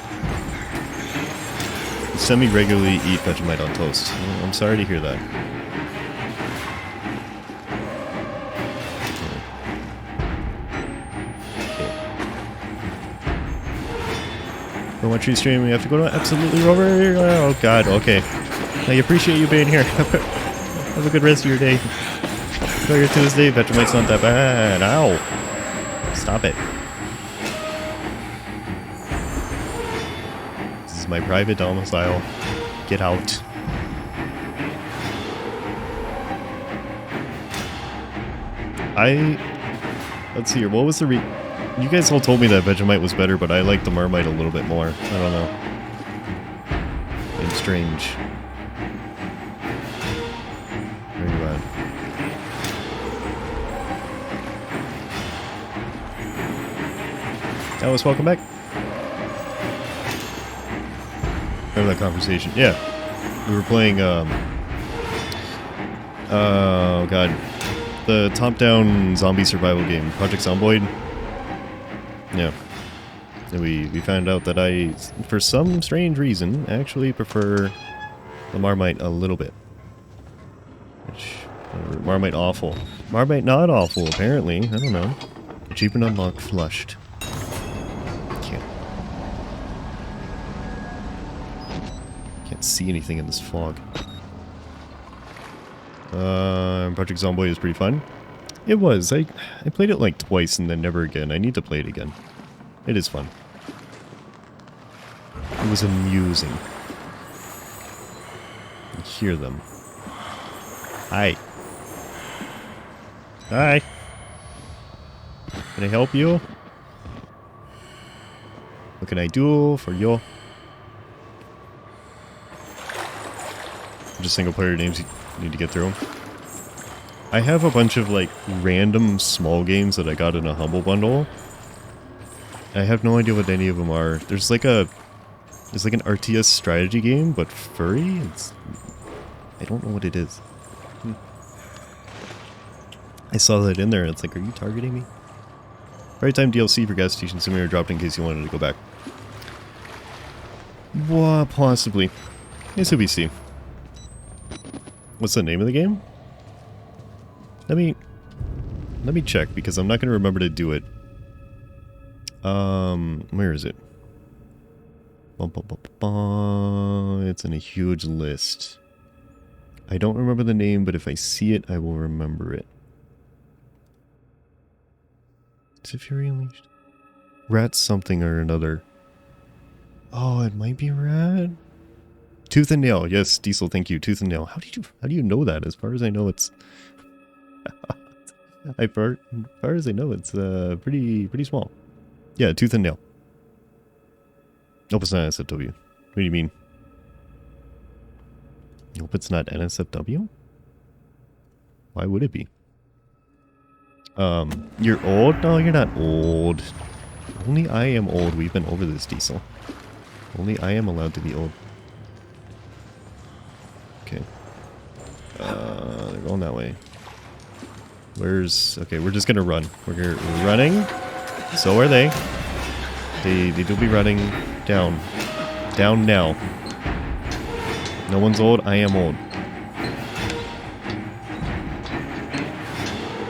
Semi-regularly eat Vegemite on toast. I'm sorry to hear that. For what you stream, we have to go to absolutely over. Oh god, okay. I appreciate you being here. Have a good rest of your day. Enjoy your Tuesday. Vegemite's not that bad. Ow. Stop it. This is my private domicile. Get out. Let's see here. What was the You guys all told me that Vegemite was better, but I like the Marmite a little bit more. I don't know. It's strange. Where are you at? Alice, welcome back. Remember that conversation? Yeah. We were playing, oh god. The top-down zombie survival game, Project Zomboid. Yeah. And we found out that I, for some strange reason, actually prefer the Marmite a little bit. Which, Marmite awful. Marmite not awful, apparently. I don't know. Achievement unlocked, flushed. Can't see anything in this fog. Project Zomboid is pretty fun. It was. I played it like twice and then never again. I need to play it again. It is fun. It was amusing. I hear them. Hi. Hi. Can I help you? What can I do for you? Just single player names you need to get through. I have a bunch of like random small games that I got in a Humble Bundle. I have no idea what any of them are. There's like an RTS strategy game, but furry? I don't know what it is. I saw that in there and it's like, are you targeting me? Right time DLC for gas station simulator dropped in case you wanted to go back. Well, possibly. It's UBC. What's the name of the game? Let me check because I'm not going to remember to do it. Where is it? It's in a huge list. I don't remember the name, but if I see it, I will remember it. Is it Fury Unleashed? Rat something or another. Oh, it might be Rat. Tooth and Nail. Yes, Diesel, thank you. Tooth and Nail. How do you know that? As far as I know, it's as far as I know, it's pretty small. Yeah, Tooth and Nail. Nope, it's not NSFW. What do you mean? Nope, it's not NSFW? Why would it be? You're old? No, you're not old. Only I am old. We've been over this, Diesel. Only I am allowed to be old. Okay. They're going that way. Okay, we're just gonna run. We're running. So are they. They do be running down. Down now. No one's old. I am old.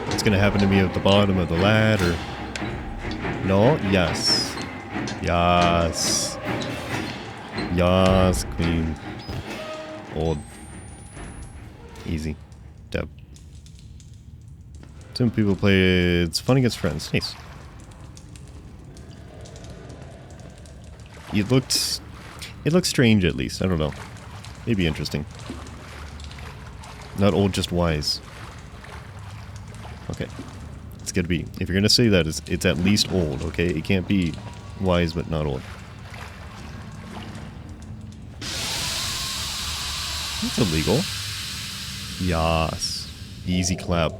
What's gonna happen to me at the bottom of the ladder? No? Yes. Yes. Yes, queen. Old. Easy. Deb. Some people play it's fun against friends. Nice. It looked strange at least. I don't know. Maybe interesting. Not old, just wise. Okay. It's gotta be. If you're gonna say that, it's at least old, okay? It can't be wise but not old. It's illegal. Yas. Easy clap.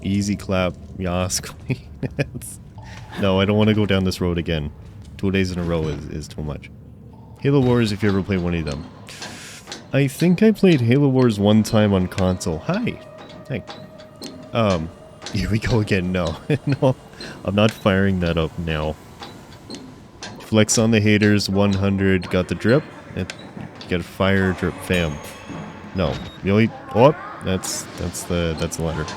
Easy clap. Yas, queen. No, I don't want to go down this road again. 2 days in a row is too much. Halo Wars, if you ever play one of them. I think I played Halo Wars one time on console. Hi. Hey. Here we go again. No. No. I'm not firing that up now. Flex on the haters, 100. Got the drip. You got a fire drip fam. No. The only... Oh, that's the ladder.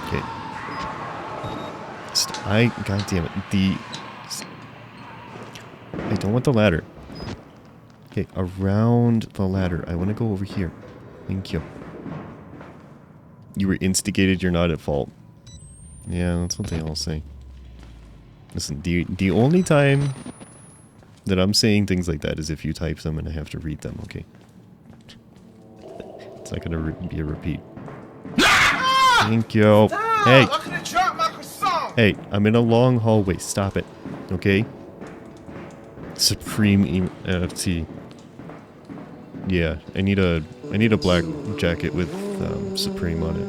Okay. God damn it. I don't want the ladder. Okay, around the ladder. I want to go over here. Thank you. You were instigated, you're not at fault. Yeah, that's what they all say. Listen, the only time that I'm saying things like that is if you type them and I have to read them, okay? It's not gonna be a repeat. Thank you. Hey! Hey, I'm in a long hallway. Stop it. Okay? Supreme NFT. Yeah, I need a black jacket with Supreme on it.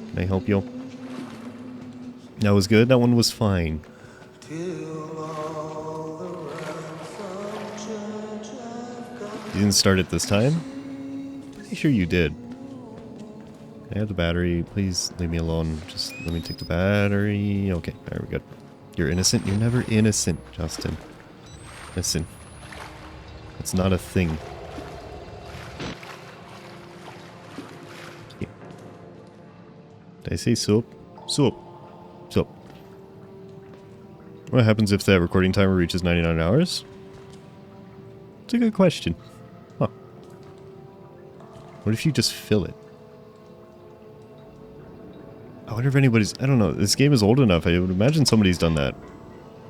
Can I help you? That was good. That one was fine. You didn't start it this time? Pretty sure you did. Can I have the battery? Please leave me alone. Just let me take the battery. Okay, there we go. You're innocent? You're never innocent, Justin. Listen. It's not a thing. Okay. Did I say soap? Soap. Soap. What happens if that recording timer reaches 99 hours? It's a good question. Huh. What if you just fill it? I wonder if anybody's... I don't know. This game is old enough. I would imagine somebody's done that.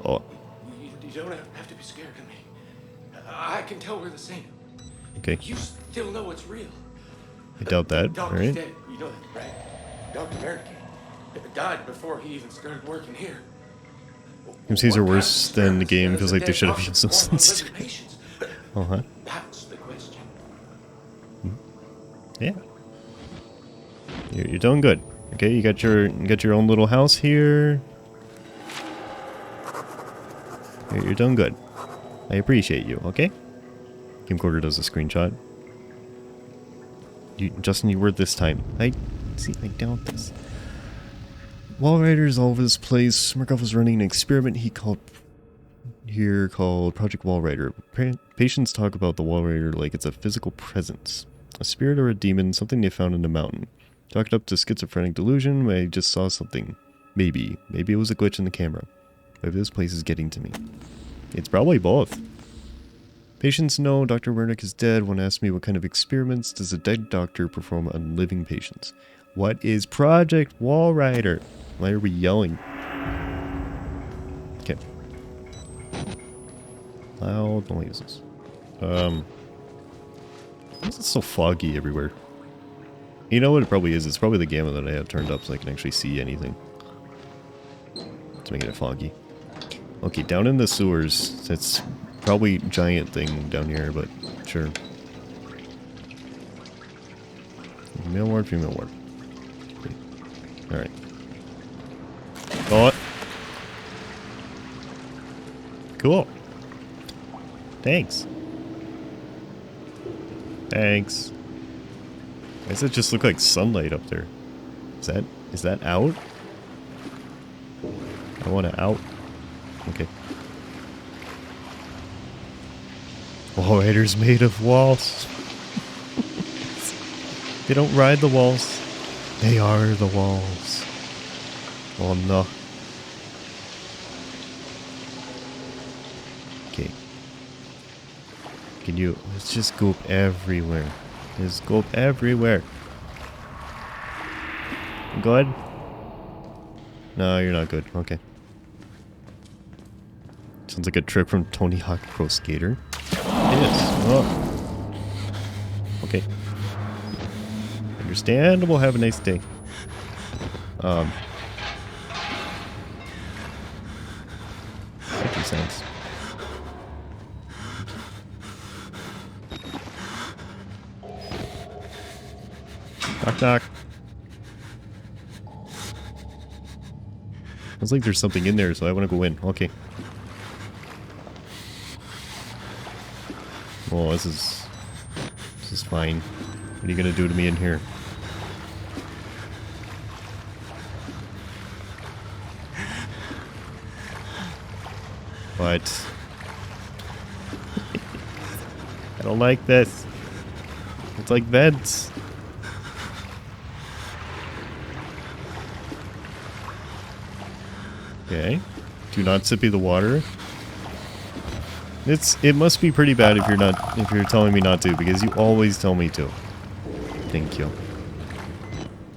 Oh.
You don't have to be scared of me. I can tell we're the same.
Okay.
You still know it's real.
I doubt that.
Doctor's
Alright.
dead. You know that, right? Dr. Merrick died before he even started working here.
These are
What
worse
kind of
than the game.
experiments
Feels like they
does a
should have
dead
used
doctor
those
perform on
instead.
living patients?
Uh-huh.
That's the question.
Yeah. You're doing good. Okay, you got your own little house here. You're doing good. I appreciate you, okay? Camcorder does a screenshot. Justin, you were this time. I doubt this. Wall riders all over this place. Murkoff was running an experiment he called Project Wall Rider. Patients talk about the Wall Rider like it's a physical presence. A spirit or a demon, something they found in the mountain. Chalk it up to schizophrenic delusion, I just saw something. Maybe it was a glitch in the camera. Maybe this place is getting to me. It's probably both. Patients know Dr. Wernick is dead. One asked me what kind of experiments does a dead doctor perform on living patients. What is Project Wall Rider? Why are we yelling? Okay. Loud noises. Why is it so foggy everywhere? You know what it probably is? It's probably the gamma that I have turned up so I can actually see anything. It's making it foggy. Okay, down in the sewers. It's probably a giant thing down here, but sure. Male ward, female ward. Okay. Alright. Oh. Cool. Thanks. Thanks. Why does it just look like sunlight up there? Is that out? I want to out. Okay. Wall riders made of walls. They don't ride the walls. They are the walls. Oh no. Okay. Can you... Let's just go everywhere. Just go everywhere. Good? No, you're not good. Okay. Sounds like a trick from Tony Hawk Pro Skater. It is. Oh. Okay. Understandable. Have a nice day. That sounds. Knock knock. Sounds like there's something in there, so I want to go in. Okay. Oh, this is fine. What are you gonna do to me in here? What? I don't like this. It's like vents. Okay. Do not sippy the water. It must be pretty bad if you're telling me not to, because you always tell me to. Thank you.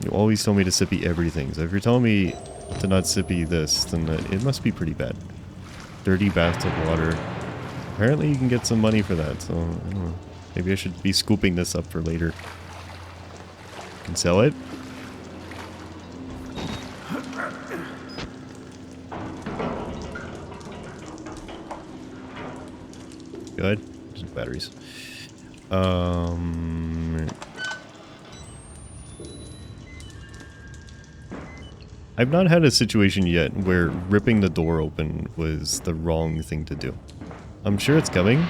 You always tell me to sippy everything. So if you're telling me to not sippy this, then it must be pretty bad. Dirty bathtub water. Apparently you can get some money for that, so I don't know. Maybe I should be scooping this up for later. Can sell it. Good. Just batteries. I've not had a situation yet where ripping the door open was the wrong thing to do. I'm sure it's coming,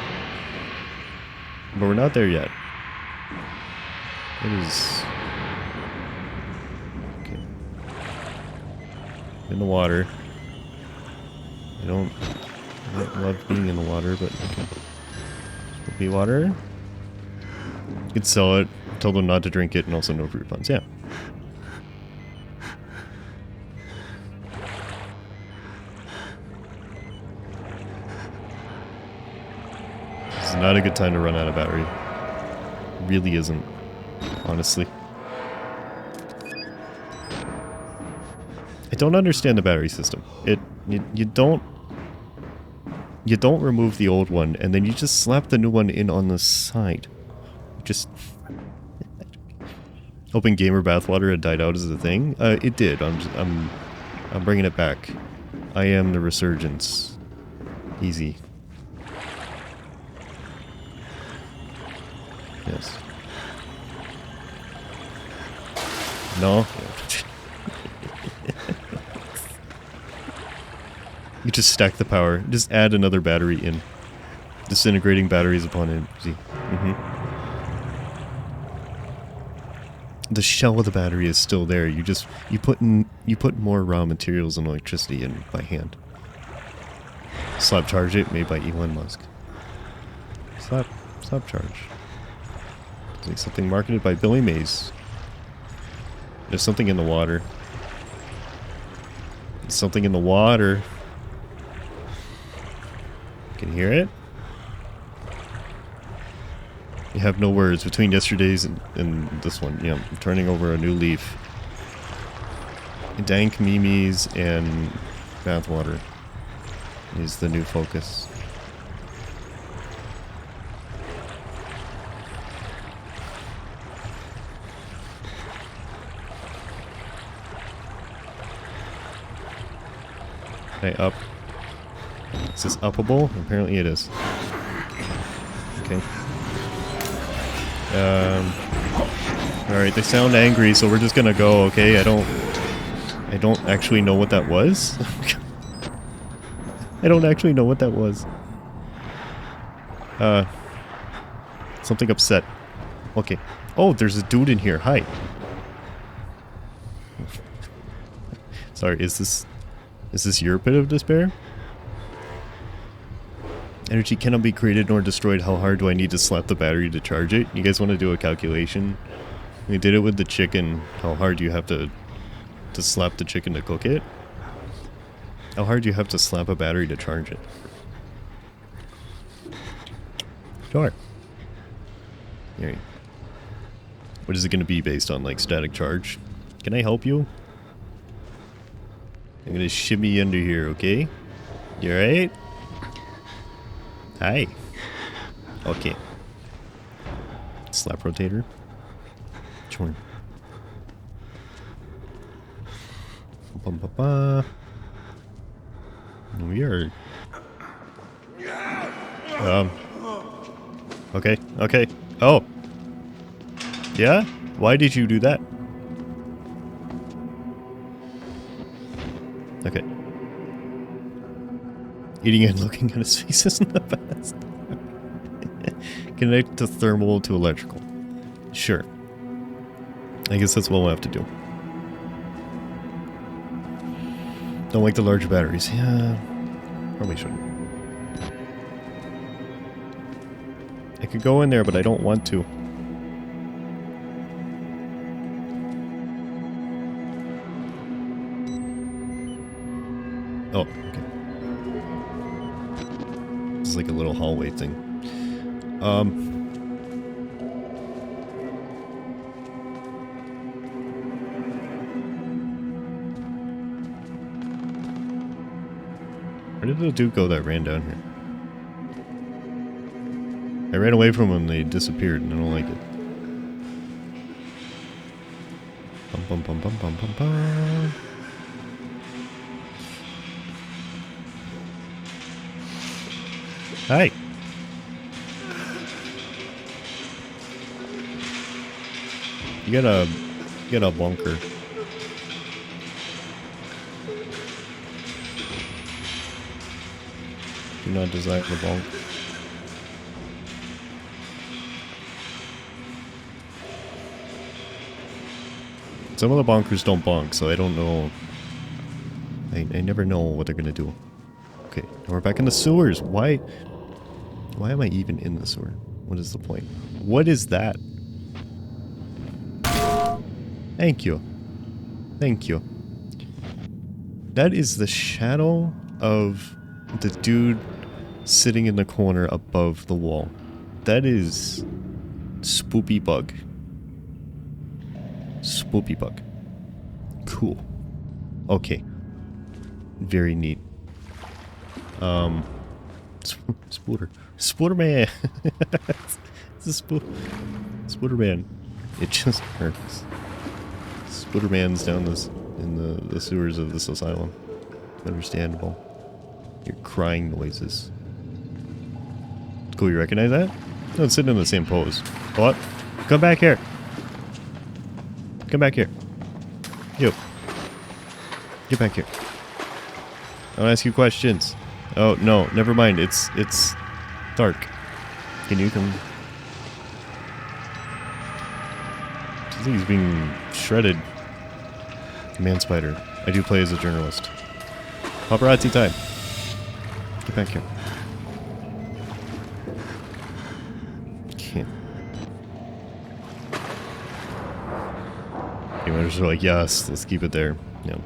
but we're not there yet. It is... Okay. In the water. I don't love being in the water, but okay. Be water. You could sell it, tell them not to drink it, and also no refunds. Yeah. This is not a good time to run out of battery. It really isn't, honestly. I don't understand the battery system. You don't remove the old one, and then you just slap the new one in on the side. Just... Hoping gamer bathwater had died out as a thing. It did. I'm bringing it back. I am the resurgence. Easy. Yes. No. You just stack the power. Just add another battery in. Disintegrating batteries upon it. See. The shell of the battery is still there. You put more raw materials and electricity in by hand. Slap charge it, made by Elon Musk. Slap charge. Is something marketed by Billy Mays. There's something in the water. There's something in the water. Can you hear it? You have no words between yesterday's and this one. Yeah, I'm turning over a new leaf. Dank memes and bathwater is the new focus. Okay, up. Is this uppable? Apparently it is. Okay. Alright, they sound angry, so we're just gonna go, okay? I don't actually know what that was. I don't actually know what that was. Something upset. Okay. Oh, there's a dude in here. Hi. Sorry, is this your pit of despair? Energy cannot be created nor destroyed. How hard do I need to slap the battery to charge it? You guys want to do a calculation? We did it with the chicken. How hard do you have to slap the chicken to cook it? How hard do you have to slap a battery to charge it? Sure. Here. What is it going to be based on, like static charge? Can I help you? I'm going to shimmy under here, okay? You alright? Hi. Okay. Slap rotator. Sure. We are. Okay. Okay. Oh. Yeah? Why did you do that? Okay. Eating and looking at his face isn't the best. Connect to thermal to electrical. Sure. I guess that's what we'll have to do. Don't like the larger batteries. Yeah. Probably shouldn't. I could go in there, but I don't want to. Oh, okay. This is like a little hallway thing. Where did the dude go that ran down here? I ran away from them, they disappeared, and I don't like it. Bum bum bum bum bum bum bum. Hi. You got a bunker. Do not desire the bonk. Some of the bonkers don't bonk, so I don't know. I never know what they're gonna do. Okay, now we're back in the sewers. Why am I even in the sewer? What is the point? What is that? Thank you. Thank you. That is the shadow of the dude sitting in the corner above the wall. That is Spoopy Bug. Spoopy Bug. Cool. Okay. Very neat. Spooter. Spooterman! It's a Spooterman. It just works. Spooderman's down this in the sewers of this asylum. Understandable. Your crying noises. Cool, you recognize that? No, it's sitting in the same pose. What? Come back here. Come back here. You. Get back here. I want to ask you questions. Oh, no, never mind. It's dark. Can you come? I think he's being shredded. Man spider. I do play as a journalist. Paparazzi time. Get back here. Can't. Anyways, are like, yes, let's keep it there. Yeah.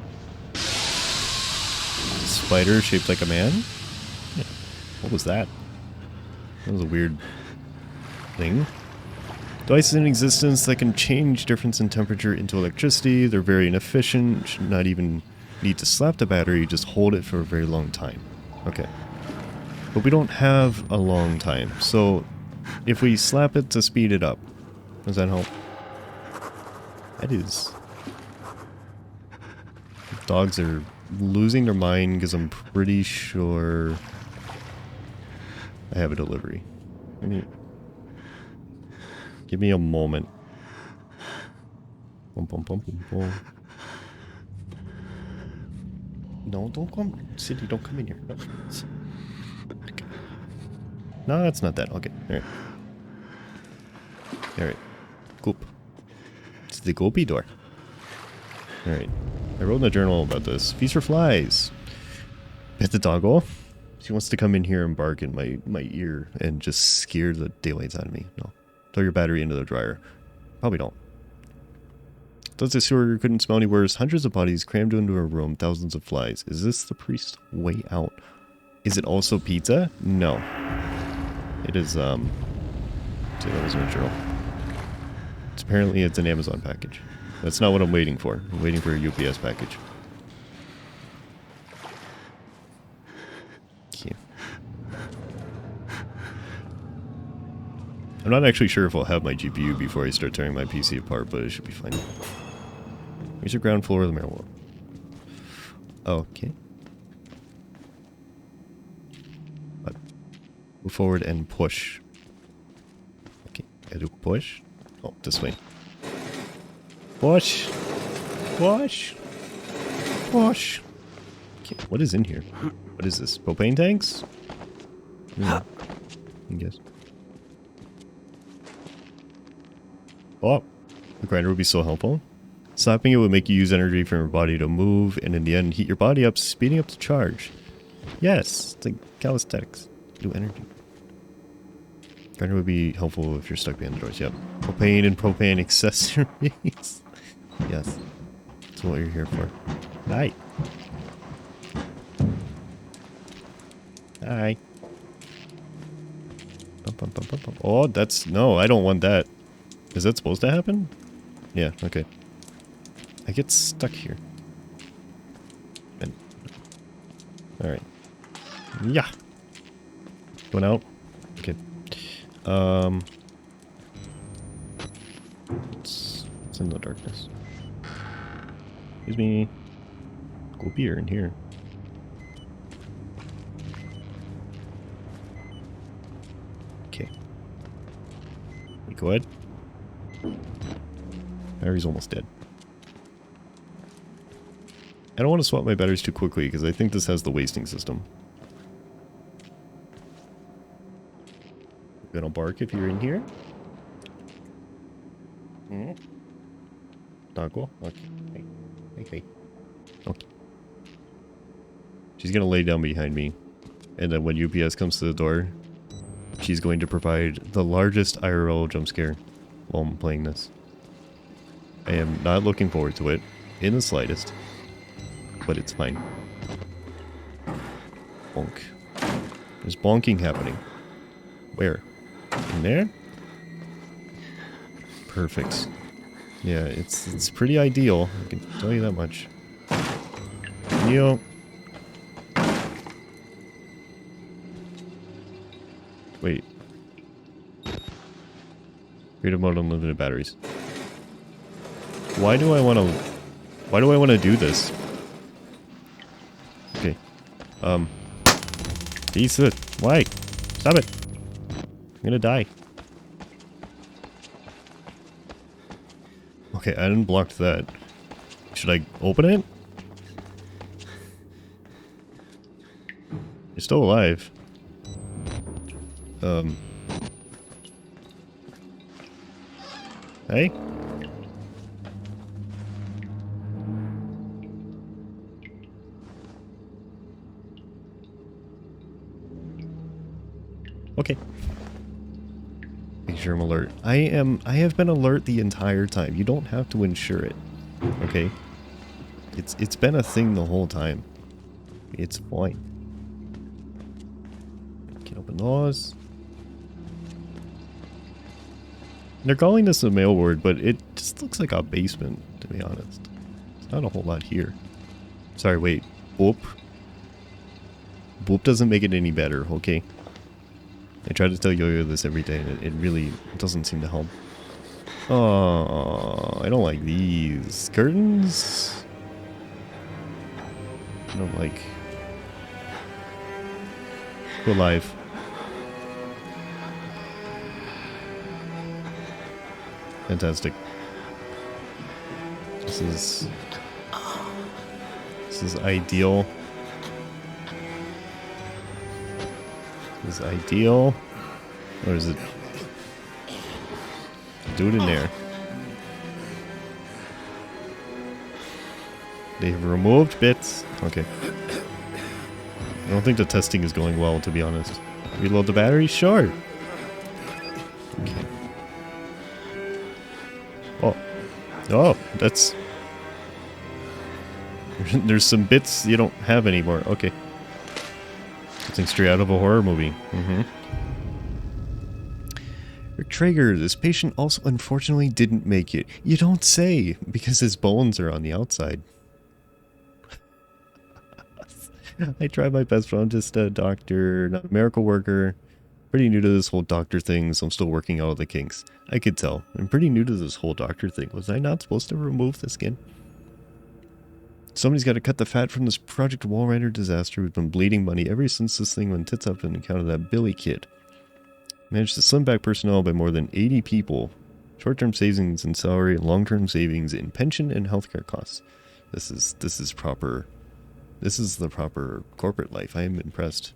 Spider shaped like a man? Yeah. What was that? That was a weird thing. Devices in existence that can change difference in temperature into electricity. They're very inefficient. Should not even need to slap the battery, just hold it for a very long time. Okay. But we don't have a long time. So if we slap it to speed it up, does that help? That is. Dogs are losing their mind because I'm pretty sure I have a delivery. Give me a moment. Bum, bum, bum, bum, bum. No, don't come. City, don't come in here. No, no, that's not that. Okay, alright. Alright. Goop. It's the goopy door. Alright. I wrote in the journal about this. Feast for flies. Pet the doggo. She wants to come in here and bark in my ear and just scare the daylights out of me. No. Throw your battery into the dryer. Probably don't. Does the sewer couldn't smell any worse? Hundreds of bodies crammed into a room, thousands of flies. Is this the priest's way out? Is it also pizza? No. It is, see, that was in a journal. Apparently it's an Amazon package. That's not what I'm waiting for. I'm waiting for a UPS package. Okay. I'm not actually sure if I'll have my GPU before I start tearing my PC apart, but it should be fine. Here's the ground floor of the marijuana. Okay. But move forward and push. Okay, I do push. Oh, this way. Push. Push. Push. Okay, what is in here? What is this? Propane tanks? Yeah, I guess. Oh, the grinder would be so helpful. Slapping it would make you use energy from your body to move, and in the end, heat your body up, speeding up the charge. Yes, it's like calisthenics. Do energy. Grinder would be helpful if you're stuck behind the doors. Yep. Propane and propane accessories. Yes. That's what you're here for. Hi. Hi. Bum, bum, bum, bum, bum. Oh, that's... No, I don't want that. Is that supposed to happen? Yeah, okay. I get stuck here. Alright. Yeah. Going out. Okay. It's in the darkness. Excuse me. Go beer in here. Okay. We go ahead. Battery's almost dead. I don't want to swap my batteries too quickly because I think this has the wasting system. You're gonna bark if you're in here? Hmm? Doggo? Okay. Hey. Okay. She's gonna lay down behind me. And then when UPS comes to the door, she's going to provide the largest IRL jump scare while I'm playing this. I am not looking forward to it in the slightest. But it's fine. Bonk. There's bonking happening. Where? In there? Perfect. Yeah, it's pretty ideal. I can tell you that much. Yo. Wait. Creative mode, unlimited batteries. Why do I want to do this? Okay. Decent. Why? Stop it. I'm gonna die. Okay, I unblocked that. Should I open it? You're still alive. Hey? Okay. Make sure I'm alert. I have been alert the entire time. You don't have to ensure it. Okay? It's been a thing the whole time. It's fine. Can't open those. They're calling this a mail ward, but it just looks like a basement, to be honest. There's not a whole lot here. Sorry, wait. Boop. Boop doesn't make it any better, okay? I try to tell Yo-Yo this every day, and it really doesn't seem to help. Oh, I don't like these. Curtains? I don't like... Go live. Fantastic. This is ideal. This is ideal. Or is it? Do it in there. They have removed bits. Okay. I don't think the testing is going well, to be honest. Reload the battery? Sure. Okay. Oh. Oh, that's... There's some bits you don't have anymore. Okay. Something straight out of a horror movie. Mm-hmm. Traeger, this patient also unfortunately didn't make it. You don't say, because his bones are on the outside. I tried my best, but I'm just a doctor, not a miracle worker. Pretty new to this whole doctor thing, so I'm still working out the kinks. I could tell. I'm pretty new to this whole doctor thing. Was I not supposed to remove the skin? Somebody's got to cut the fat from this Project Wallrider disaster. We've been bleeding money ever since this thing went tits up and encountered that Billy kid. Managed to slim back personnel by more than 80 people. Short-term savings in salary and long-term savings in pension and healthcare costs. This is proper. This is the proper corporate life. I am impressed.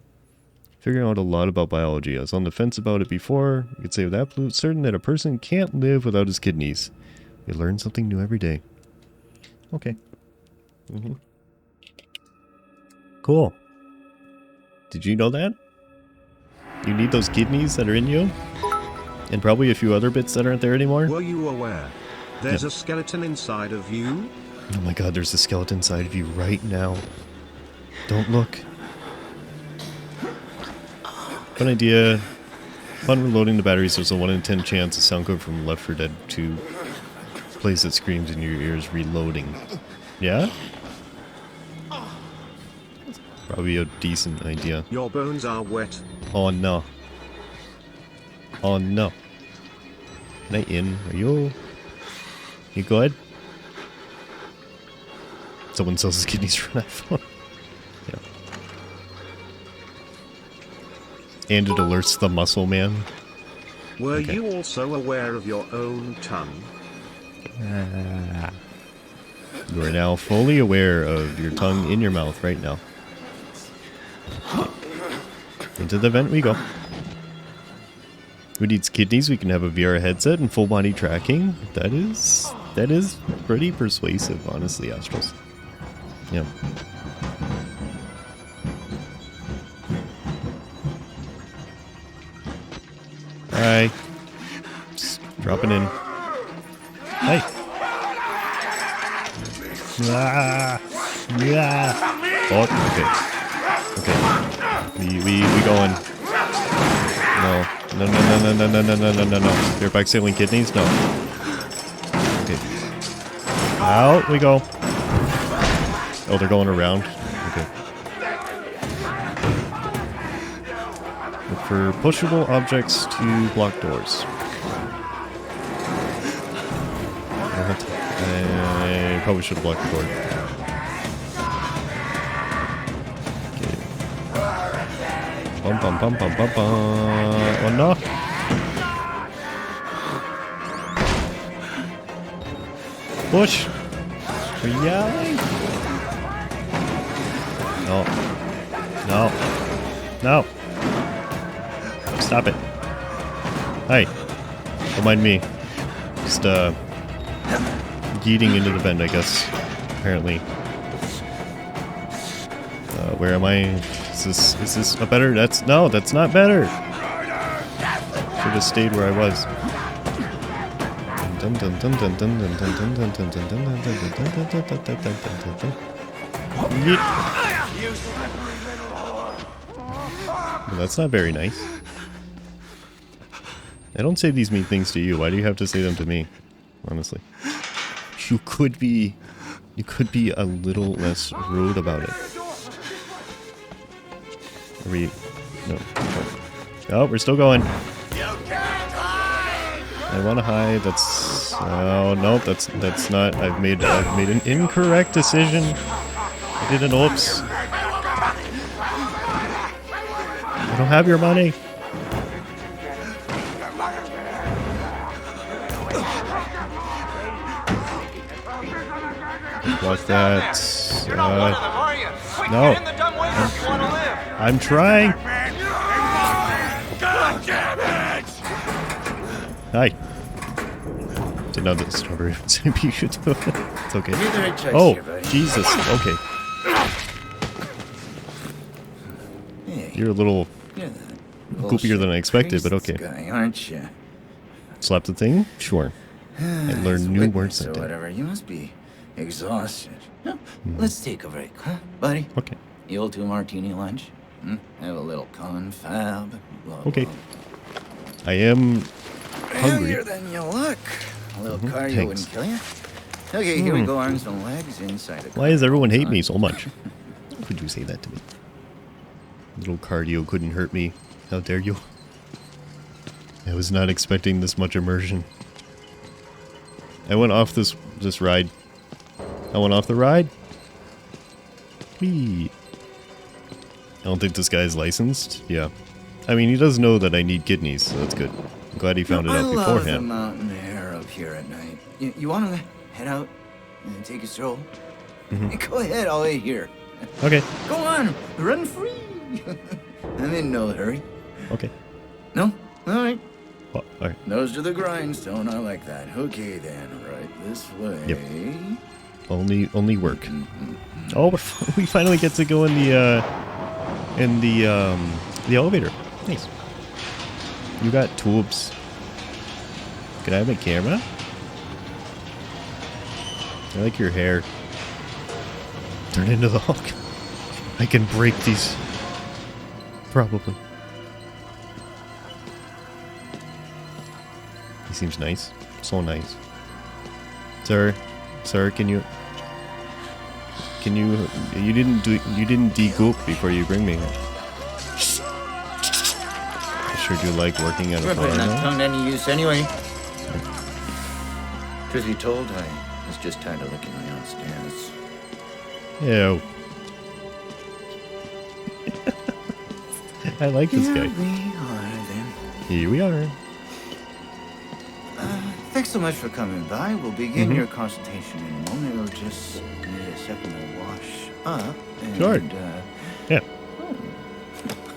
Figuring out a lot about biology. I was on the fence about it before. You could say with absolute certain that a person can't live without his kidneys. We learn something new every day. Okay. Mm-hmm. Cool. Did you know that? You need those kidneys that are in you? And probably a few other bits that aren't there anymore?
Were you aware? There's a skeleton inside of you?
Oh my god, there's a skeleton inside of you right now. Don't look. Fun idea. Upon reloading the batteries, there's a 1 in 10 chance a sound code from Left 4 Dead 2 plays that screams in your ears reloading. Yeah? Probably a decent idea.
Your bones are wet.
Oh no. Oh no. Can I in? Are you good? Someone sells his kidneys for an iPhone. Yeah. And it alerts the muscle man.
Were you also aware of your own tongue?
You are now fully aware of your tongue in your mouth right now. Into the vent we go. Who needs kidneys? We can have a VR headset and full body tracking. That is pretty persuasive, honestly, Astrals. Yeah. Hi. Just dropping in. Hey. Ah. Yeah. Oh, okay. We going. No. You're back sailing kidneys? No. Okay. Out we go. Oh, they're going around. Okay. Look for pushable objects to block doors. I probably should have blocked the board. Okay. Bum bum bum bum bum bum. Oh no! Push! Are you yelling? No. No. No! Stop it. Hi. Don't mind me. Just, yeeting into the bend, I guess. Apparently. Where am I? Is this a better? No, that's not better! Should have stayed where I was. Yeet. Well, that's not very nice. I don't say these mean things to you. Why do you have to say them to me? Honestly. You could be a little less rude about it. Are we... No. Oh, we're still going. I want to hide. That's... Oh, no, that's not... I've made an incorrect decision. I did an oops. I don't have your money. What's that? No. I'm trying.
God damn it!
Hi. Didn't know that strawberry was a you should do it. It's okay. Oh, Jesus. Okay. You're a little goopier than I expected, but okay.
Guy, aren't you?
Slap the thing? Sure. I learned new words that day.
Whatever. You must be exhausted. No, let's take a break, huh, buddy?
Okay.
The old 2-martini lunch. Have a little confab. Blah,
Okay.
blah.
I am hungry.
Heavier than you look. A little cardio
Thanks.
wouldn't kill you. Okay, here we go. Arms and legs inside the
Why does everyone hate me so much? How could you say that to me? Little cardio couldn't hurt me. How dare you? I was not expecting this much immersion. I went off this ride. I went off the ride. Whee. I don't think this guy's licensed. Yeah. I mean, he does know that I need kidneys, so that's good. I'm glad he found it out
I love the
beforehand.
mountain air up here at night. You want to head out and take a stroll? Go ahead, I'll wait here.
Okay.
Go on, run free. I'm in no hurry.
Okay.
No? All right.
Well, alright.
Nose to the grindstone, I like that. Okay then, right this way.
Yep. Only work. Oh, we finally get to go in the elevator. Nice. You got tubes. Can I have a camera? I like your hair. Turn into the Hulk. I can break these. Probably. He seems nice. So nice. Sir, you didn't de-goop before you bring me here. I sure do like working at a bar
Not
now.
tongue to any use anyway. Truth be told, I was just tired of licking my own stance.
Ew. I like this guy.
Here we are then.
Here we are.
Thanks so much for coming by. We'll begin your consultation in a moment. It'll just need a second to wash up. And,
Sure. Yeah.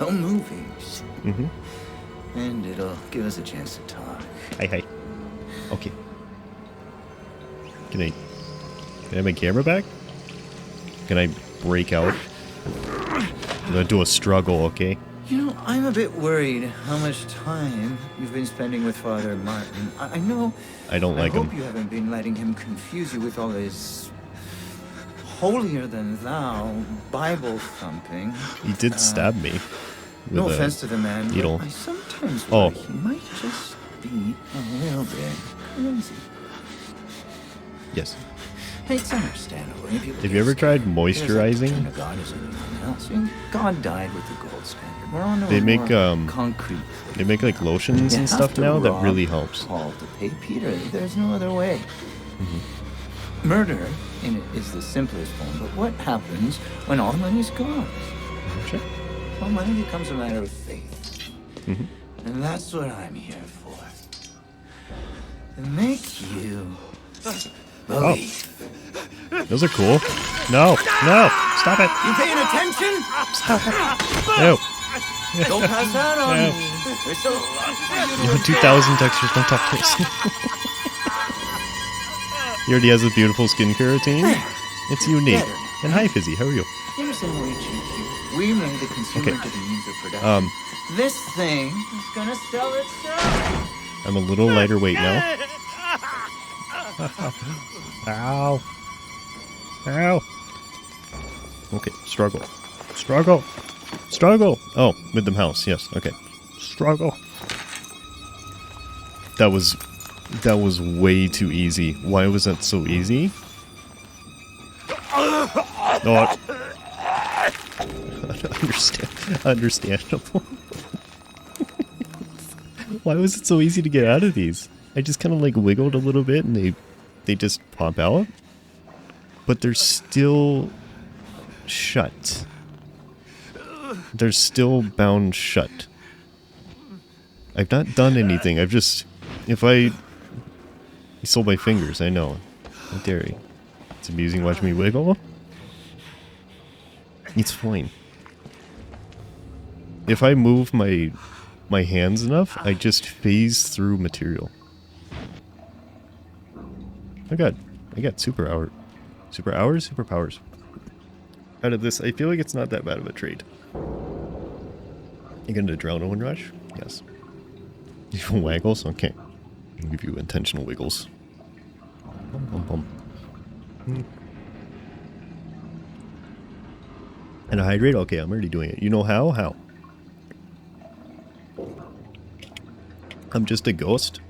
Oh, movies.
Mm-hmm.
And it'll give us a chance to talk.
Hi. Okay. Can I have my camera back? Can I break out? I'm gonna do a struggle, okay?
You know, I'm a bit worried how much time you've been spending with Father Martin. I know...
I don't like
I hope
him.
you haven't been letting him confuse you with all his holier-than-thou Bible thumping.
He did stab me.
No
with a
offense to the man,
needle.
but I sometimes
Oh.
worry he might just be a little bit crazy.
Yes.
It's understandable. If
Have you ever tried moisturizing?
God is anything else. And God died with the gold standard. We're on to
They
a
make,
more concrete.
They make like lotions
You
and
have
stuff
to
now that
rob
really helps.
Paul to pay Peter. There's no other way. Murder is the simplest form, but what happens when all money's gone?
Sure.
Well, money becomes a matter of faith. And that's what I'm here for. To make you believe.
Those are cool. No, no, stop it.
You paying attention?
No.
Don't pass that on
No.
me. There's so lot.
2,000 textures, don't talk to us. He already has a beautiful skincare routine. It's unique. And hi, Fizzy, how are you?
Here's a way cheap. We made the consumer
Okay.
to the means of production. This thing is gonna sell itself.
I'm a little lighter weight now. Ow. Ow. Okay, struggle. Struggle. Struggle. Oh, Midland House, yes, okay. Struggle. That was way too easy. Why was that so easy? Oh. Understandable. Why was it so easy to get out of these? I just kind of like wiggled a little bit and they just pop out. But they're still shut. They're still bound shut. I've not done anything. I've just... If I... You sold my fingers, I know. How dare you. It's amusing watching me wiggle. It's fine. If I move my hands enough, I just phase through material. I got superpowers. Out of this, I feel like it's not that bad of a trade. You gonna adrenaline rush? Yes. You waggles? Okay. I'll give you intentional wiggles. Bum, bum, bum. And a hydrate? Okay, I'm already doing it. You know how? How? I'm just a ghost?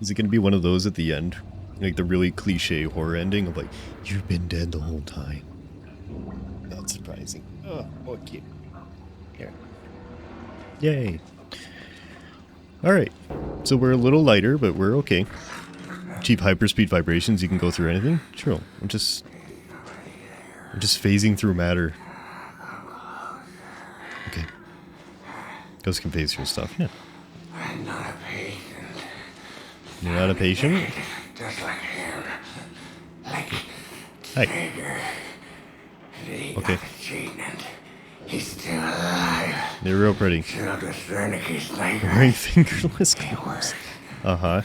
Is it gonna be one of those at the end? Like the really cliche horror ending of like, you've been dead the whole time. Not surprising. Oh, okay. Here. Yay. Alright. So we're a little lighter, but we're okay. Cheap hyperspeed vibrations, you can go through anything? Sure. I'm just phasing through matter. Okay. Ghosts can phase through stuff, yeah.
I'm not a patient.
You're not a patient?
Just like him. Like
Hi.
Tigger.
Okay.
Achievement. He's still alive.
They're real pretty.
Still the Wernicke sniper.
Wearing fingerless gloves. Uh-huh.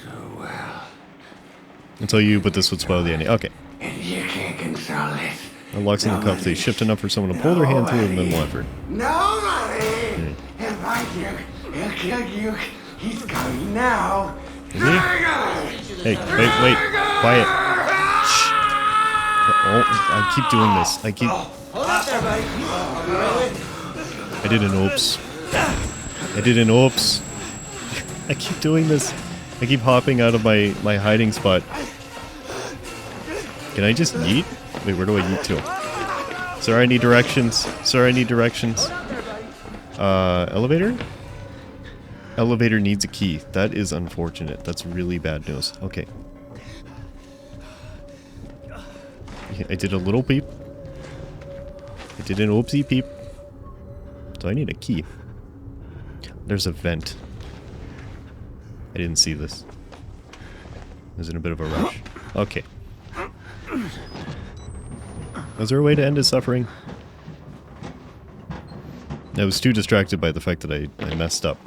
Until you, but this would spoil the ending. Okay.
And you can't control it.
Unlocks in the cuff. They shift enough for someone to pull their hand through with minimal effort.
Nobody! If I do, he'll kill you. He's coming now.
Is he? Hey, wait. Quiet. Shh. Oh, I keep doing this.
Hold up there, buddy.
I did an oops. I did an oops. I keep doing this. I keep hopping out of my hiding spot. Can I just yeet? Wait, where do I yeet to? Sir, I need directions. Sir, I need directions. Elevator? Elevator needs a key. That is unfortunate. That's really bad news. Okay. I did a little peep. I did an oopsie peep. So I need a key. There's a vent. I didn't see this. I was in a bit of a rush. Okay. Was there a way to end his suffering? I was too distracted by the fact that I messed up.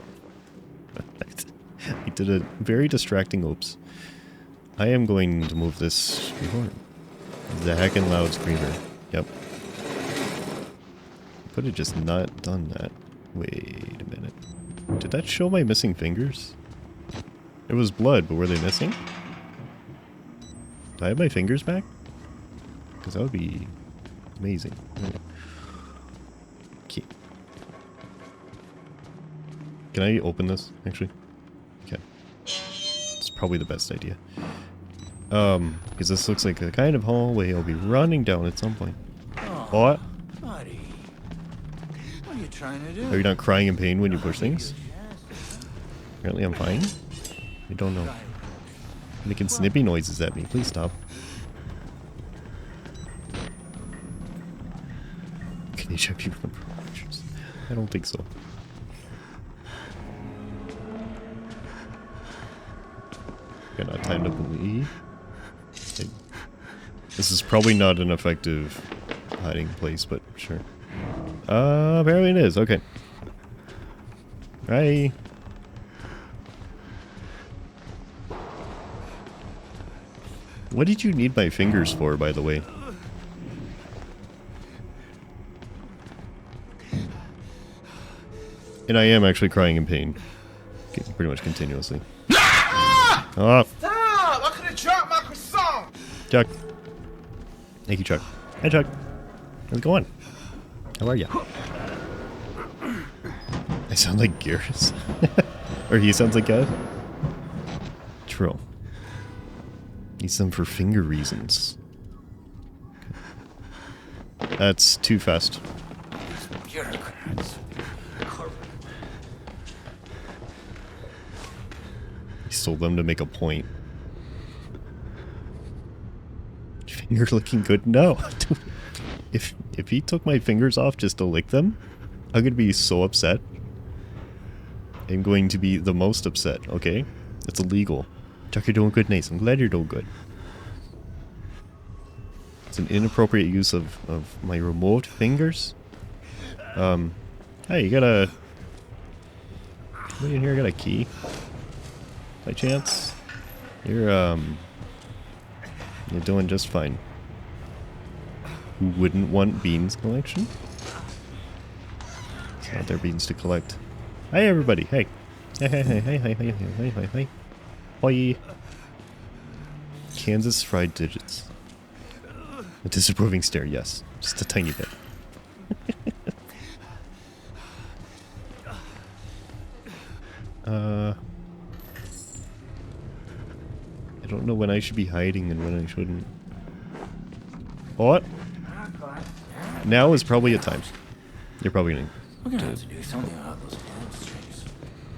I did a very distracting oops. I am going to move this before. The heckin' loud screamer. Yep. Could have just not done that. Wait a minute. Did that show my missing fingers? It was blood, but were they missing? Do I have my fingers back? Because that would be amazing. Okay. Can I open this, actually? Okay. It's probably the best idea. Because this looks like the kind of hallway I'll be running down at some point. What?
Buddy, what are you trying to do?
Are you not crying in pain when you push things? Apparently I'm fine. I don't know. Making snippy noises at me. Please stop. Can you check people in pictures? I don't think so. Okay, not time to believe. Okay. This is probably not an effective hiding place, but sure. Apparently it is. Okay. Hi. What did you need my fingers for, by the way? And I am actually crying in pain. Okay, pretty much continuously. Oh.
Stop! I could have dropped my croissant!
Chuck. Thank you, Chuck. Hi, Chuck. How's it going? How are ya? I sound like Garrus. Or he sounds like Gav. True. Need some for finger reasons. Okay. That's too fast. He sold them to make a point. Finger looking good? No. If he took my fingers off just to lick them, I'm gonna be so upset. I'm going to be the most upset, okay? It's illegal. Chuck, you're doing good, Nace. I'm glad you're doing good. It's an inappropriate use of my remote fingers. Hey, you got a... Somebody in here got a key? By chance? You're doing just fine. Who wouldn't want beans collection? It's not their beans to collect. Hi everybody, hey. Hey, hey, hey, hey, hey, hey, hey, hey, hey. Oi. Kansas fried digits. A disapproving stare, yes. Just a tiny bit. I don't know when I should be hiding and when I shouldn't. What? Now is probably a time. You're probably gonna...
We're gonna have to do something about those strings.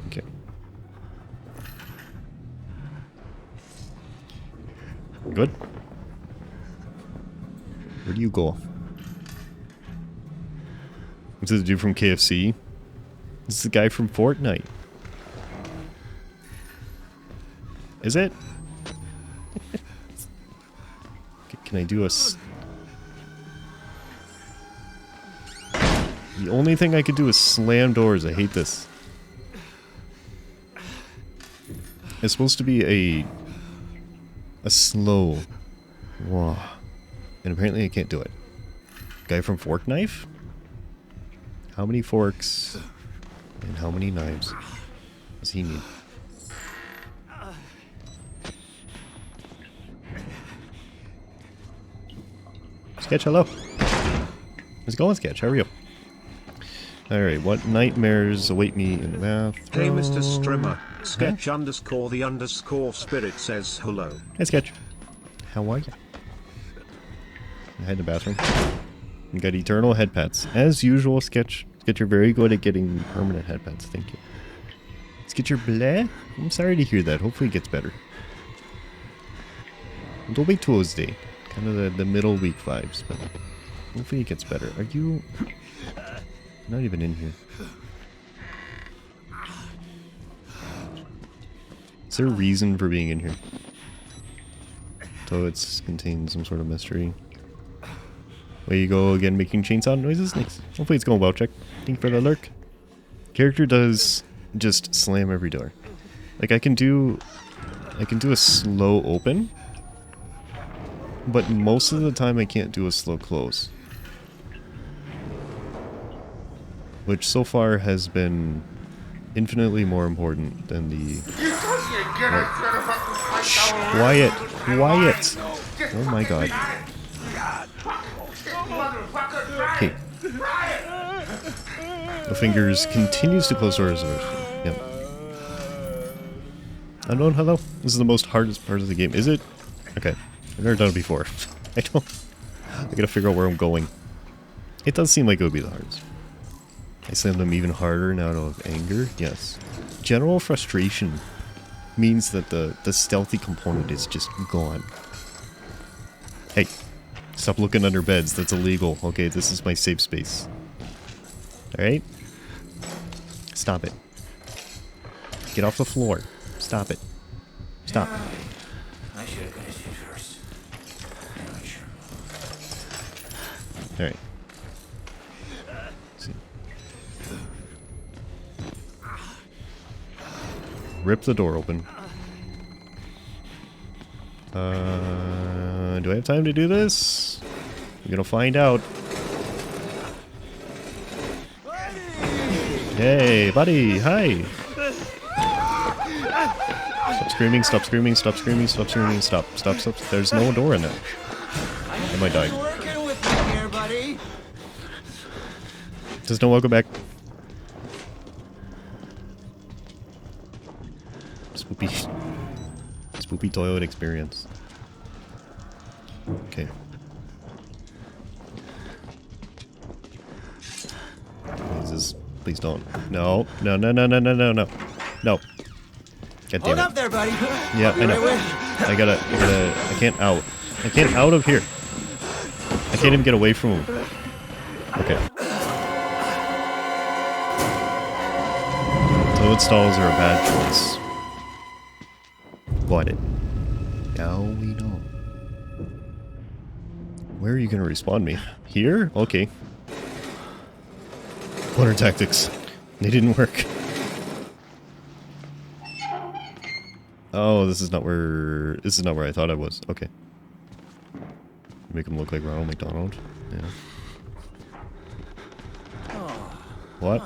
Okay. Good. Where do you go? This is the dude from KFC. This is the guy from Fortnite. Is it? Can I do a... The only thing I could do is slam doors. I hate this. It's supposed to be a slow... Whoa. And apparently I can't do it. Guy from Fork Knife? How many forks and how many knives does he need? Sketch, hello. How's it going, Sketch? How are you? Alright, what nightmares await me in the bathroom?
Hey Mr. Strimmer, sketch underscore the underscore spirit says hello.
Hey Sketch. How are you? I had the bathroom. You got eternal head pats. As usual, Sketch. Sketch, you're very good at getting permanent head pats. Thank you. Sketch, your bleh? I'm sorry to hear that. Hopefully it gets better. It'll be Tuesday. Kind of the middle week vibes, but hopefully it gets better. Are you... Not even in here. Is there a reason for being in here? So it's contains some sort of mystery. Way you go again, making chainsaw noises. Nice. Hopefully it's going well, check. Thank you for the lurk. Character does just slam every door. Like I can do a slow open, but most of the time I can't do a slow close. Which so far has been infinitely more important than the... Shh, quiet! Quiet! Oh my god. Okay. The fingers continues to close doors. Yep. Unknown, hello? This is the most hardest part of the game. Is it? Okay. I've never done it before. I gotta figure out where I'm going. It does seem like it would be the hardest. I send them even harder and out of anger. Yes. General frustration means that the stealthy component is just gone. Hey, stop looking under beds. That's illegal. Okay, this is my safe space. Alright? Stop it. Get off the floor. Stop it. Stop.
I should have finished it first. Yeah, sure.
Alright. See. Rip the door open. Do I have time to do this? We're gonna find out. Hey, buddy, hi! Stop screaming, stop screaming, stop screaming, stop screaming, stop. There's no door in there. I might die.
Working with me here, buddy.
Just don't welcome back. Spoopy toilet experience. Okay. Please don't. No. No. God damn
Hold
it.
up there, buddy.
Yeah, I know. I can't out. I can't out of here. I can't even get away from him. Okay. Toilet stalls are a bad choice. Got it. Now we know. Where are you gonna respawn me? Here? Okay. Water tactics. They didn't work. Oh, this is not where I thought I was. Okay. Make him look like Ronald McDonald. Yeah. What?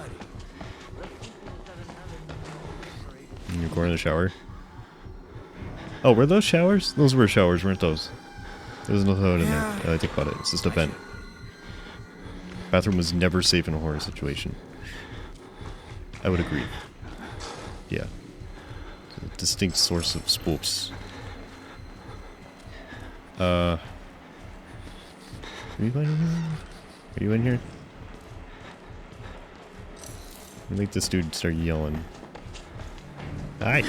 In your corner of the shower? Oh, were those showers? Those were showers, weren't those? There was no toilet in there. I think about it. It's just a vent. Bathroom was never safe in a horror situation. I would agree. Yeah. It's a distinct source of spooks. Are you in here? Are you in here? I think this dude started yelling. Hi.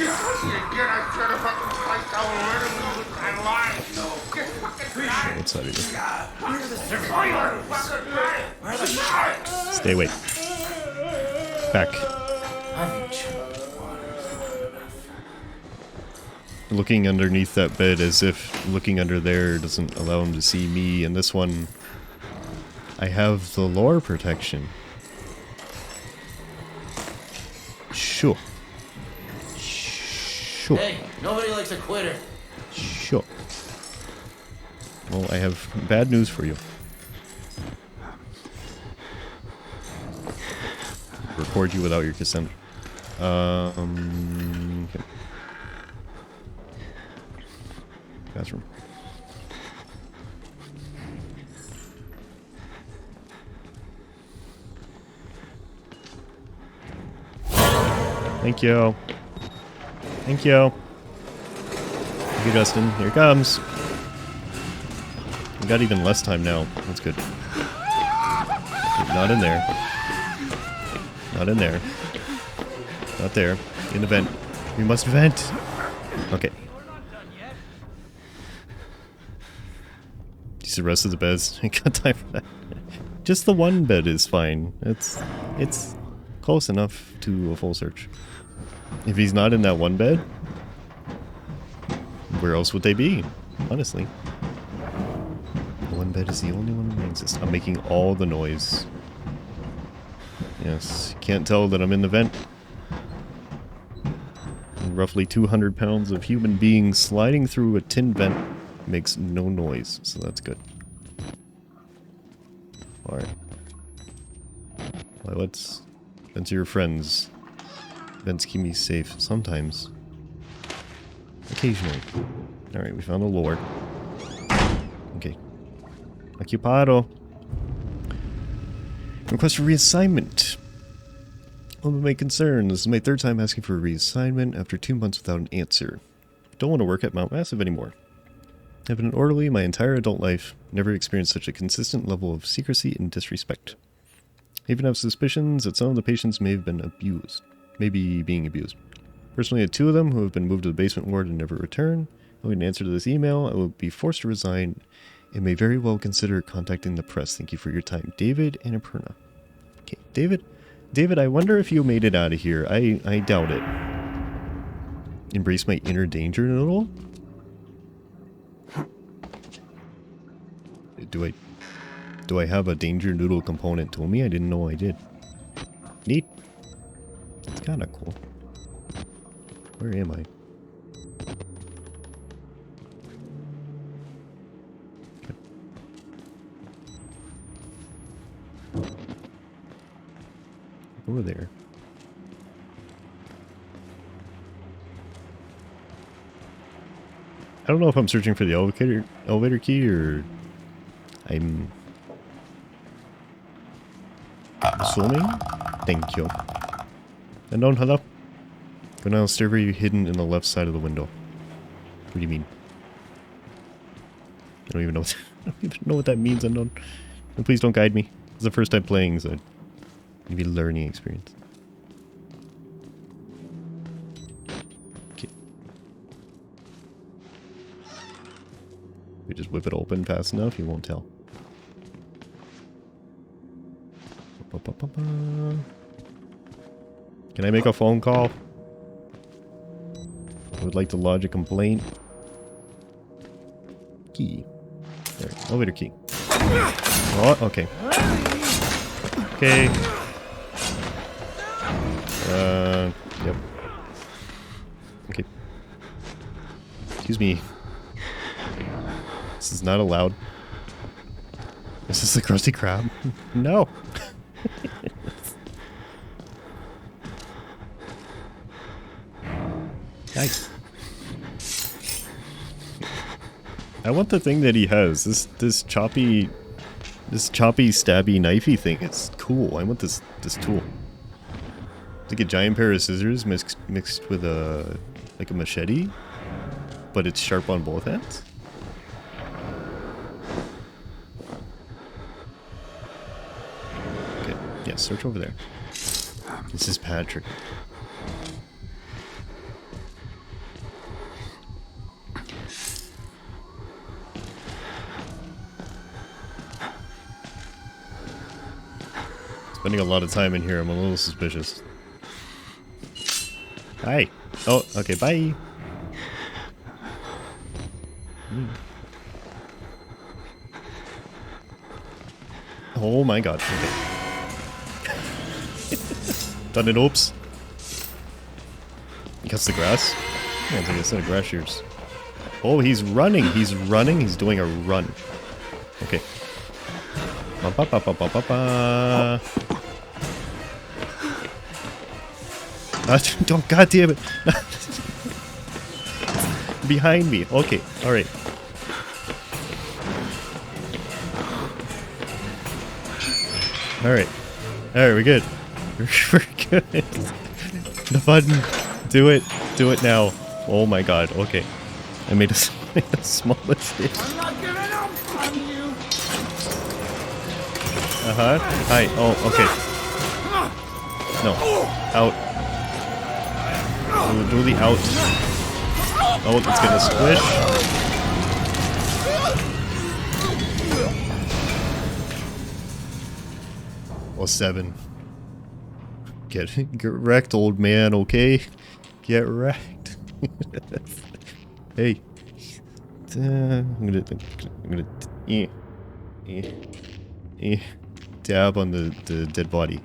What's that even? Stay away. Back. Looking underneath that bed as if looking under there doesn't allow him to see me. And this one, I have the lore protection. Sure. Sure.
Hey, nobody likes a quitter.
Sure. Well, I have bad news for you. Record you without your consent. Okay. Bathroom. Thank you. Thank you. Thank you, Justin. Here it comes. We got even less time now. That's good. Not in there. Not in there. Not there. In the vent. We must vent. Okay. Use the rest of the beds. I got time for that. Just the one bed is fine. It's close enough to a full search. If he's not in that one bed, where else would they be? Honestly. The one bed is the only one that exists. I'm making all the noise. Yes, can't tell that I'm in the vent. And roughly 200 pounds of human beings sliding through a tin vent makes no noise, so that's good. Alright. Well, let's your friends. Vents keep me safe sometimes. Occasionally. Alright, we found a lore. Okay. Occupado. Request for reassignment. One of my concerns. This is my third time asking for a reassignment after 2 months without an answer. Don't want to work at Mount Massive anymore. I've been an orderly my entire adult life. Never experienced such a consistent level of secrecy and disrespect. I even have suspicions that some of the patients may have been abused. Maybe being abused. Personally, had 2 of them who have been moved to the basement ward and never return. In answer to this email, I will be forced to resign and may very well consider contacting the press. Thank you for your time. David and Aperna. Okay, David, I wonder if you made it out of here. I doubt it. Embrace my inner danger noodle? Do I have a danger noodle component to me? I didn't know I did. Neat. It's kind of cool. Where am I? Over there. I don't know if I'm searching for the elevator key or I'm assuming. Thank you. Unknown, hello? Go down the stairway hidden in the left side of the window. What do you mean? I don't even know what that means, Unknown. And please don't guide me. It's the first time playing, so maybe learning experience. Okay. We just whip it open fast enough, you won't tell. Can I make a phone call? I would like to lodge a complaint. Key. There, elevator key. Oh, okay. Okay. Yep. Okay. Excuse me. This is not allowed. Is this the Krusty Krab? No. Nice. I want the thing that he has. This choppy stabby knifey thing. It's cool. I want this tool. It's like a giant pair of scissors mixed with a machete, but it's sharp on both ends. Okay. Yeah, search over there. This is Patrick. Spending a lot of time in here, I'm a little suspicious. Hi. Oh, okay, bye. Oh my god, okay. Done it, oops. He cuts the grass? Yeah, it's like a set of grass shears. Oh, he's running, he's doing a run. Okay. Ba-ba-ba-ba-ba-ba. Don't, god damn it. Behind me. Okay, alright. Alright. Alright, we're good. We're good. The button. Do it. Do it now. Oh my god, okay. I made a small mistake.
I'm not giving up on you.
Uh-huh. Hi. Oh, okay. No. Out. Do the out. Oh, it's gonna squish. Well, 7. Get wrecked, old man, okay? Get wrecked. Hey. I'm gonna dab on the dead body.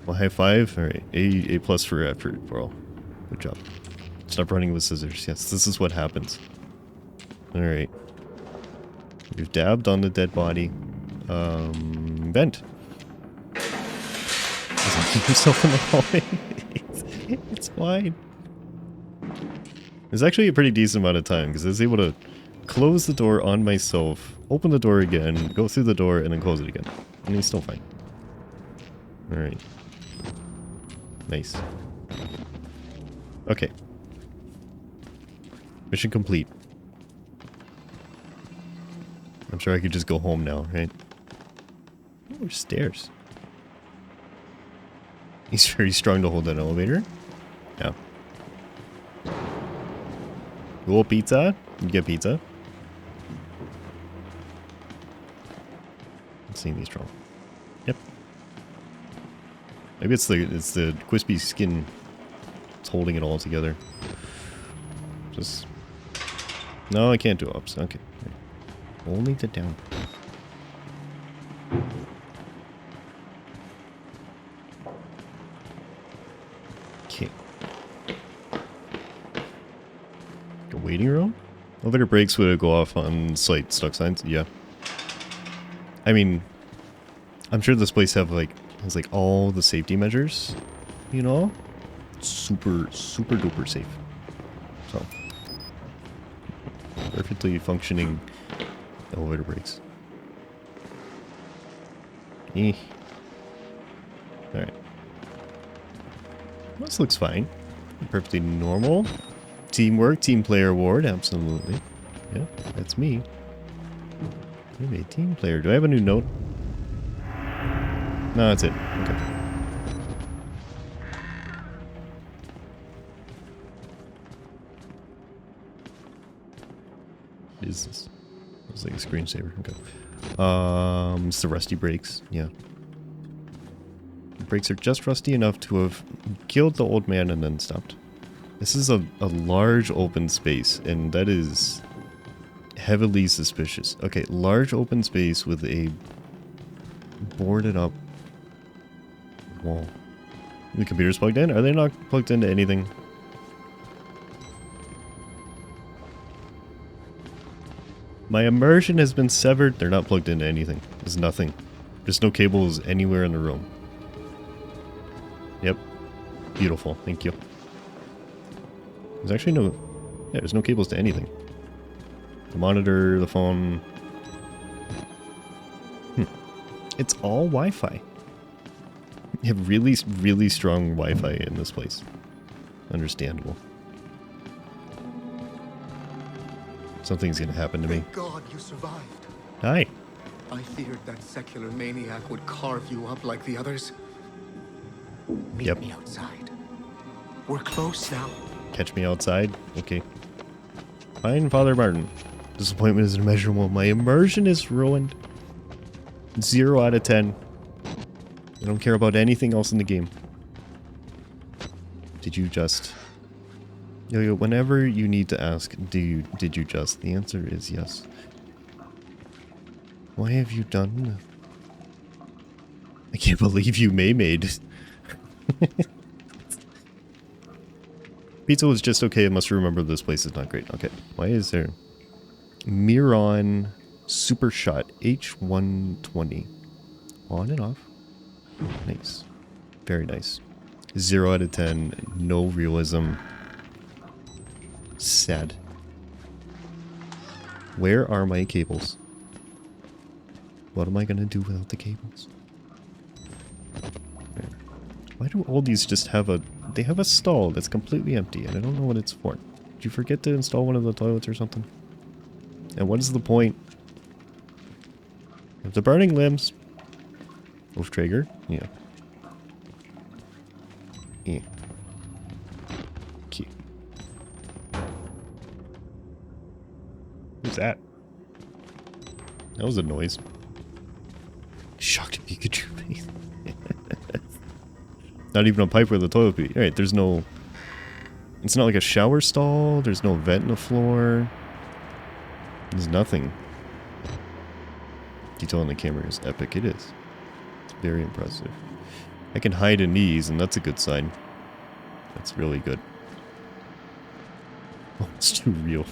Well, high five. Alright, A plus for effort, bro. Good job. Stop running with scissors. Yes, this is what happens. Alright. You've dabbed on the dead body. Bent. Doesn't keep himself in the hallway. It's fine. It's actually a pretty decent amount of time, because I was able to close the door on myself, open the door again, go through the door, and then close it again. And he's still fine. Alright. Nice. Okay. Mission complete. I'm sure I could just go home now, right? Oh, there's stairs. He's very strong to hold that elevator. Yeah. Cool, pizza. You get pizza. Let's see these strong. Yep. Maybe it's the crispy skin. It's holding it all together. Just no, I can't do ups. Okay. Only the down. Okay. A waiting room? Elevator brakes would go off on site stuck signs. Yeah. I mean, I'm sure this place has like all the safety measures, you know? Super duper safe. So perfectly functioning elevator brakes. Alright. This looks fine. Perfectly normal. Teamwork, team player award, absolutely. Yeah, that's me. Maybe a team player. Do I have a new note? No, that's it. Okay. What is this? It's like a screensaver. Okay. It's the rusty brakes. Yeah. The brakes are just rusty enough to have killed the old man and then stopped. This is a large open space, and that is heavily suspicious. Okay, large open space with a boarded up wall. The computer's plugged in? Are they not plugged into anything? My immersion has been severed. They're not plugged into anything. There's nothing. There's no cables anywhere in the room. Yep. Beautiful. Thank you. There's actually no... Yeah, there's no cables to anything. The monitor, the phone... It's all Wi-Fi. You have really, really strong Wi-Fi in this place. Understandable. Something's gonna happen to me.
Thank God you survived.
Hi.
I feared that secular maniac would carve you up like the others. Meet me outside. We're close now.
Catch me outside? Okay. Fine, Father Martin. Disappointment is immeasurable. My immersion is ruined. 0 out of 10. I don't care about anything else in the game. Did you just... Yo, whenever you need to ask, did you just? The answer is yes. Why have you done... I can't believe you made. Pizza was just okay. I must remember this place is not great. Okay. Why is there... Miron Super Shot H120. On and off. Nice. Very nice. 0 out of 10. No realism. Sad. Where are my cables? What am I gonna do without the cables? There. Why do all these just have a... They have a stall that's completely empty, and I don't know what it's for. Did you forget to install one of the toilets or something? And what is the point? Of the burning limbs. Wolf Traeger? Yeah. Yeah. Okay. Who's that? That was a noise. Shocked Pikachu face. Not even a pipe where the toilet be. Alright, there's no... It's not like a shower stall. There's no vent in the floor. There's nothing. Detail on the camera is epic. It is. It's very impressive. I can hide in these, and that's a good sign. That's really good. Oh, it's too real.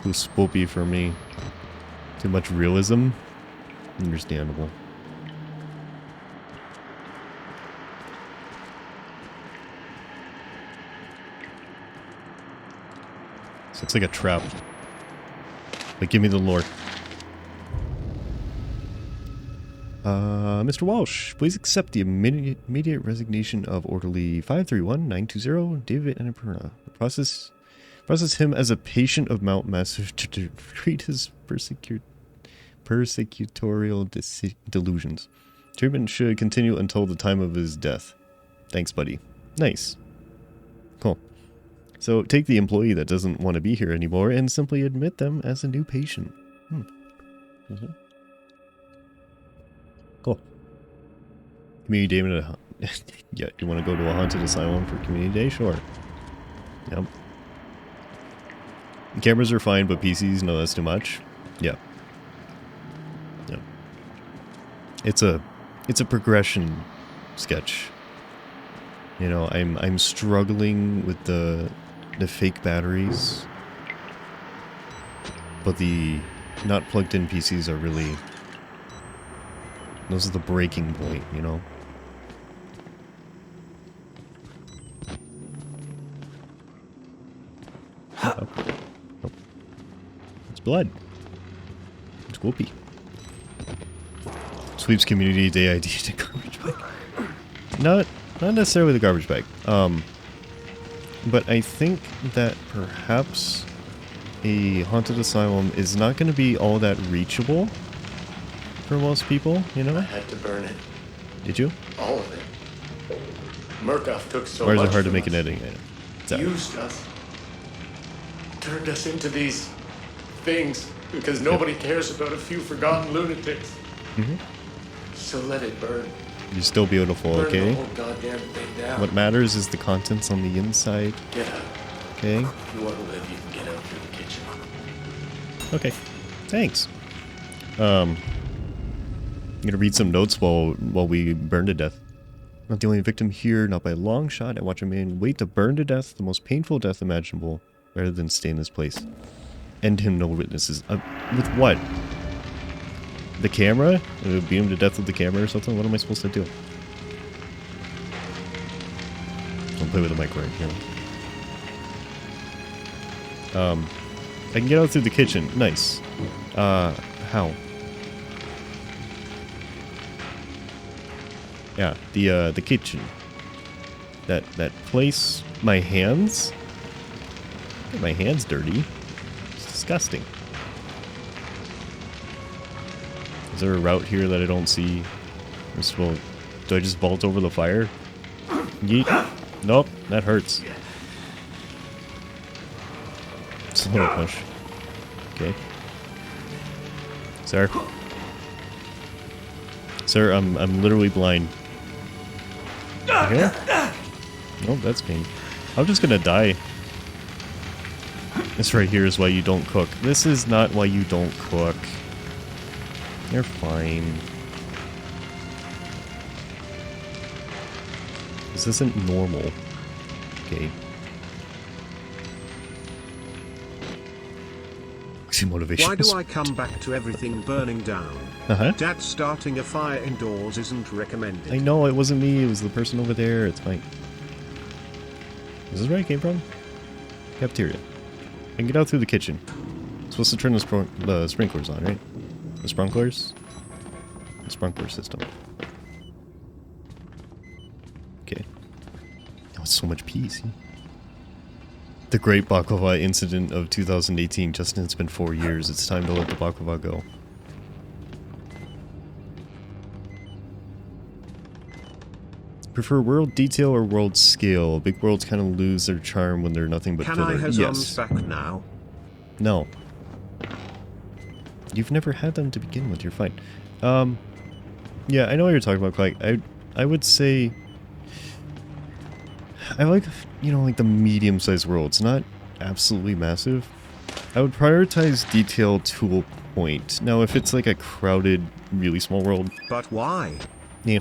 Too spoopy for me. Too much realism. Understandable. This looks like a trap. But give me the lore. Mr. Walsh, please accept the immediate resignation of Orderly 531920, David Annapurna. Process him as a patient of Mount Massive to treat his persecutorial delusions. Treatment should continue until the time of his death. Thanks, buddy. Nice. Cool. So take the employee that doesn't want to be here anymore and simply admit them as a new patient. Cool. Community day. Yeah, you want to go to a haunted asylum for community day? Sure. Yep. Cameras are fine, but PCs, no, that's too much. Yeah. Yep. It's a progression sketch. You know, I'm struggling with the fake batteries, but the not plugged in PCs are really, those are the breaking point, you know. Oh. Oh. It's blood. It's whoopee. Sweeps community day ID to garbage bag. Not necessarily the garbage bag. But I think that perhaps a haunted asylum is not going to be all that reachable for most people, you know?
I had to burn it.
Did you?
All of it. Murkoff took so
Or is
much
it hard to
from
make an
us.
editing item? Sorry.
Used us. Turned us into these things because nobody cares about a few forgotten lunatics. So let it burn.
You're still beautiful,
Burn
okay?
the whole goddamn thing down.
What matters is the contents on the inside,
Get out.
okay?
If you want to live, you can get out through the kitchen.
Okay. Thanks. I'm gonna read some notes while we burn to death. Not the only victim here, not by a long shot. I watch a man wait to burn to death, the most painful death imaginable, rather than stay in this place. End him, no witnesses. With what? The camera? Beat him to death with the camera or something? What am I supposed to do? Don't play with the microwave, you know. I can get out through the kitchen. Nice. How? Yeah, the kitchen. That place. My hands? Get my hands dirty. It's disgusting. Is there a route here that I don't see? Well, do I just vault over the fire? Yeet. Nope, that hurts. Slow push. Okay. Sir? Sir, I'm literally blind. Okay? Nope, that's pain. I'm just gonna die. This right here is why you don't cook. This is not why you don't cook. You're fine. This isn't normal. Okay. See motivation.
Why do I come back to everything burning down? Dad, starting a fire indoors isn't recommended.
I know, it wasn't me, it was the person over there. It's fine. Is this where I came from? Cafeteria. I can get out through the kitchen. I'm supposed to turn the sprinklers on, right? The sprinklers? The sprinkler system. Okay. Oh, it's so much peace. The Great Baklava Incident of 2018. Justin, it's been 4 years. It's time to let the baklava go. Prefer world detail or world scale? Big worlds kind of lose their charm when they're nothing but
Can
filler.
I have
Yes.
back now?
No. You've never had them to begin with. You're fine. Yeah, I know what you're talking about, Clyde. I would say I like, you know, like the medium-sized worlds, not absolutely massive. I would prioritize detail to a point. Now, if it's like a crowded, really small world...
But why?
Yeah.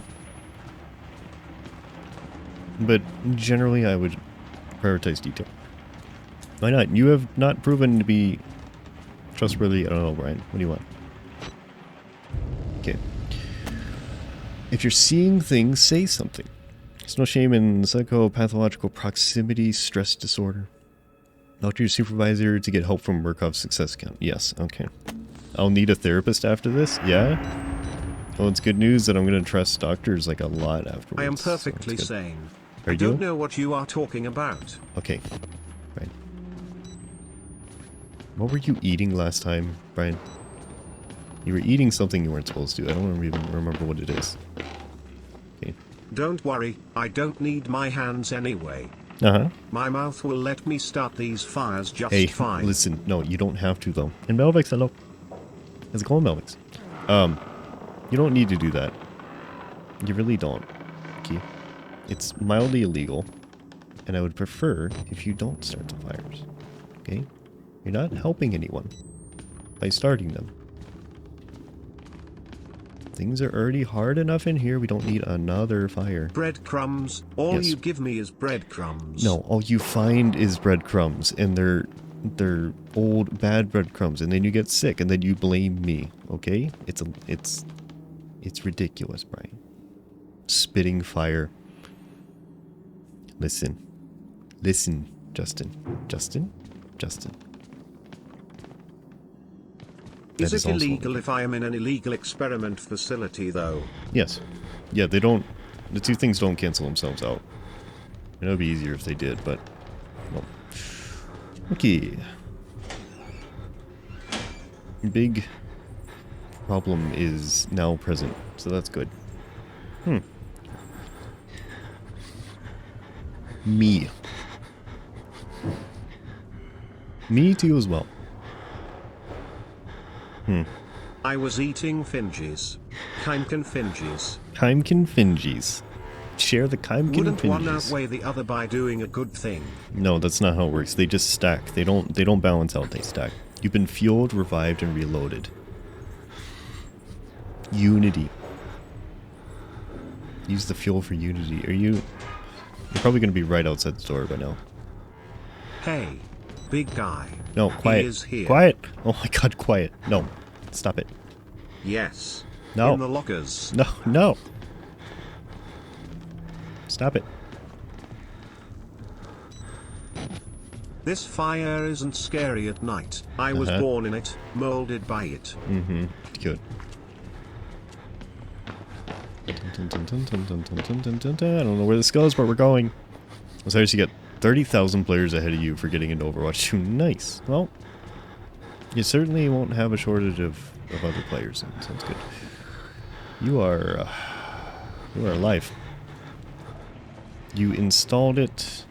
But generally, I would prioritize detail. Why not? You have not proven to be trustworthy. I don't know, Brian. What do you want? Okay. If you're seeing things, say something. There's no shame in psychopathological proximity stress disorder. Talk to your supervisor to get help from Murkoff's success count. Yes, okay. I'll need a therapist after this? Yeah? Well, it's good news that I'm going to trust doctors like a lot afterwards.
I am perfectly sane.
Are
I
you?
don't know what you are talking about.
Okay. Right. What were you eating last time, Brian? You were eating something you weren't supposed to. I don't even remember what it is. Okay.
Don't worry, I don't need my hands anyway. My mouth will let me start these fires just
Hey,
fine.
listen, no, you don't have to though. And Melvix, hello. How's it going, Melvix? You don't need to do that. You really don't. Okay. It's mildly illegal, and I would prefer if you don't start the fires. Okay? You're not helping anyone by starting them. Things are already hard enough in here. We don't need another fire.
Breadcrumbs. All
Yes.
you give me is breadcrumbs.
No, all you find is breadcrumbs, and they're old bad breadcrumbs, and then you get sick, and then you blame me. Okay? It's ridiculous, Brian. Spitting fire. Listen, Justin.
Is
That
it
also-
illegal if I am in an illegal experiment facility, though?
Yes. Yeah, they don't. The two things don't cancel themselves out. It would be easier if they did, but. Well. Okay. Big problem is now present, so that's good. Me. Me too as well.
I was eating finges. Keimkin finges.
Keimkin fingies. Share the Keimkin
Wouldn't one
fingies.
outweigh the other by doing a good thing?
No, that's not how it works. They just stack. They don't balance out, they stack. You've been fueled, revived, and reloaded. Unity. Use the fuel for unity. You're probably gonna be right outside the door by now.
Hey, big guy.
No, quiet.
He is here.
Quiet. Oh my god, quiet. No. Stop it.
Yes.
No.
In the lockers.
No. Stop it.
This fire isn't scary at night. I was born in it, molded by it.
Good. I don't know where this goes, but we're going. So you get 30,000 players ahead of you for getting into Overwatch 2. Nice. Well, you certainly won't have a shortage of other players. Sounds good. You are alive. You installed it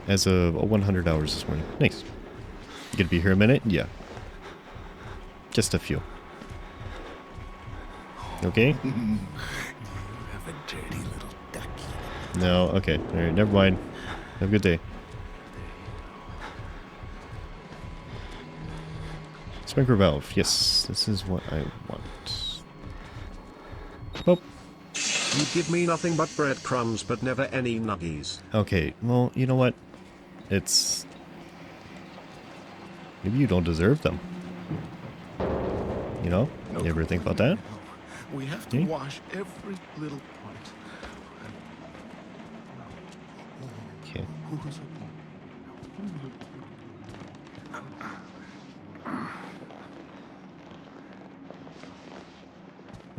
as of 100 hours this morning. Nice. You gonna be here a minute? Yeah. Just a few. Okay?
You have a dirty little ducky.
No, okay. Alright, never mind. Have a good day. Sprinkler valve. Yes, this is what I want. Oh.
You give me nothing but breadcrumbs, but never any nuggies.
Okay, well, you know what? It's... Maybe you don't deserve them. You know? You ever think about that?
We have to wash every little part.
Okay.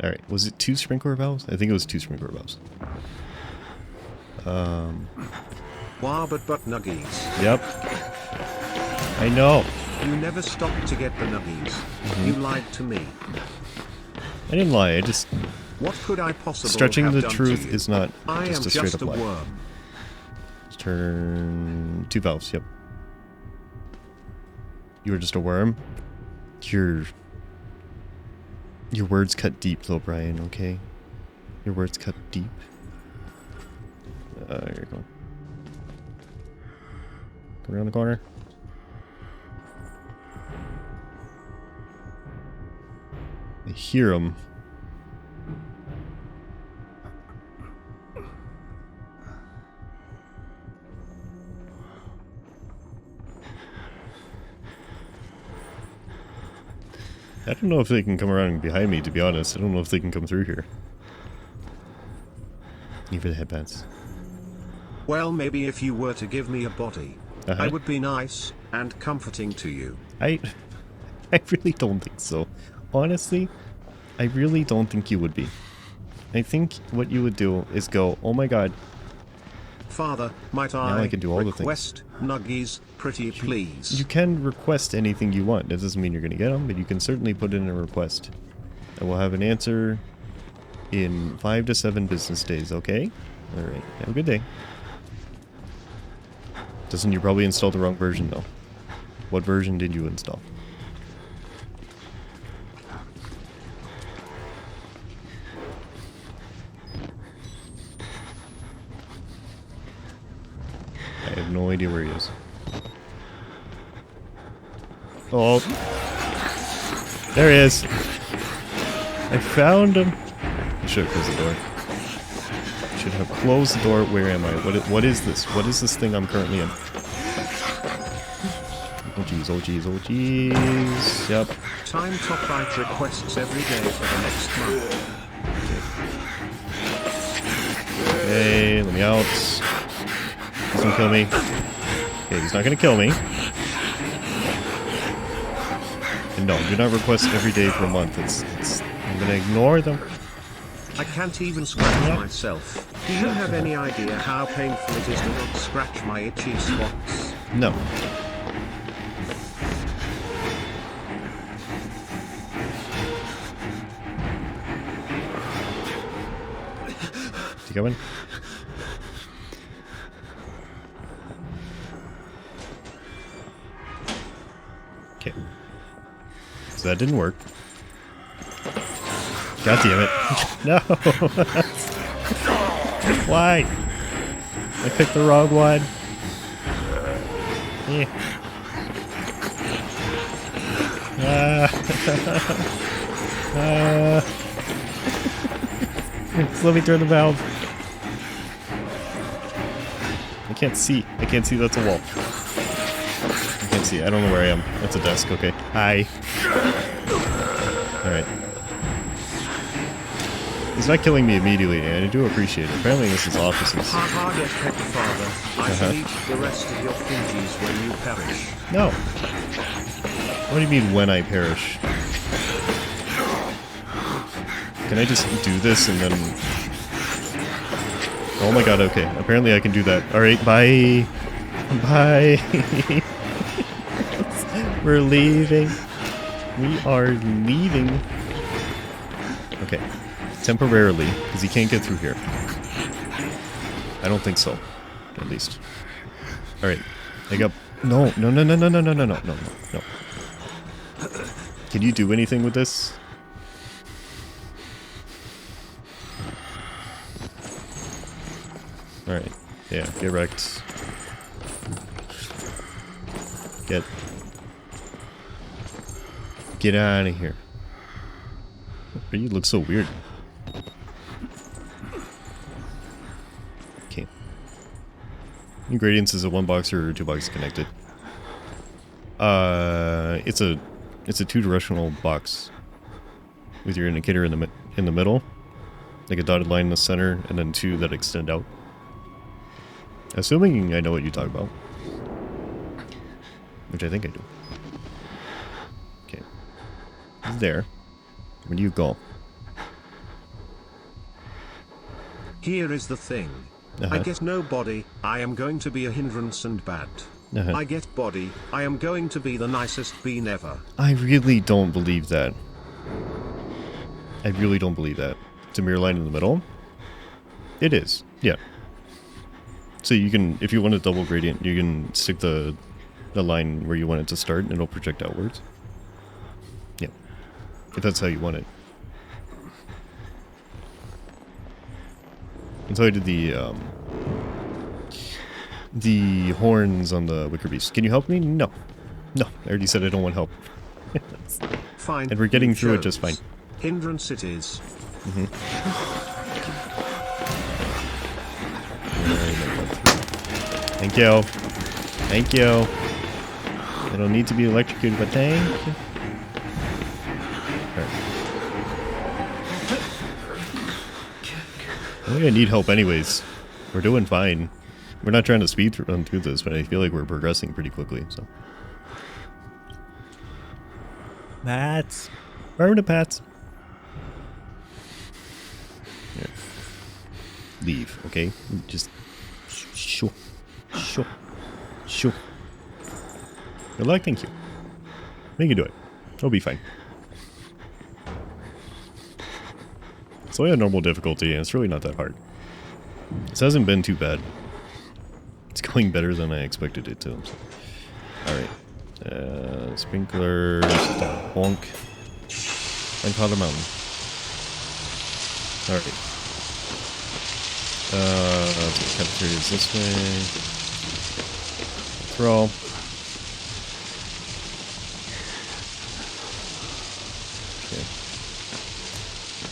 Alright, was it 2 sprinkler valves? I think it was 2 sprinkler valves.
Wah, but nuggies.
Yep. I know.
You never stopped to get the nuggies. You lied to me.
I didn't lie, I just...
What could I possibly
Stretching
have
the
done
truth
to you?
is not
I
just
am
a straight
just
up
a
lie.
worm.
Turn 2 valves, yep. You were just a worm? Your words cut deep though, Brian, okay? Your words cut deep. There you go. Go around the corner. I hear him. I don't know if they can come around behind me, to be honest. I don't know if they can come through here. Even the headbands.
Well, maybe if you were to give me a body, I would be nice and comforting to you.
I really don't think so. Honestly, I really don't think you would be. I think what you would do is go, oh my god.
Father, might
Now I can do all the things.
request nuggies, pretty please?
You can request anything you want. That doesn't mean you're going to get them, but you can certainly put in a request. And we'll have an answer in 5 to 7 business days, okay? Alright, have a good day. Doesn't you probably install the wrong version though? What version did you install? I have no idea where he is. Oh. There he is. I found him. I should have closed the door. Should have closed the door. Where am I? What is this? What is this thing I'm currently in? Oh jeez, oh jeez, oh jeez. Yep.
Time top right requests every day for the next month.
Okay, let me out. He's gonna kill me. Okay, he's not gonna kill me. And no, do not request every day for a month. I'm gonna ignore them.
I can't even scratch myself. Do you have any idea how painful it is to not scratch my itchy spots?
No. Is he coming? Okay. So that didn't work. God damn it. No! Why? I picked the wrong one. Yeah. Just let me turn the valve. I can't see. I can't see. That's a wall. I can't see. I don't know where I am. That's a desk. Okay. Hi. Alright. He's not killing me immediately, and I do appreciate it. Apparently this is offices.
Haha, get pecked, father. I shall eat the rest of your fingies when you perish.
No. What do you mean when I perish? Can I just do this and then... Oh my god, okay. Apparently I can do that. Alright, bye. Bye. We're leaving. We are leaving. Okay. Temporarily, because he can't get through here. I don't think so. At least. Alright. I got... No. No, no, no, no, no, no, no, no, no, no. Can you do anything with this? Alright. Yeah, get wrecked. Get out of here. You look so weird. Okay. Ingredients is a 1 box or 2 box connected. It's a 2-directional box with your indicator in the middle, like a dotted line in the center, and then 2 that extend out. Assuming I know what you talk about, which I think I do. Okay, it's there. Where do you go?
Here is the thing. I get no body, I am going to be a hindrance and bad. I get body, I am going to be the nicest bean ever.
I really don't believe that. I really don't believe that. It's a mirror line in the middle? It is, yeah. So you can, if you want a double gradient, you can stick the line where you want it to start and it'll project outwards. Yeah. If that's how you want it. And so I did the horns on the wicker beast. Can you help me? No. No. I already said I don't want help.
Fine.
And we're getting through it just fine.
Hindrance it is.
Thank you. Thank you. I don't need to be electrocuted, but thank you. Alright. I think I need help anyways. We're doing fine. We're not trying to run through this, but I feel like we're progressing pretty quickly, so. Pats. Where are the pats? Here. Leave, okay? Just... Sure. Sure. Sure. Good luck, thank you. We can do it. It'll be fine. It's only a normal difficulty, and it's really not that hard. This hasn't been too bad. It's going better than I expected it to. So. Alright. Sprinklers. Bonk. And Powder Mountain. Alright. Cafeteria is this way. Throw. Okay.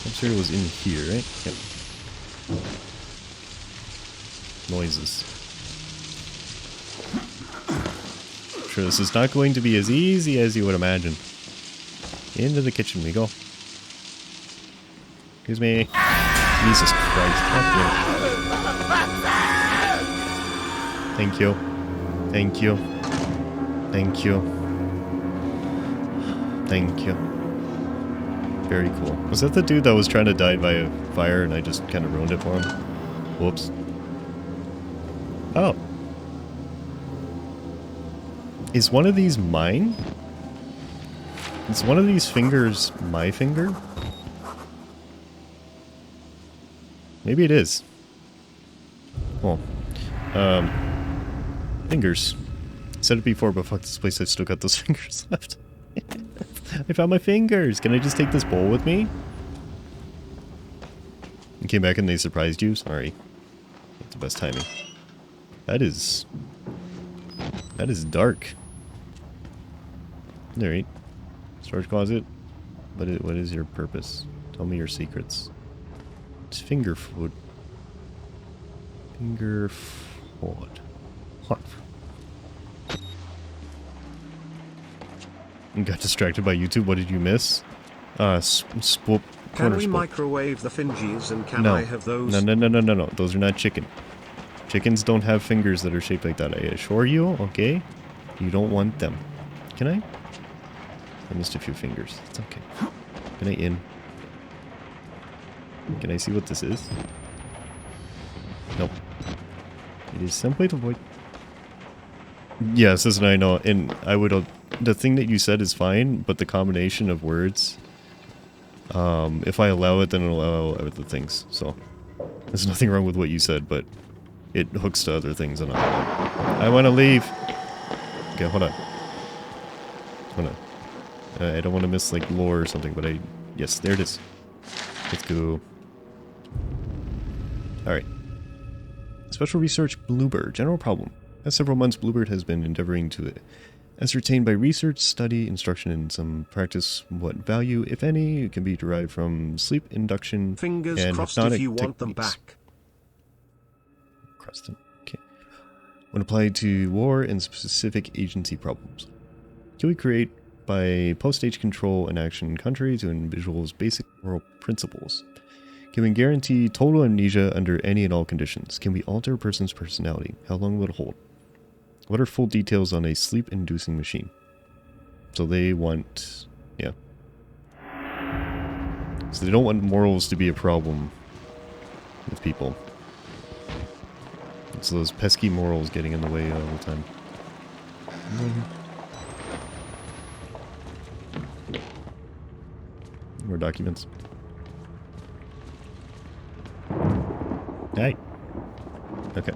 Cafeteria was in here, right? Yep. Noises. I'm sure this is not going to be as easy as you would imagine. Into the kitchen we go. Excuse me. Jesus Christ. Thank you. Thank you. Thank you. Thank you. Very cool. Was that the dude that was trying to die by a fire and I just kind of ruined it for him? Whoops. Oh. Is one of these mine? Is one of these fingers my finger? Maybe it is. Well, fingers. Said it before, but fuck this place, I've still got those fingers left. I found my fingers! Can I just take this bowl with me? You came back and they surprised you? Sorry. That's the best timing. That is dark. Alright. Storage closet. What is your purpose? Tell me your secrets. It's finger food. Finger food. What? You got distracted by YouTube. What did you miss? Spoop.
Can we microwave the fingies and can I have those?
No. Those are not chicken. Chickens don't have fingers that are shaped like that. I assure you, okay? You don't want them. Can I? I missed a few fingers. It's okay. Can I in? Can I see what this is? Nope. It is simply to avoid. Yes, as I know, and I would. The thing that you said is fine, but the combination of words. If I allow it, then it'll allow other things. So there's nothing wrong with what you said, but it hooks to other things, and I want to leave. Okay, hold on. Hold on. I don't want to miss like lore or something, but yes, there it is. Let's go. Alright. Special research Bluebird. General problem. Past several months, Bluebird has been endeavoring to ascertain by research, study, instruction, and some practice what value, if any, can be derived from sleep induction
Fingers
and
crossed
hypnotic
if you want them
techniques.
back.
Crossed them. Okay. When applied to war and specific agency problems. Can we create by post-stage control and action country to individuals' basic moral principles? Can we guarantee total amnesia under any and all conditions? Can we alter a person's personality? How long will it hold? What are full details on a sleep-inducing machine? So they want... yeah. So they don't want morals to be a problem with people. It's those pesky morals getting in the way all the time. More documents. Hey. Okay.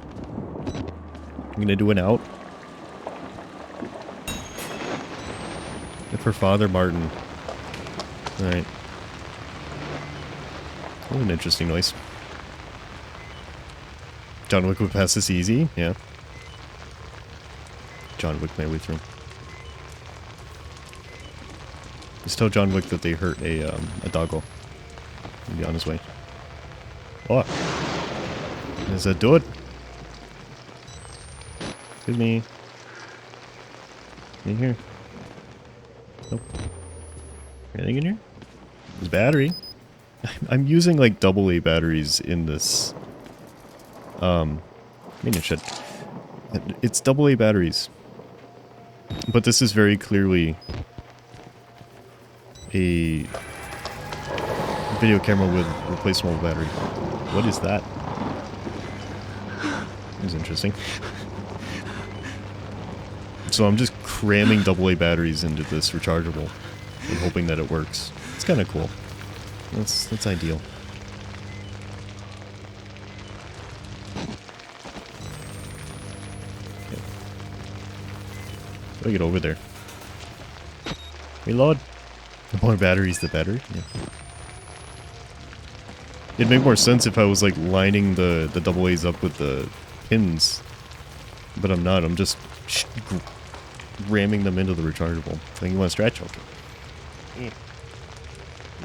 I'm gonna do an out. Good for Father Martin. Alright. What an interesting noise. John Wick would pass this easy, yeah. John Wick my way through. Just tell John Wick that they hurt a doggo. He'll be on his way. Oh! There's a dude! Excuse me. In here? Nope. Anything in here? There's battery. I'm using like AA batteries in this. I mean it should. It's AA batteries. But this is very clearly a video camera with replaceable battery. What is that? It's interesting. So I'm just cramming AA batteries into this rechargeable and hoping that it works. It's kind of cool. That's ideal. How do I get over there? Reload. The more batteries, the better. Yeah. It'd make more sense if I was like lining the double A's up with the pins. But I'm not. I'm just ramming them into the rechargeable. I think you want to stretch? Okay. Yeah.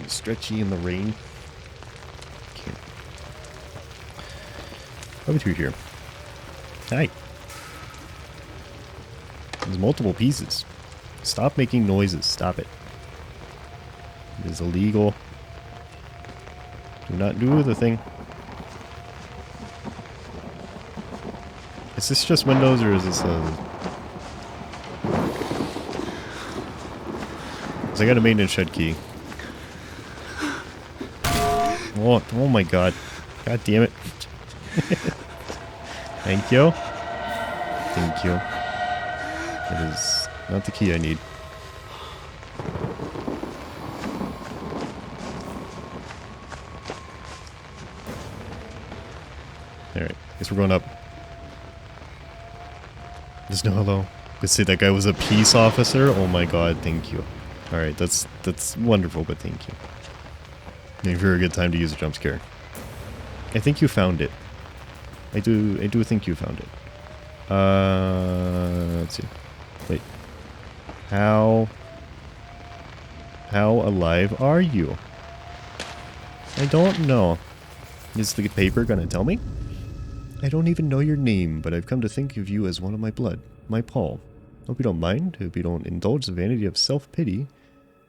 Stretchy in the rain. Okay. Over through here. Hi. There's multiple pieces. Stop making noises. Stop it. It is illegal. Do not do the thing. Is this just Windows or is this a... I got a maintenance shed key. Oh my god. God damn it. Thank you. Thank you. That is not the key I need. Alright, guess we're going up. There's no hello. Could say that guy was a peace officer. Oh my god, thank you. Alright, that's wonderful, but thank you. Maybe for a good time to use a jump scare. I think you found it. I do think you found it. Let's see. Wait. How alive are you? I don't know. Is the paper gonna tell me? I don't even know your name, but I've come to think of you as one of my blood. My Paul. Hope you don't mind. Hope you don't indulge the vanity of self-pity.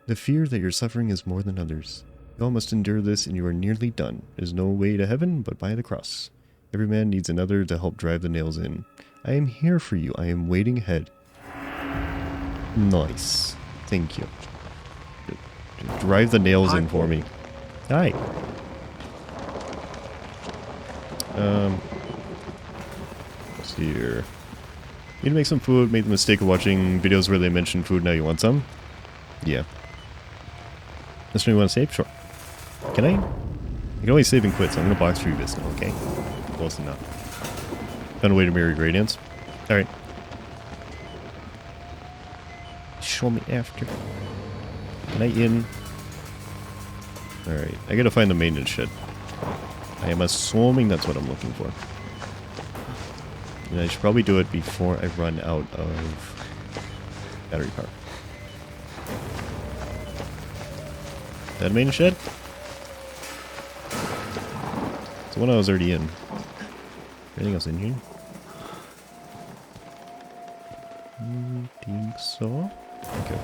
The fear that your suffering is more than others. You all must endure this and you are nearly done. There's no way to heaven but by the cross. Every man needs another to help drive the nails in. I am here for you. I am waiting ahead. Nice. Thank you. Drive the nails in for me. Hi. Let's see here. Need to make some food. Made the mistake of watching videos where they mention food. Now you want some? Yeah. This one you want to save? Sure. Can I? You can always save and quit, so I'm going to box through this now, okay? Close enough. Found a way to mirror gradients. Alright. Show me after. Can I in? Alright. I gotta find the maintenance shed. I am assuming that's what I'm looking for. And I should probably do it before I run out of battery power. Is that a maintenance shed? It's the one I was already in. Anything else in here? I think so. Okay.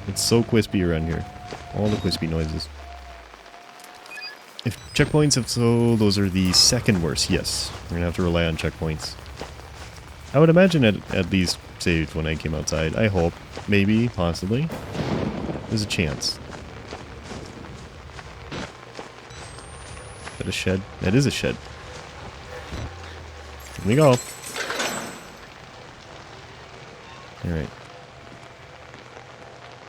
It's so crispy around here. All the crispy noises. If checkpoints, if so, those are the second worst. Yes, we're gonna have to rely on checkpoints. I would imagine it at least saved when I came outside. I hope. Maybe. Possibly. There's a chance. Is that a shed? That is a shed. Here we go. Alright.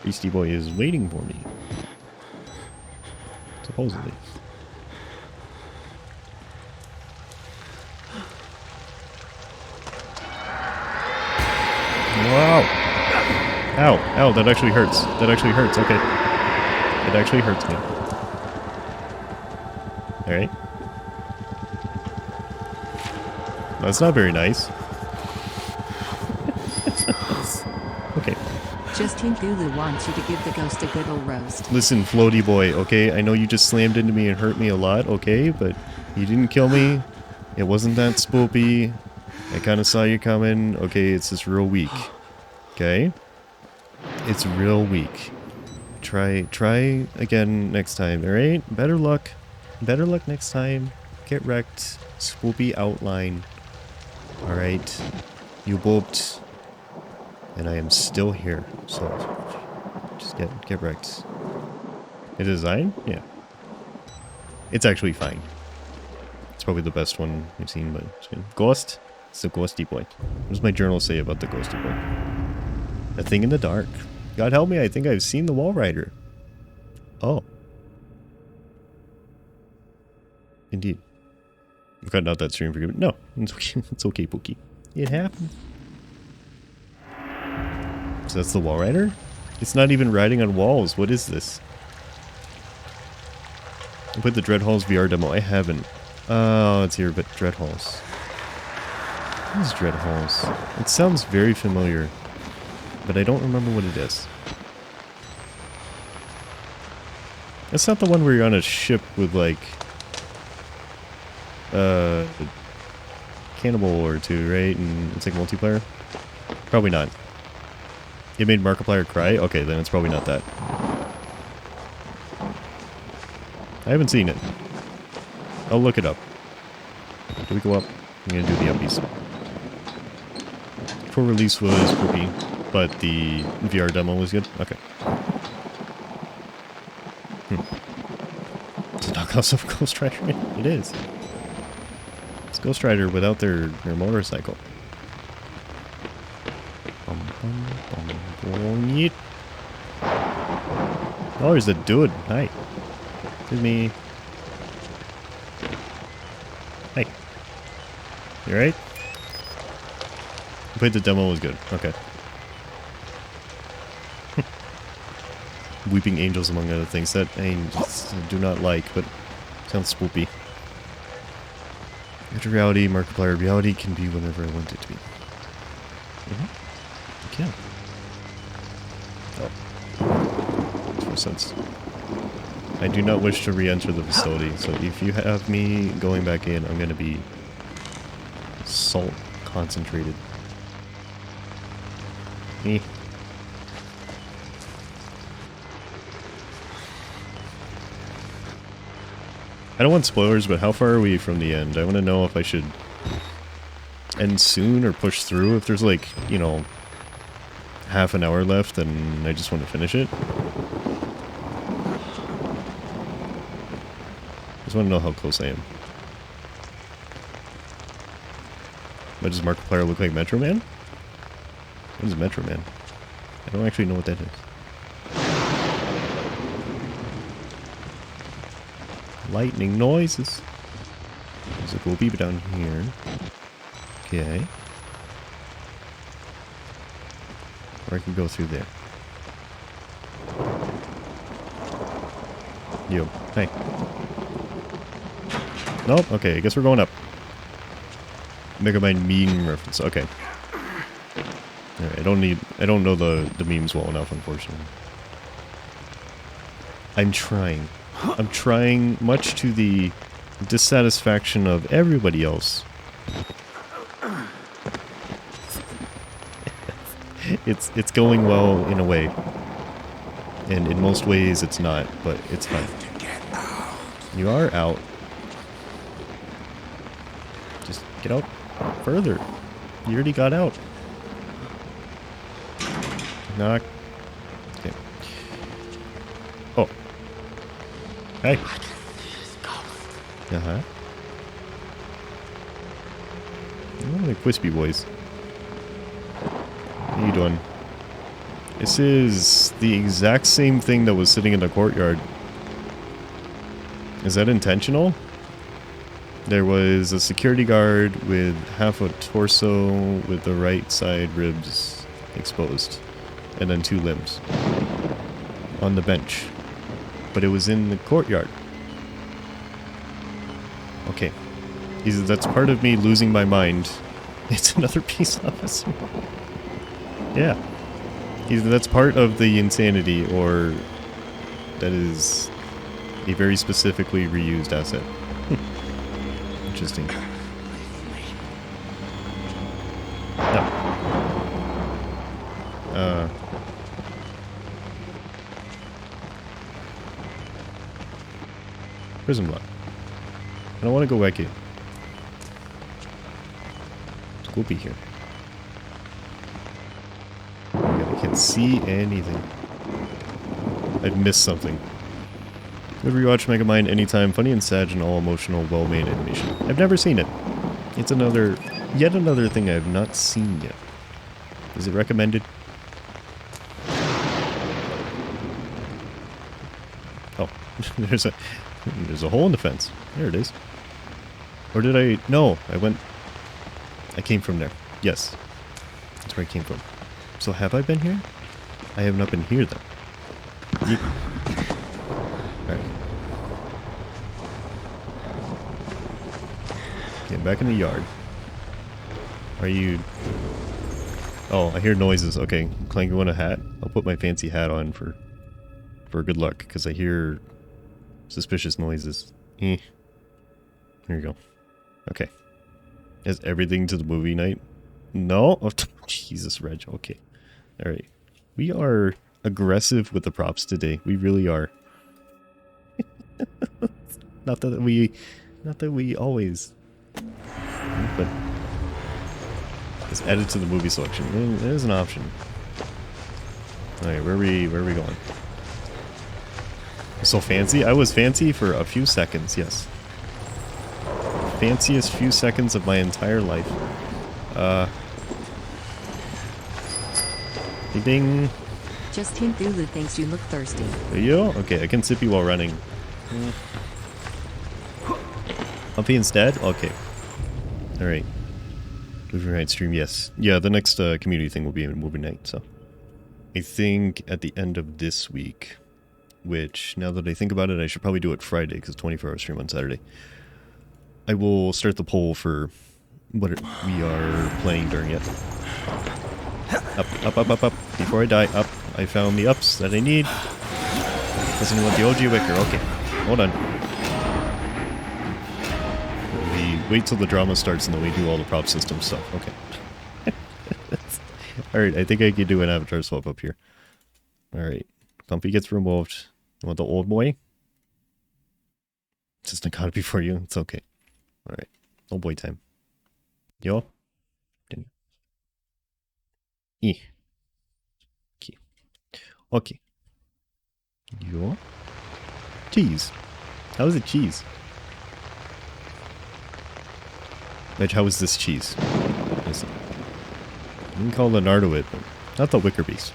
Beastie Boy is waiting for me. Supposedly. Wow. Ow. Ow, that actually hurts. That actually hurts. Okay. It actually hurts me. Alright. That's not very nice. Okay.
Justin Thulu wants you to give the ghost a good ol' roast.
Listen, floaty boy, okay? I know you just slammed into me and hurt me a lot, okay? But you didn't kill me. It wasn't that spoopy. I kind of saw you coming. Okay, it's just real weak. Okay? It's real weak. Try again next time, alright? Better luck. Better luck next time. Get wrecked. Spoopy outline. Alright. You booped. And I am still here. So, just get wrecked. A design? Yeah. It's actually fine. It's probably the best one I've seen, but it's good. Ghost? It's a ghosty boy. What does my journal say about the ghosty boy? A thing in the dark. God help me, I think I've seen the Wall Rider. Oh. Indeed. I'm cutting out that stream for good. No, it's okay. It's okay, Pookie. It happened. So that's the wall rider? It's not even riding on walls. What is this? I put the Dread Halls VR demo. I haven't. Oh, it's here, but Dread Halls. What is Dread Halls? It sounds very familiar, but I don't remember what it is. That's not the one where you're on a ship with, like, a cannibal or two, right? And it's like multiplayer? Probably not. It made Markiplier cry? Okay, then it's probably not that. I haven't seen it. I'll look it up. Do we go up? I'm gonna do the uppies. Before release was poopy, but the VR demo was good? Okay. It's a knockoff of Ghost Rider? It is. It's Ghost Rider without their motorcycle. Oh, there's a dude. Hi. Excuse me. Hi. You alright? I played the demo, was good. Okay. Weeping Angels, among other things. That I just do not like, but sounds spoopy. After reality, Markiplier, reality can be whenever I want it to be. It can. Oh. Makes more sense. I do not wish to re-enter the facility, so if you have me going back in, I'm going to be salt concentrated. Me. I don't want spoilers, but how far are we from the end? I want to know if I should end soon or push through. If there's like, you know, half an hour left and I just want to finish it. I just want to know how close I am. But does Markiplier look like Metro Man? What is Metro Man? I don't actually know what that is. Lightning noises. There's a cool beep down here. Okay. Or I can go through there. Yo. Hey. Nope. Okay, I guess we're going up. Mega Mind meme reference. Okay. Alright, I don't know the memes well enough, unfortunately. I'm trying. I'm trying, much to the dissatisfaction of everybody else. It's going well in a way. And in most ways it's not, but it's fine. You are out. Just get out further. You already got out. Knock. Okay. Oh. Hey. Uh-huh. Oh, the Quispy boys. How you doing? This is the exact same thing that was sitting in the courtyard. Is that intentional? There was a security guard with half a torso with the right side ribs exposed. And then 2 limbs. On the bench. But it was in the courtyard. Okay. Either that's part of me losing my mind. It's another peace officer. Yeah. Either that's part of the insanity, or that is a very specifically reused asset. Interesting. No. Prison block. I don't want to go back in. Spoopy here. I can't see anything. I've missed something. Would rewatch Megamind anytime. Funny and sad and all emotional, well-made animation. I've never seen it. It's yet another thing I've not seen yet. Is it recommended? Oh, there's a hole in the fence. There it is. Or did I? No, I came from there. Yes. That's where I came from. So have I been here? I have not been here then. Alright. Okay, back in the yard. Are you... Oh, I hear noises. Okay, Clank, you want a hat? I'll put my fancy hat on for good luck, because I hear suspicious noises. Here you go. Okay. Is everything to the movie night? No? Oh, Jesus, Reg. Okay. Alright. We are aggressive with the props today. We really are. Not that we always... But... It's added to the movie selection. It is an option. Alright, where are we going? So fancy? I was fancy for a few seconds, yes. Fanciest few seconds of my entire life. Ding.
Just hint Lulu thinks you look thirsty.
Are you? Okay, I can sip you while running. Humpy instead? Okay. Alright. Movie night stream, yes. Yeah, the next community thing will be a movie night, so. I think at the end of this week, which, now that I think about it, I should probably do it Friday, because 24-hour stream on Saturday. I will start the poll for what we are playing during it. Up, up. Before I die, up. I found the ups that I need. Doesn't want the OG wicker. Okay, hold on. We wait till the drama starts and then we do all the prop system stuff. Okay. Alright, I think I can do an avatar swap up here. Alright. Comfy gets removed. You want the old boy? Just got it before you. It's okay. Alright. Old boy time. Yo. Okay. Okay. Yo. Cheese. How is it cheese? Reg, how is this cheese? Listen. You can call Leonardo it, but not the Wicker Beast.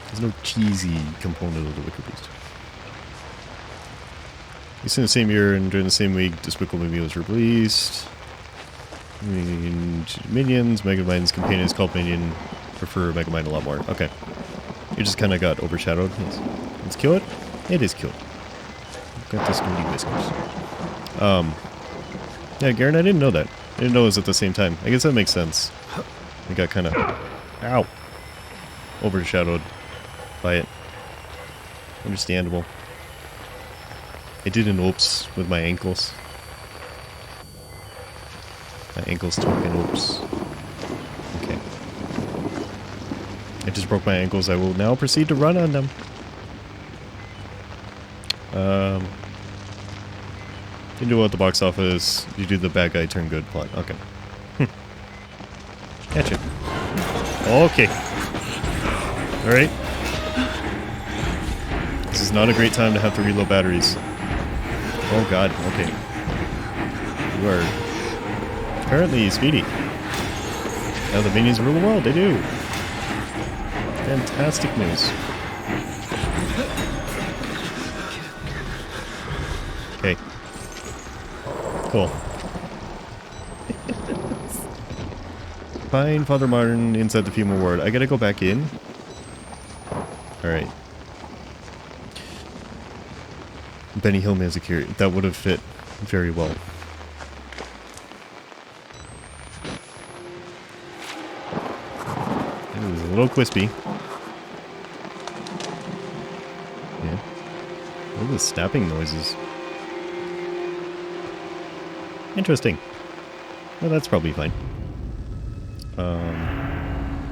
There's no cheesy component of the Wicker Beast. It's in the same year and during the same week, Despicable Me was released. Minions, Megamind's companion is called Minion. Prefer Megamind a lot more. Okay. You just kind of got overshadowed. Let's kill it. It is killed. Got this dirty whiskers. Yeah, Garen, I didn't know that. I didn't know it was at the same time. I guess that makes sense. We got kind of... Ow! Overshadowed by it. Understandable. I did an oops with my ankles. My ankles took an oops. Okay. I just broke my ankles. I will now proceed to run on them. You do at the box office. You do the bad guy turn good plot. Okay. Catch it. Okay. Alright. This is not a great time to have to reload batteries. Oh god, okay. You are apparently speedy. Now the minions rule the world, they do. Fantastic news. Okay. Cool. Find Father Martin inside the female ward. I gotta go back in. Alright. Benny Hill music here. That would have fit very well. It was a little crispy. Yeah. What are the snapping noises? Interesting. Well, that's probably fine.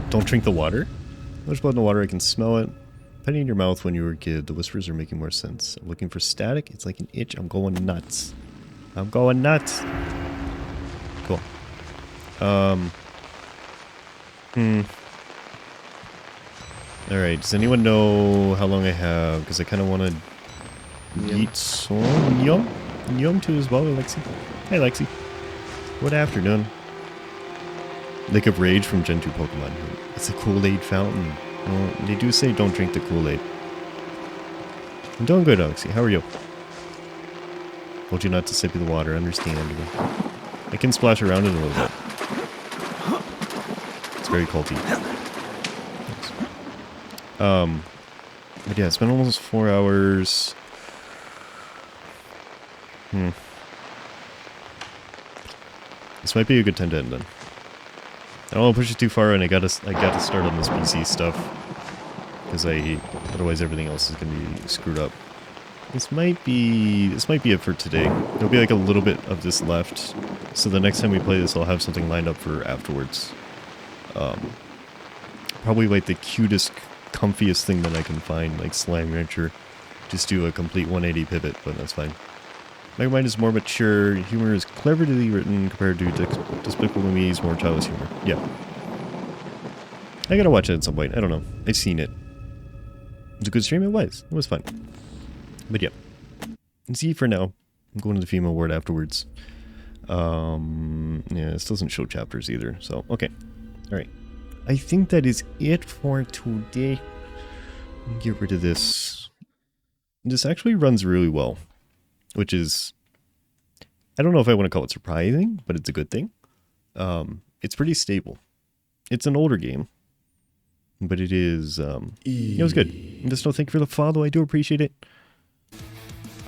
Don't drink the water. There's blood in the water. I can smell it. Penny in your mouth when you were a kid. The whispers are making more sense. I'm looking for static. It's like an itch. I'm going nuts. I'm going nuts. Cool. Alright, does anyone know how long I have? Because I kind of want to eat some Yum too as well, Lexi. Hey, Lexi. Good afternoon. Lake of Rage from Gen 2 Pokemon. It's a Kool-Aid fountain. Well, they do say don't drink the Kool-Aid. I'm doing good, Lexi. How are you? Told you not to sip in the water, understandable. I can splash around it a little bit. It's very culty. But yeah, it's been almost 4 hours. This might be a good time to end then. I don't want to push it too far, and I gotta start on this PC stuff. Because otherwise everything else is gonna be screwed up. This might be it for today. There'll be like a little bit of this left. So the next time we play this, I'll have something lined up for afterwards. Probably like the cutest, comfiest thing that I can find, like Slime Rancher. Just do a complete 180 pivot, but that's fine. My mind is more mature, humor is cleverly written compared to Despicable Me's more childish humor. Yeah. I gotta watch it at some point, I don't know. I've seen it. It was a good stream, it was fun. But yeah. See for now. I'm going to the female ward afterwards. Yeah, this doesn't show chapters either, so okay. Alright. I think that is it for today. Get rid of this. This actually runs really well. Which is, I don't know if I want to call it surprising, but it's a good thing. It's pretty stable. It's an older game, but it is, it was good. Just no thank you for the follow, I do appreciate it.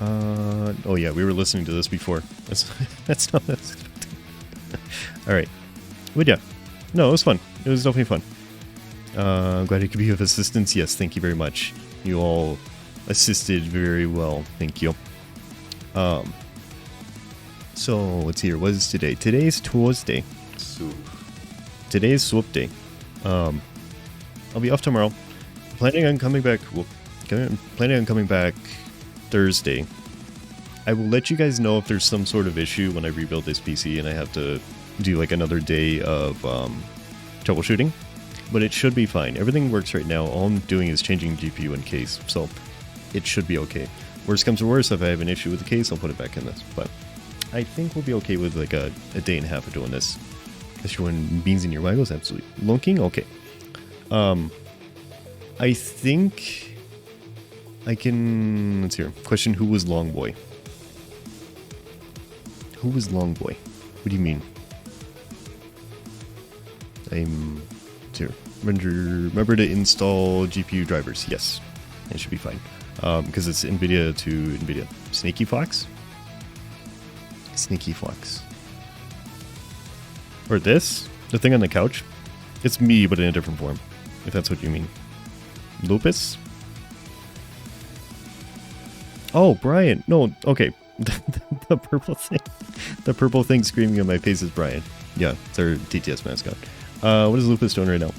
Oh yeah, we were listening to this before. That's not this. Alright. But yeah, no, it was fun. It was definitely fun. I'm glad I could be of assistance. Yes, thank you very much. You all assisted very well. Thank you. So let's see here. What is today? Today's Tuesday. Today's Swoop Day. I'll be off tomorrow. Planning on coming back. Planning on coming back Thursday. I will let you guys know if there's some sort of issue when I rebuild this PC and I have to do like another day of troubleshooting. But it should be fine. Everything works right now. All I'm doing is changing GPU and case, so it should be okay. Worst comes to worst, if I have an issue with the case, I'll put it back in this. But I think we'll be okay with like a day and a half of doing this. Guess you're when beans in your waggles, absolutely. Lunking? Okay. I think I can, let's hear. Question, who was Long Boy? Who was Long Boy? What do you mean? Let's hear. Remember to install GPU drivers. Yes. It should be fine. Because it's NVIDIA to NVIDIA. Sneaky Fox? Sneaky Fox. Or this? The thing on the couch? It's me, but in a different form. If that's what you mean. Lupus? Oh, Brian. No, okay. The purple thing. The purple thing screaming in my face is Brian. Yeah, it's our TTS mascot. What is Lupus doing right now?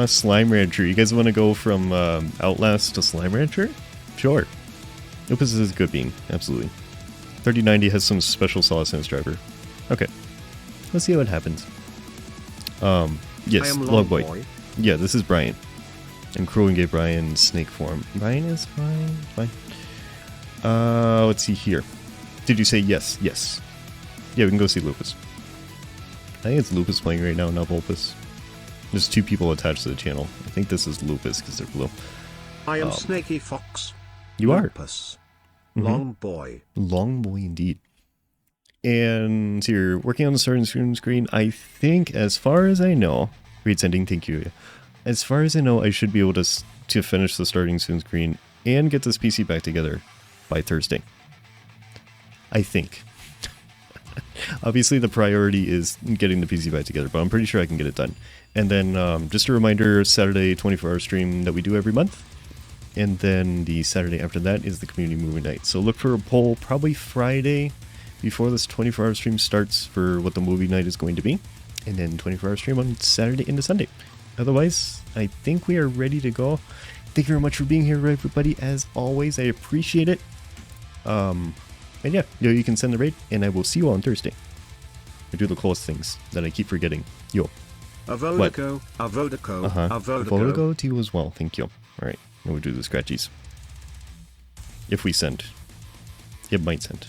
Slime Rancher. You guys want to go from Outlast to Slime Rancher? Sure. Lupus is a good bean. Absolutely. 3090 has some special sauce in its driver. Okay. Let's see what happens. Yes, Log Boy. Yeah, this is Brian. And Crowing gave Brian snake form. Brian is fine. Fine. Let's see here. Did you say yes? Yes. Yeah, we can go see Lupus. I think it's Lupus playing right now, not Vulpus. There's two people attached to the channel. I think this is Lupus because they're blue.
I am Snaky Fox.
You are.
Lupus. Long Boy.
Long Boy indeed. And so you're working on the starting screen. I think, as far as I know, great sending, thank you. As far as I know, I should be able to finish the starting screen and get this PC back together by Thursday. I think. Obviously, the priority is getting the PC back together, but I'm pretty sure I can get it done. And then, just a reminder, Saturday 24-hour stream that we do every month. And then the Saturday after that is the community movie night. So look for a poll probably Friday before this 24-hour stream starts for what the movie night is going to be. And then 24-hour stream on Saturday into Sunday. Otherwise, I think we are ready to go. Thank you very much for being here, everybody. As always, I appreciate it. And yeah, you can send the raid, and I will see you on Thursday. I do the close things that I keep forgetting. Yo.
Avodico,
Avodico to you as well. Thank you. Alright, now we'll do the scratchies. If we send. It might send.